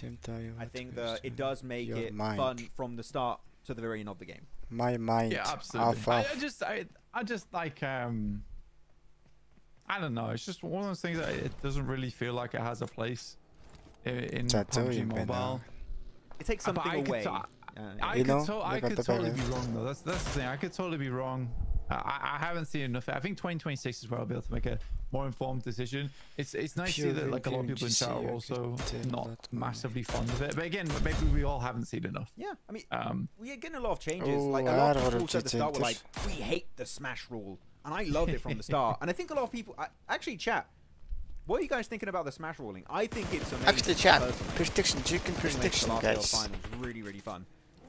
I think that it does make it fun from the start to the very end of the game. My mind. Yeah, absolutely. I just like I don't know. It's just one of those things that it doesn't really feel like it has a place in PUBG Mobile. It takes something away. I could totally be wrong though. That's the thing. I could totally be wrong. I haven't seen enough. I think 2026 is where I'll be able to make a more informed decision. It's nice to see that like a lot of people in chat are also not massively fond of it. But again, maybe we all haven't seen enough. Yeah, I mean, we are getting a lot of changes. Like a lot of people said at the start were like, we hate the smash rule, and I loved it from the start. And I think a lot of people actually chat. What are you guys thinking about the smash ruling? I think it's amazing. Actually, chat. Chicken prediction, guys. Finals really, really fun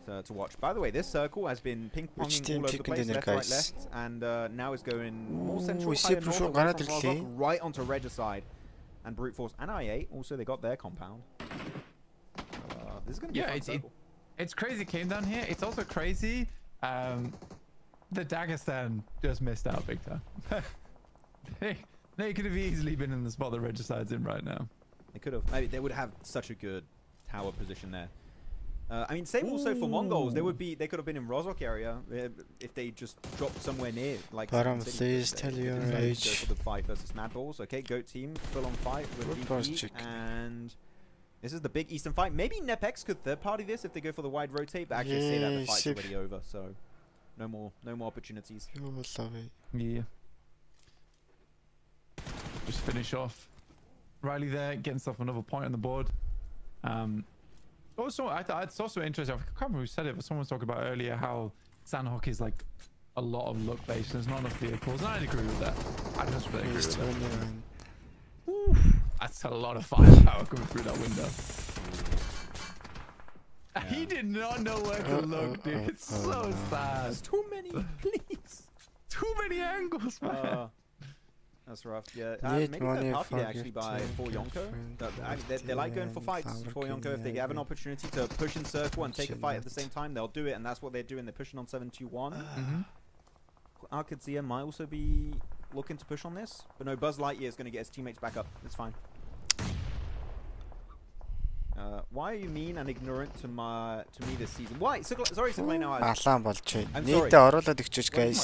to watch. By the way, this circle has been ping-ponging all over the place, left, right, left, and now it's going more central, higher north, away from Rosok, right onto Regicide and Brute Force and I8. Also, they got their compound. This is going to be a fun circle. It's crazy it came down here. It's also crazy the Dagestan just missed out big time. They could have easily been in the spot that Regicide's in right now. They could have. Maybe they would have such a good tower position there. I mean, same also for MongolZ. They could have been in Rosok area if they just dropped somewhere near. Like, please tell your age. Go for the fight versus MadBulls. Okay, GOAT team full on fight with VP, and this is the big Eastern fight. Maybe NEPX could third party this if they go for the wide rotate, but actually say that the fight's already over, so no more opportunities. Yeah. Just finish off Riley there, getting himself another point on the board. Also, it's also interesting. I can't remember who said it, but someone was talking about earlier how Sanhok is like a lot of luck based. There's not enough vehicles, and I agree with that. I just really agree with that. That's a lot of firepower coming through that window. Yeah. He did not know where to look, dude. It's so sad. There's too many, please. Too many angles, man. That's rough. Yeah, maybe they're party actually by 4Yonko. They like going for fights. 4Yonko, if they have an opportunity to push in circle and take a fight at the same time, they'll do it, and that's what they're doing. They're pushing on 7-2-1. Qadsiah might also be looking to push on this, but no, Buzz Lightyear is going to get his teammates back up. It's fine. Why are you mean and ignorant to me this season? Why? Sorry, Siklane, now. I'm sorry. Guys.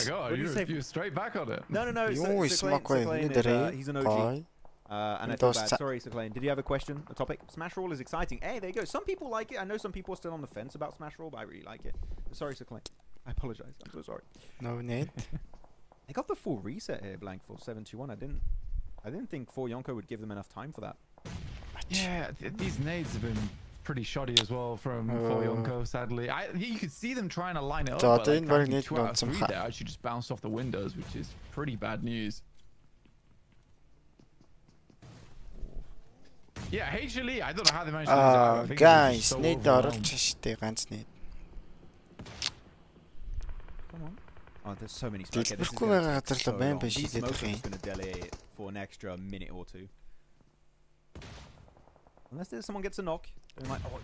Oh my god, you're straight back on it. No. Siklane, he's an OG. And I feel bad. Sorry, Siklane. Did you have a question? A topic? Smash Roll is exciting. Hey, there you go. Some people like it. I know some people are still on the fence about Smash Roll, but I really like it. Sorry, Siklane. I apologize. I'm so sorry. No need. They got the full reset here, blank for 7-2-1. I didn't think 4Yonko would give them enough time for that. Yeah, these nades have been pretty shoddy as well from 4Yonko, sadly. You could see them trying to line it up, but like, 2 out of 3 there actually just bounced off the windows, which is pretty bad news. Yeah, HLE. I don't know how they managed to do that. I think Guys, so need overwhelmed. оруулж штэ ганц need. Come on. Oh, there's so many smokes. Дэлбэрэхгүй байгаа газар л байн байн These шийдээд smokes are байгаа just going to delay it for an extra minute or two. Unless someone gets a knock.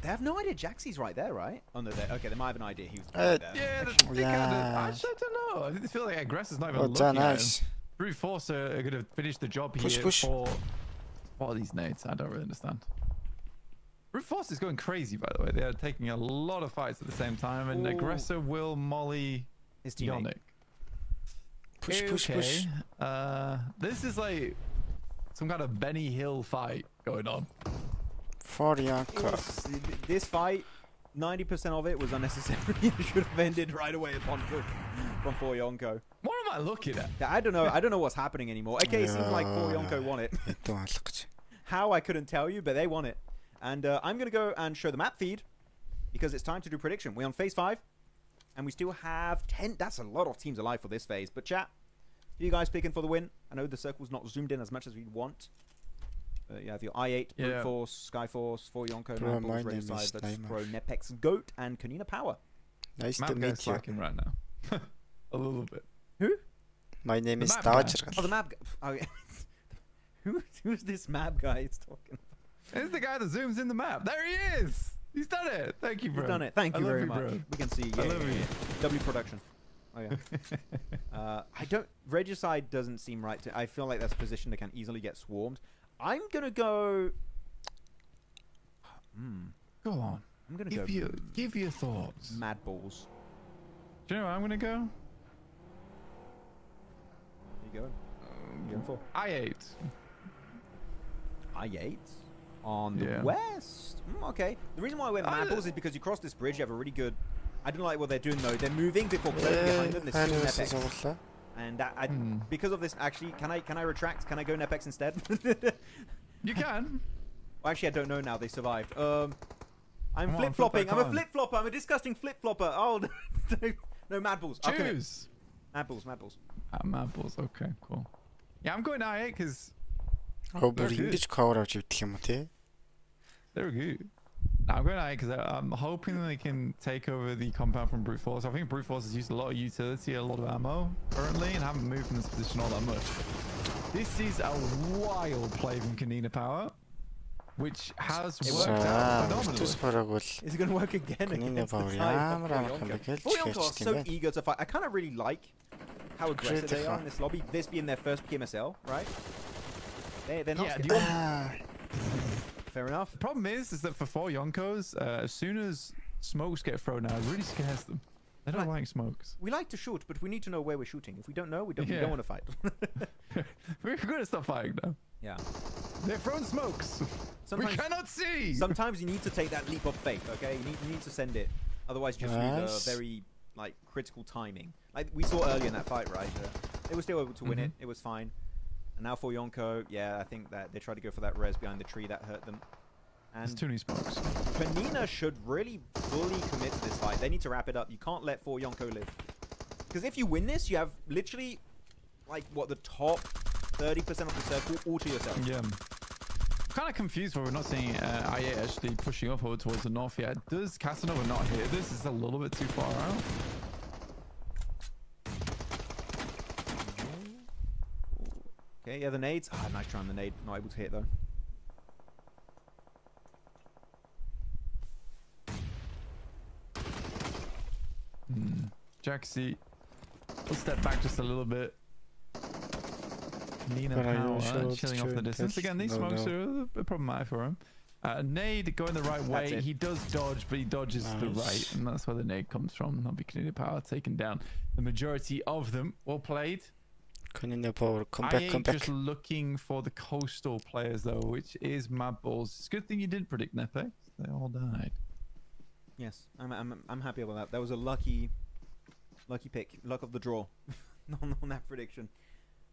They have no idea Jaxie's right there, right? Oh no, okay, they might have an idea he was right there. Yeah, they kinda, I don't know. I feel like Aggressors not even looking at him. nice. Brute Force are going to finish the job Push, here push. for... What are these nades? I don't really understand. Brute Force is going crazy, by the way. They are taking a lot of fights at the same time, and Aggressor will molly his teammate. Yonic. Push, push, push. This is like some kind of Benny Hill fight going on. For Yonko. This fight, 90% of it was unnecessary. It should have ended right away upon from 4Yonko. What am I looking at? I don't know. I don't know what's happening anymore. Okay, it seems like 4Yonko won it. How, I couldn't tell you, but they won it. And I'm going to go and show the map feed because it's time to do prediction. We're on phase 5 and we still have 10. That's a lot of teams alive for this phase. But chat, who you guys picking for the win? I know the circle's not zoomed in as much as we'd want. You have your I8, Brute Force, Skyforce, 4Yonko, MadBulls, Rivalries, VIRTUS.PRO, NEPX, GOAT, and Konina Power. Nice to meet you. Right now. A little bit. Who? My name is Dodger. Oh, the map guy. Oh, yeah. Who's this map guy he's talking about? It's the guy that zooms in the map. There he is. He's done it. Thank you, bro. He's done it. Thank you very much. Bro. We can see. I love you. W production. Oh yeah. I don't. Regicide doesn't seem right to. I feel like that's a position that can easily get swarmed. I'm gonna go. Go on. I'm gonna give your thoughts. MadBulls. Do you know where I'm gonna go? There you go. Going for I8. I8 on the west. Okay. The reason why I went MadBulls is because you cross this bridge. You have a really good. I don't like what they're doing though. They're moving before closing behind them. They're still NEPX. And that, because of this, actually, can I retract? Can I go NEPX instead? You can. Well, actually, I don't know now. They survived. I'm flip-flopping. I'm a flip-flopper. I'm a disgusting flip-flopper. Oh, no, MadBulls. Choose. MadBulls. MadBulls. Okay, cool. Yeah, I'm going I8 because ингэж cover авч ивдэх юм уу те? They're good. No, I'm going I8 because I'm hoping they can take over the compound from Brute Force. I think Brute Force has used a lot of utility, a lot of ammo currently, and haven't moved from this position all that much. This is a wild play from Konina Power, which has worked out phenomenally. Is it going to work again? Konina Power. 4Yonko are so eager to fight. I kind of really like how aggressive they are in this lobby. This being their first PMSL, right? They're not scared. Fair enough. The problem is that for 4Yonkos, as soon as smokes get thrown out, it really scares them. They don't like smokes. We like to shoot, but we need to know where we're shooting. If we don't know, we don't want to fight. We're going to stop fighting now. Yeah. They're throwing smokes. Sometimes, we cannot see. Sometimes you need to take that leap of faith, okay? You need to send it. Otherwise, you just lose a very critical timing. Like we saw earlier in that fight, right? They were still able to win it. It was fine. And now for Yonko, I think that they tried to go for that res behind the tree that hurt them. And it's too many smokes. Konina should really fully commit to this fight. They need to wrap it up. You can't let 4Yonko live. Because if you win this, you have literally, the top 30% of the circle all to yourself. Yeah. I'm kind of confused why we're not seeing IA actually pushing up over towards the north yet. Does Casanova not hit this? Is a little bit too far out. Okay, yeah, the nades. Ah, nice try on the nade. Not able to hit though. Jaxie will step back just a little bit. Nina Power chilling off the distance. Again, these smokes are problematic for him. Nade going the right way. He does dodge, but he dodges the right, and that's where the nade comes from. That'll be Konina Power taking down the majority of them. Well played. Konina Power, come back. Just looking for the coastal players though, which is MadBulls. It's a good thing you didn't predict NEPX. They all died. Yes, I'm happy about that. That was a lucky pick, luck of the draw, on that prediction.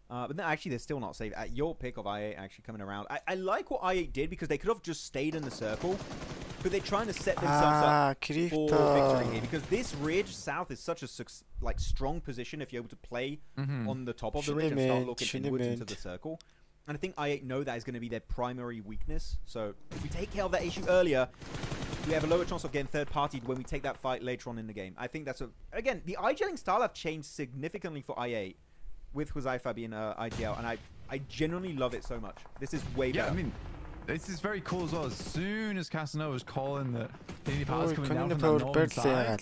But no, actually, they're still not safe. Your pick of I8 actually coming around. I like what I8 did because they could have just stayed in the circle, but they're trying to set themselves up for victory here because this ridge south is such a strong position if you're able to play on the top of the ridge and start looking inwards into the circle. And I think I8 know that is going to be their primary weakness. So if we take care of that issue earlier, we have a lower chance of getting third-partied when we take that fight later on in the game. I think that's again, the IGLing style have changed significantly for I8 with Qadsiah being IGL, and I genuinely love it so much. This is way better. Yeah, I mean, this is very cool as well. As soon as Casanova was calling that Konina is coming down from the northern side,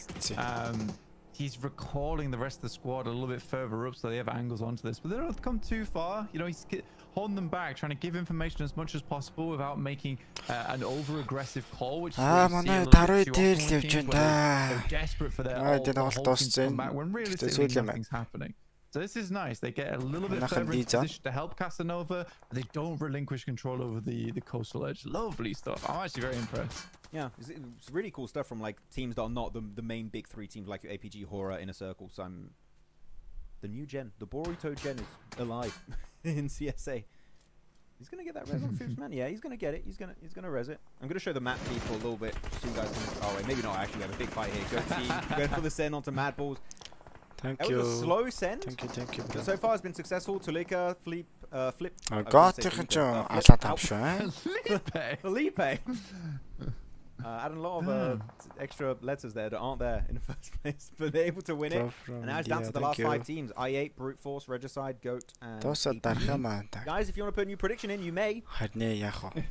he's recalling the rest of the squad a little bit further up so they have angles onto this. But they don't come too far. You know, he's holding them back, trying to give information as much as possible without making an over-aggressive call, which is what you see a little bit too often with teams where they're desperate for their whole team to come back when realistically nothing's happening. So this is nice. They get a little bit further in position to help Casanova, but they don't relinquish control over the coastal edge. Lovely stuff. I'm actually very impressed. Yeah, it's really cool stuff from like teams that are not the main big three teams like APG, HORAA, Inner Circle. So the new gen, the Boruto gen is alive in CSA. He's gonna get that res on Foops, man. Yeah, he's gonna get it. He's gonna res it. I'm gonna show the map feed for a little bit so you guys can. Oh wait, maybe not. Actually, we have a big fight here. Go team, going for the send onto MadBulls. Thank you. That was a slow send. Thank you. So far, it's been successful. Tulika, flip. Felipe. Adding a lot of extra letters there that aren't there in the first place, but they're able to win it. And now it's down to the last 5 teams: I8, Brute Force, Regicide, Goat, and APG. Guys, if you want to put a new prediction in, you may.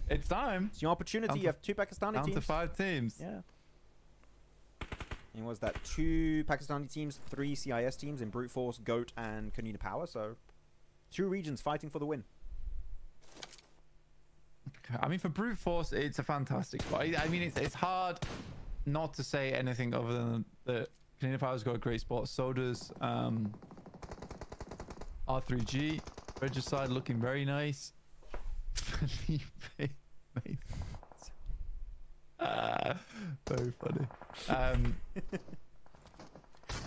It's time. It's your opportunity. You have 2 Pakistani teams. Down to 5 teams. Yeah. And was that 2 Pakistani teams, 3 CIS teams in Brute Force, Goat, and Konina Power? So 2 regions fighting for the win. I mean, for Brute Force, it's a fantastic spot. I mean, it's hard not to say anything other than that Konina Power's got a great spot. So does R3G. Regicide looking very nice. Very funny.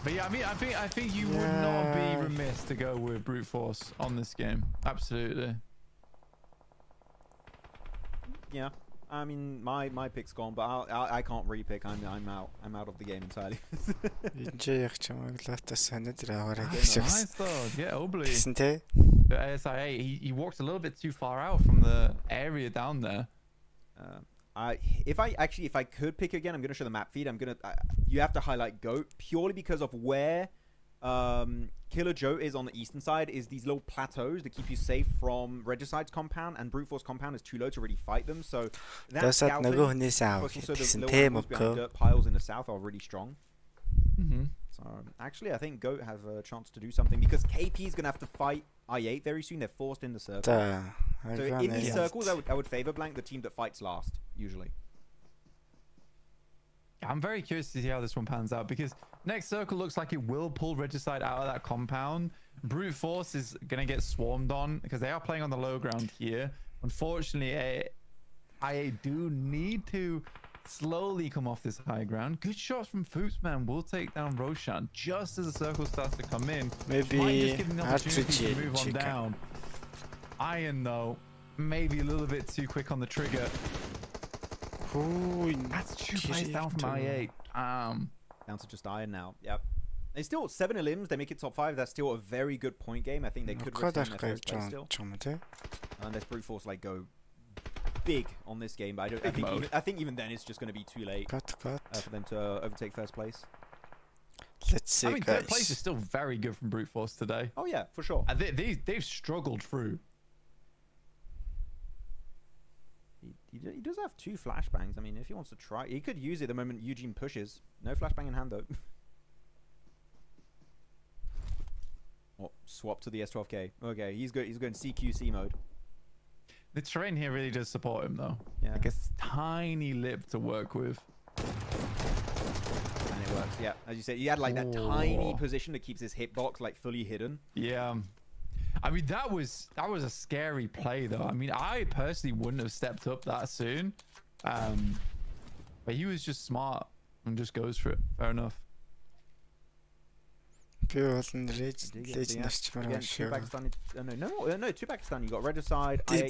But yeah, I mean, I think you would not be remiss to go with Brute Force on this game. Absolutely. Yeah, I mean, my pick's gone, but I can't re-pick. I'm out. I'm out of the game entirely. Nice though. Yeah, Obly. The ASI8, he walked a little bit too far out from the area down there. If I could pick again, I'm gonna show the map feed. You have to highlight Goat purely because of where Killer Joe is on the eastern side. Is these little plateaus that keep you safe from Regicide's compound, and Brute Force compound is too low to really fight them. So that scouting, plus also the little angles behind dirt piles in the south are really strong. So actually, I think Goat has a chance to do something because KP is gonna have to fight I8 very soon. They're forced in the circle. So in these circles, I would favor blank the team that fights last usually. I'm very curious to see how this one pans out because next circle looks like it will pull Regicide out of that compound. Brute Force is going to get swarmed on because they are playing on the low ground here. Unfortunately, I do need to slowly come off this high ground. Good shots from Foops, man. Will take down Roshan just as the circle starts to come in. Maybe just give him the opportunity to move on down. Iron, though, maybe a little bit too quick on the trigger. That's 2 plays down from I8. Down to just Iron now. Yep. They still 7 elims. They make it top 5. That's still a very good point game. I think they could retain their first place still. Unless Brute Force like go big on this game, but I think even then it's just going to be too late for them to overtake first place. Let's see, I mean, third place is still very good from Brute Force today. Oh yeah, for sure. They've struggled through. He does have 2 flashbangs. I mean, if he wants to try, he could use it the moment Eugene pushes. No flashbang in hand though. Oh, swap to the S12K. Okay, he's going CQC mode. The terrain here really does support him though. Yeah. Like a tiny lip to work with. And it works, yeah. As you said, he had like that tiny position that keeps his hitbox like fully hidden. Yeah. I mean, that was a scary play though. I mean, I personally wouldn't have stepped up that soon. But he was just smart and just goes for it. Fair enough. Again, 2 Pakistani. No, 2 Pakistani. You got Regicide, I8,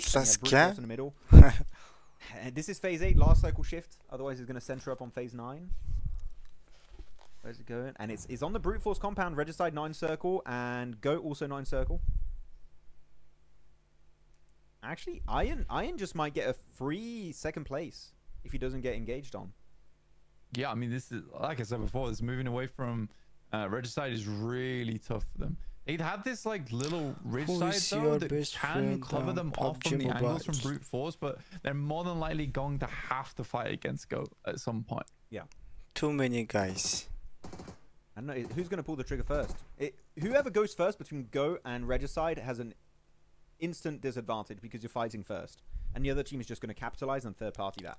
Brute Force in the middle. And this is phase 8, last cycle shift. Otherwise, he's going to center up on phase 9. Where's it going? And it's on the Brute Force compound. Regicide 9 circle and Goat also 9 circle. Actually, Iron just might get a free second place if he doesn't get engaged on. Yeah, I mean, this is, like I said before, this moving away from Regicide is really tough for them. They'd have this like little ridge side though that can cover them off from the angles from brute force, but they're more than likely going to have to fight against Go at some point. Yeah. Too many guys. I don't know who's going to pull the trigger first. Whoever goes first between Go and Regicide has an instant disadvantage because you're fighting first, and the other team is just going to capitalize and third party that.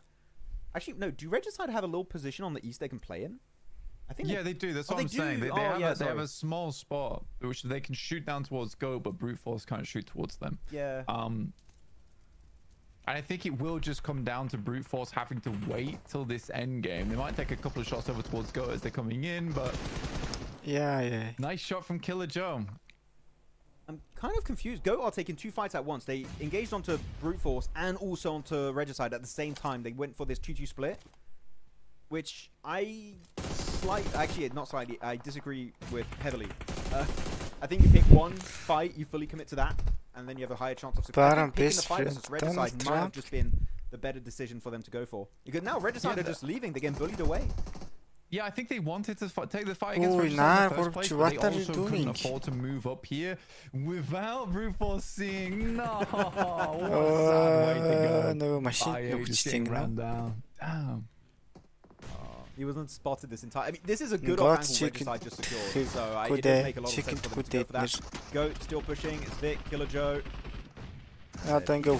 Actually, no. Do Regicide have a little position on the east they can play in? I think. Yeah, they do. That's what I'm saying. They have a small spot which they can shoot down towards Go, but brute force can't shoot towards them. Yeah. And I think it will just come down to brute force having to wait till this end game. They might take a couple of shots over towards Go as they're coming in, but yeah. Nice shot from Killer Joe. I'm kind of confused. Go are taking 2 fights at once. They engaged onto brute force and also onto Regicide at the same time. They went for this 2-2 split, which I disagree with heavily. I think you pick one fight, you fully commit to that, and then you have a higher chance of success. Picking the fight versus Regicide might have just been the better decision for them to go for. Because now Regicide are just leaving. They're getting bullied away. Yeah, I think they wanted to take the fight against Regicide in the first place, but they also couldn't afford to move up here without brute force seeing. No, what a sad way to go. No machine just getting ran down. Damn. He wasn't spotted this entire. I mean, this is a good off angle Regicide just secured, so it does make a lot of sense for them to go for that. Goat still pushing. It's Vic, Killer Joe. Can he get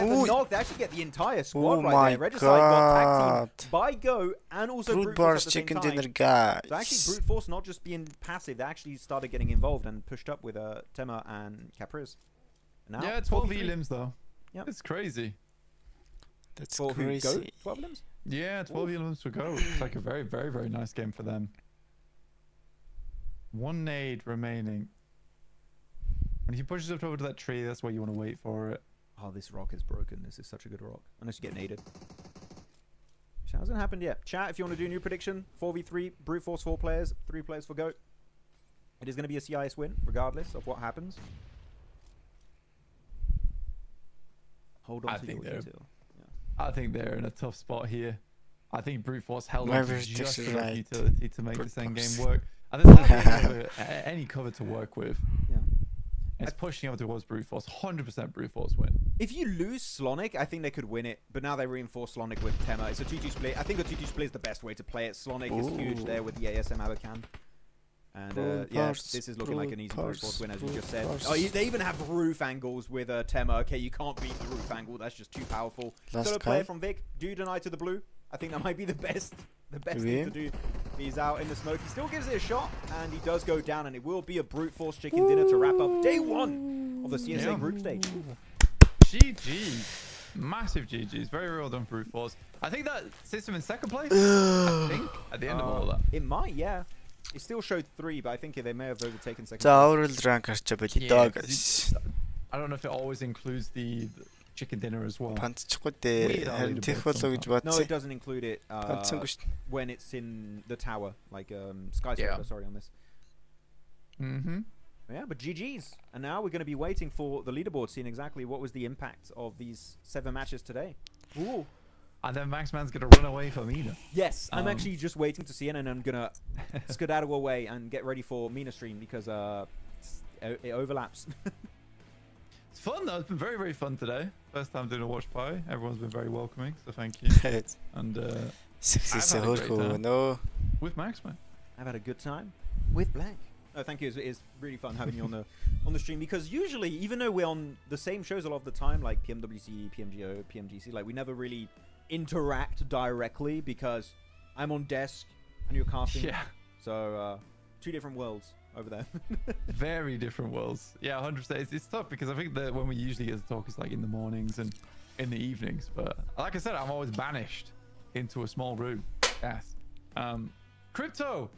the knock? They actually get the entire squad right there. Regicide got tag teamed by Go and also Brute Force at the same time. Dinner, guys. So actually Brute Force not just being passive, they actually started getting involved and pushed up with Tema and Capriz. Yeah, 12 elims though. Yep. It's crazy. That's crazy. 12 elims? Yeah, 12 elims for Go. It's like a very, very, very nice game for them. 1 nade remaining. When he pushes up over to that tree, that's where you want to wait for it. Oh, this rock is broken. This is such a good rock. Unless you get naded. Which hasn't happened yet. Chat, if you want to do a new prediction, 4v3, Brute Force 4 players, 3 players for Goat. It is going to be a CIS win, regardless of what happens. Hold on to your detail. I think they're in a tough spot here. I think Brute Force held on to just enough utility to make this end game work. I think there's any cover to work with. Yeah. It's pushing over towards Brute Force. 100% Brute Force win. If you lose Slonic, I think they could win it. But now they reinforce Slonic with Tema. It's a 2-2 split. I think a 2-2 split is the best way to play it. Slonic is huge there with the ASM Abacan. And yeah, this is looking like an easy Brute Force win, as you just said. Oh, they even have roof angles with Tema. Okay, you can't beat the roof angle. That's just too powerful. Still a player from Vic. Do deny to the blue. I think that might be the best thing to do. He's out in the smoke. He still gives it a shot, and he does go down, and it will be a Brute Force chicken dinner to wrap up day 1 of the CSA group stage. GG. Massive GGs. Very well done, Brute Force. I think that sits him in 2nd place. I think at the end of all that. It might, yeah. It still showed 3, but I think they may have overtaken 2nd place. I don't know if it always includes the chicken dinner as well. No, it doesn't include it when it's in the tower, like Skyscraper, sorry, on this. Yeah, but GG's. And now we're going to be waiting for the leaderboard, seeing exactly what was the impact of these 7 matches today. Ooh. And then Maxman's going to run away from Mina. Yes, I'm actually just waiting to see it, and I'm going to skedaddle away and get ready for Mina stream because it overlaps. It's fun though. It's been very, very fun today. First time doing a watch party. Everyone's been very welcoming, so thank you. And with Maxman. I've had a good time with Blank. No, thank you. It's really fun having you on the stream, because usually, even though we're on the same shows a lot of the time, like PMWC, PMGO, PMGC, like we never really interact directly because I'm on desk and you're casting. Yeah. So 2 different worlds over there. Very different worlds. Yeah, 100%. It's tough because I think that when we usually get to talk, it's like in the mornings and in the evenings. But like I said, I'm always banished into a small room. Yes. Crypto,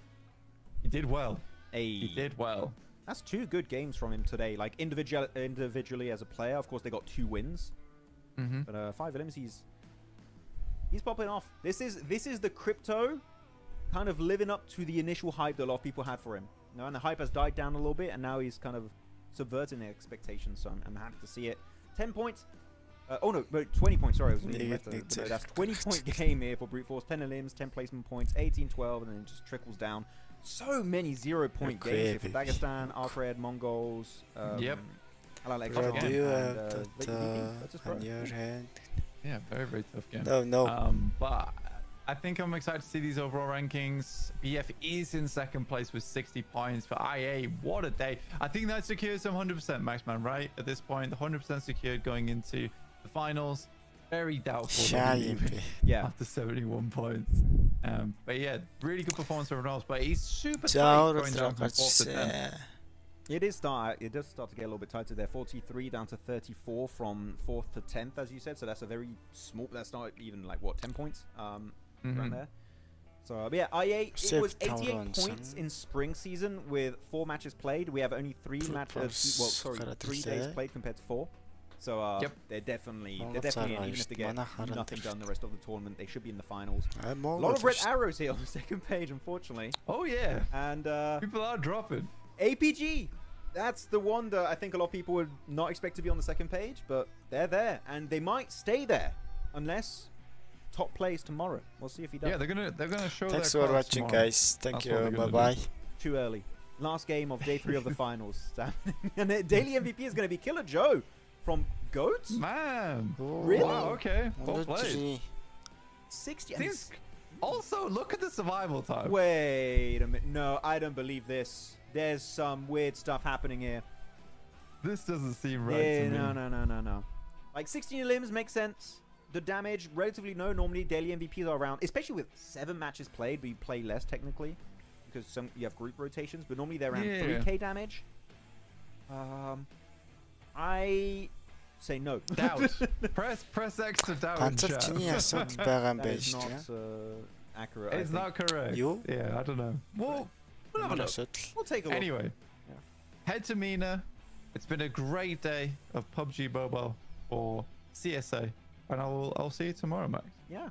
he did well. He did well. That's 2 good games from him today. Like individually as a player, of course they got 2 wins. But 5 elims, he's popping off. This is the Crypto kind of living up to the initial hype that a lot of people had for him. You know, and the hype has died down a little bit, and now he's kind of subverting the expectations. So I'm happy to see it. 10 points. Oh no, 20 points. Sorry, I was reading better. No, that's 20-point game here for Brute Force. 10 elims, 10 placement points, 18, 12, and then it just trickles down. So many 0-point games here for Dagestan, ARCRED, MongolZ. HALAL, AXETRON, on your hand. Yeah, very tough game. No. But I think I'm excited to see these overall rankings. BF is in second place with 60 points. For IA, what a day. I think that secures some 100% Maxman, right? At this point, 100% secured going into the finals. Very doubtful. After 71 points. But yeah, really good performance for Ronaldo. But he's super tight going down from 4th to 10th. It does start to get a little bit tighter there. 43 down to 34 from 4th to 10th, as you said. So that's a very small. That's not even like what 10 points around there. So yeah, IA it was 88 points in spring season with 4 matches played. We have only 3 matches. Well, sorry, 3 days played compared to 4. So they're definitely in. Even if they get nothing done the rest of the tournament, they should be in the finals. A lot of red arrows here on the second page, unfortunately. Oh yeah, and people are dropping. APG, that's the one that I think a lot of people would not expect to be on the second page, but they're there, and they might stay there unless top plays tomorrow. We'll see if he does. Yeah, they're gonna show. Thanks for watching, guys. Thank you. Bye. Too early. Last game of day 3 of the finals, and the daily MVP is gonna be Killer Joe from Goats. Man, really? Wow. Okay. Well played. 60. Also, look at the survival time. Wait a minute. No, I don't believe this. There's some weird stuff happening here. This doesn't seem right to me. No. Like 16 limbs makes sense. The damage, relatively low. Normally, daily MVPs are around, especially with 7 matches played, but you play less technically because you have group rotations. But normally they're around 3k damage. I say no. Doubt. press X to doubt. That is not accurate. It's not correct. Yeah, I don't know. We'll have a look. We'll take a look. Anyway, head to MENA. It's been a great day of PUBG Mobile for CSA, and I'll see you tomorrow, Max. Yeah.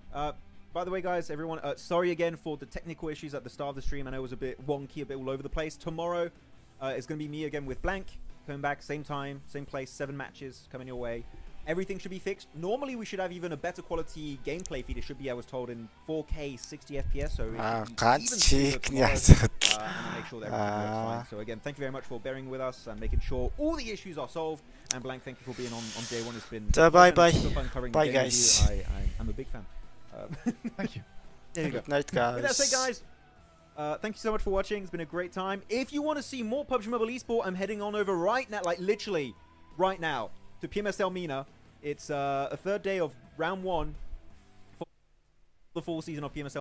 By the way, guys, everyone, sorry again for the technical issues at the start of the stream. I know it was a bit wonky, a bit all over the place. Tomorrow, it's going to be me again with Blank. Coming back, same time, same place, 7 matches coming your way. Everything should be fixed. Normally, we should have even a better quality gameplay feed. It should be, I was told, in 4K 60 FPS. So make sure that everything works fine. So again, thank you very much for bearing with us and making sure all the issues are solved. And Blank, thank you for being on day 1. It's been bye guys. I'm a big fan. Thank you. There you go. Good night, guys. With that said, guys. Thank you so much for watching. It's been a great time. If you want to see more PUBG Mobile Esport, I'm heading on over right now, like literally right now, to PMSL MENA. It's a 3rd day of round 1 for the full season of PMSL.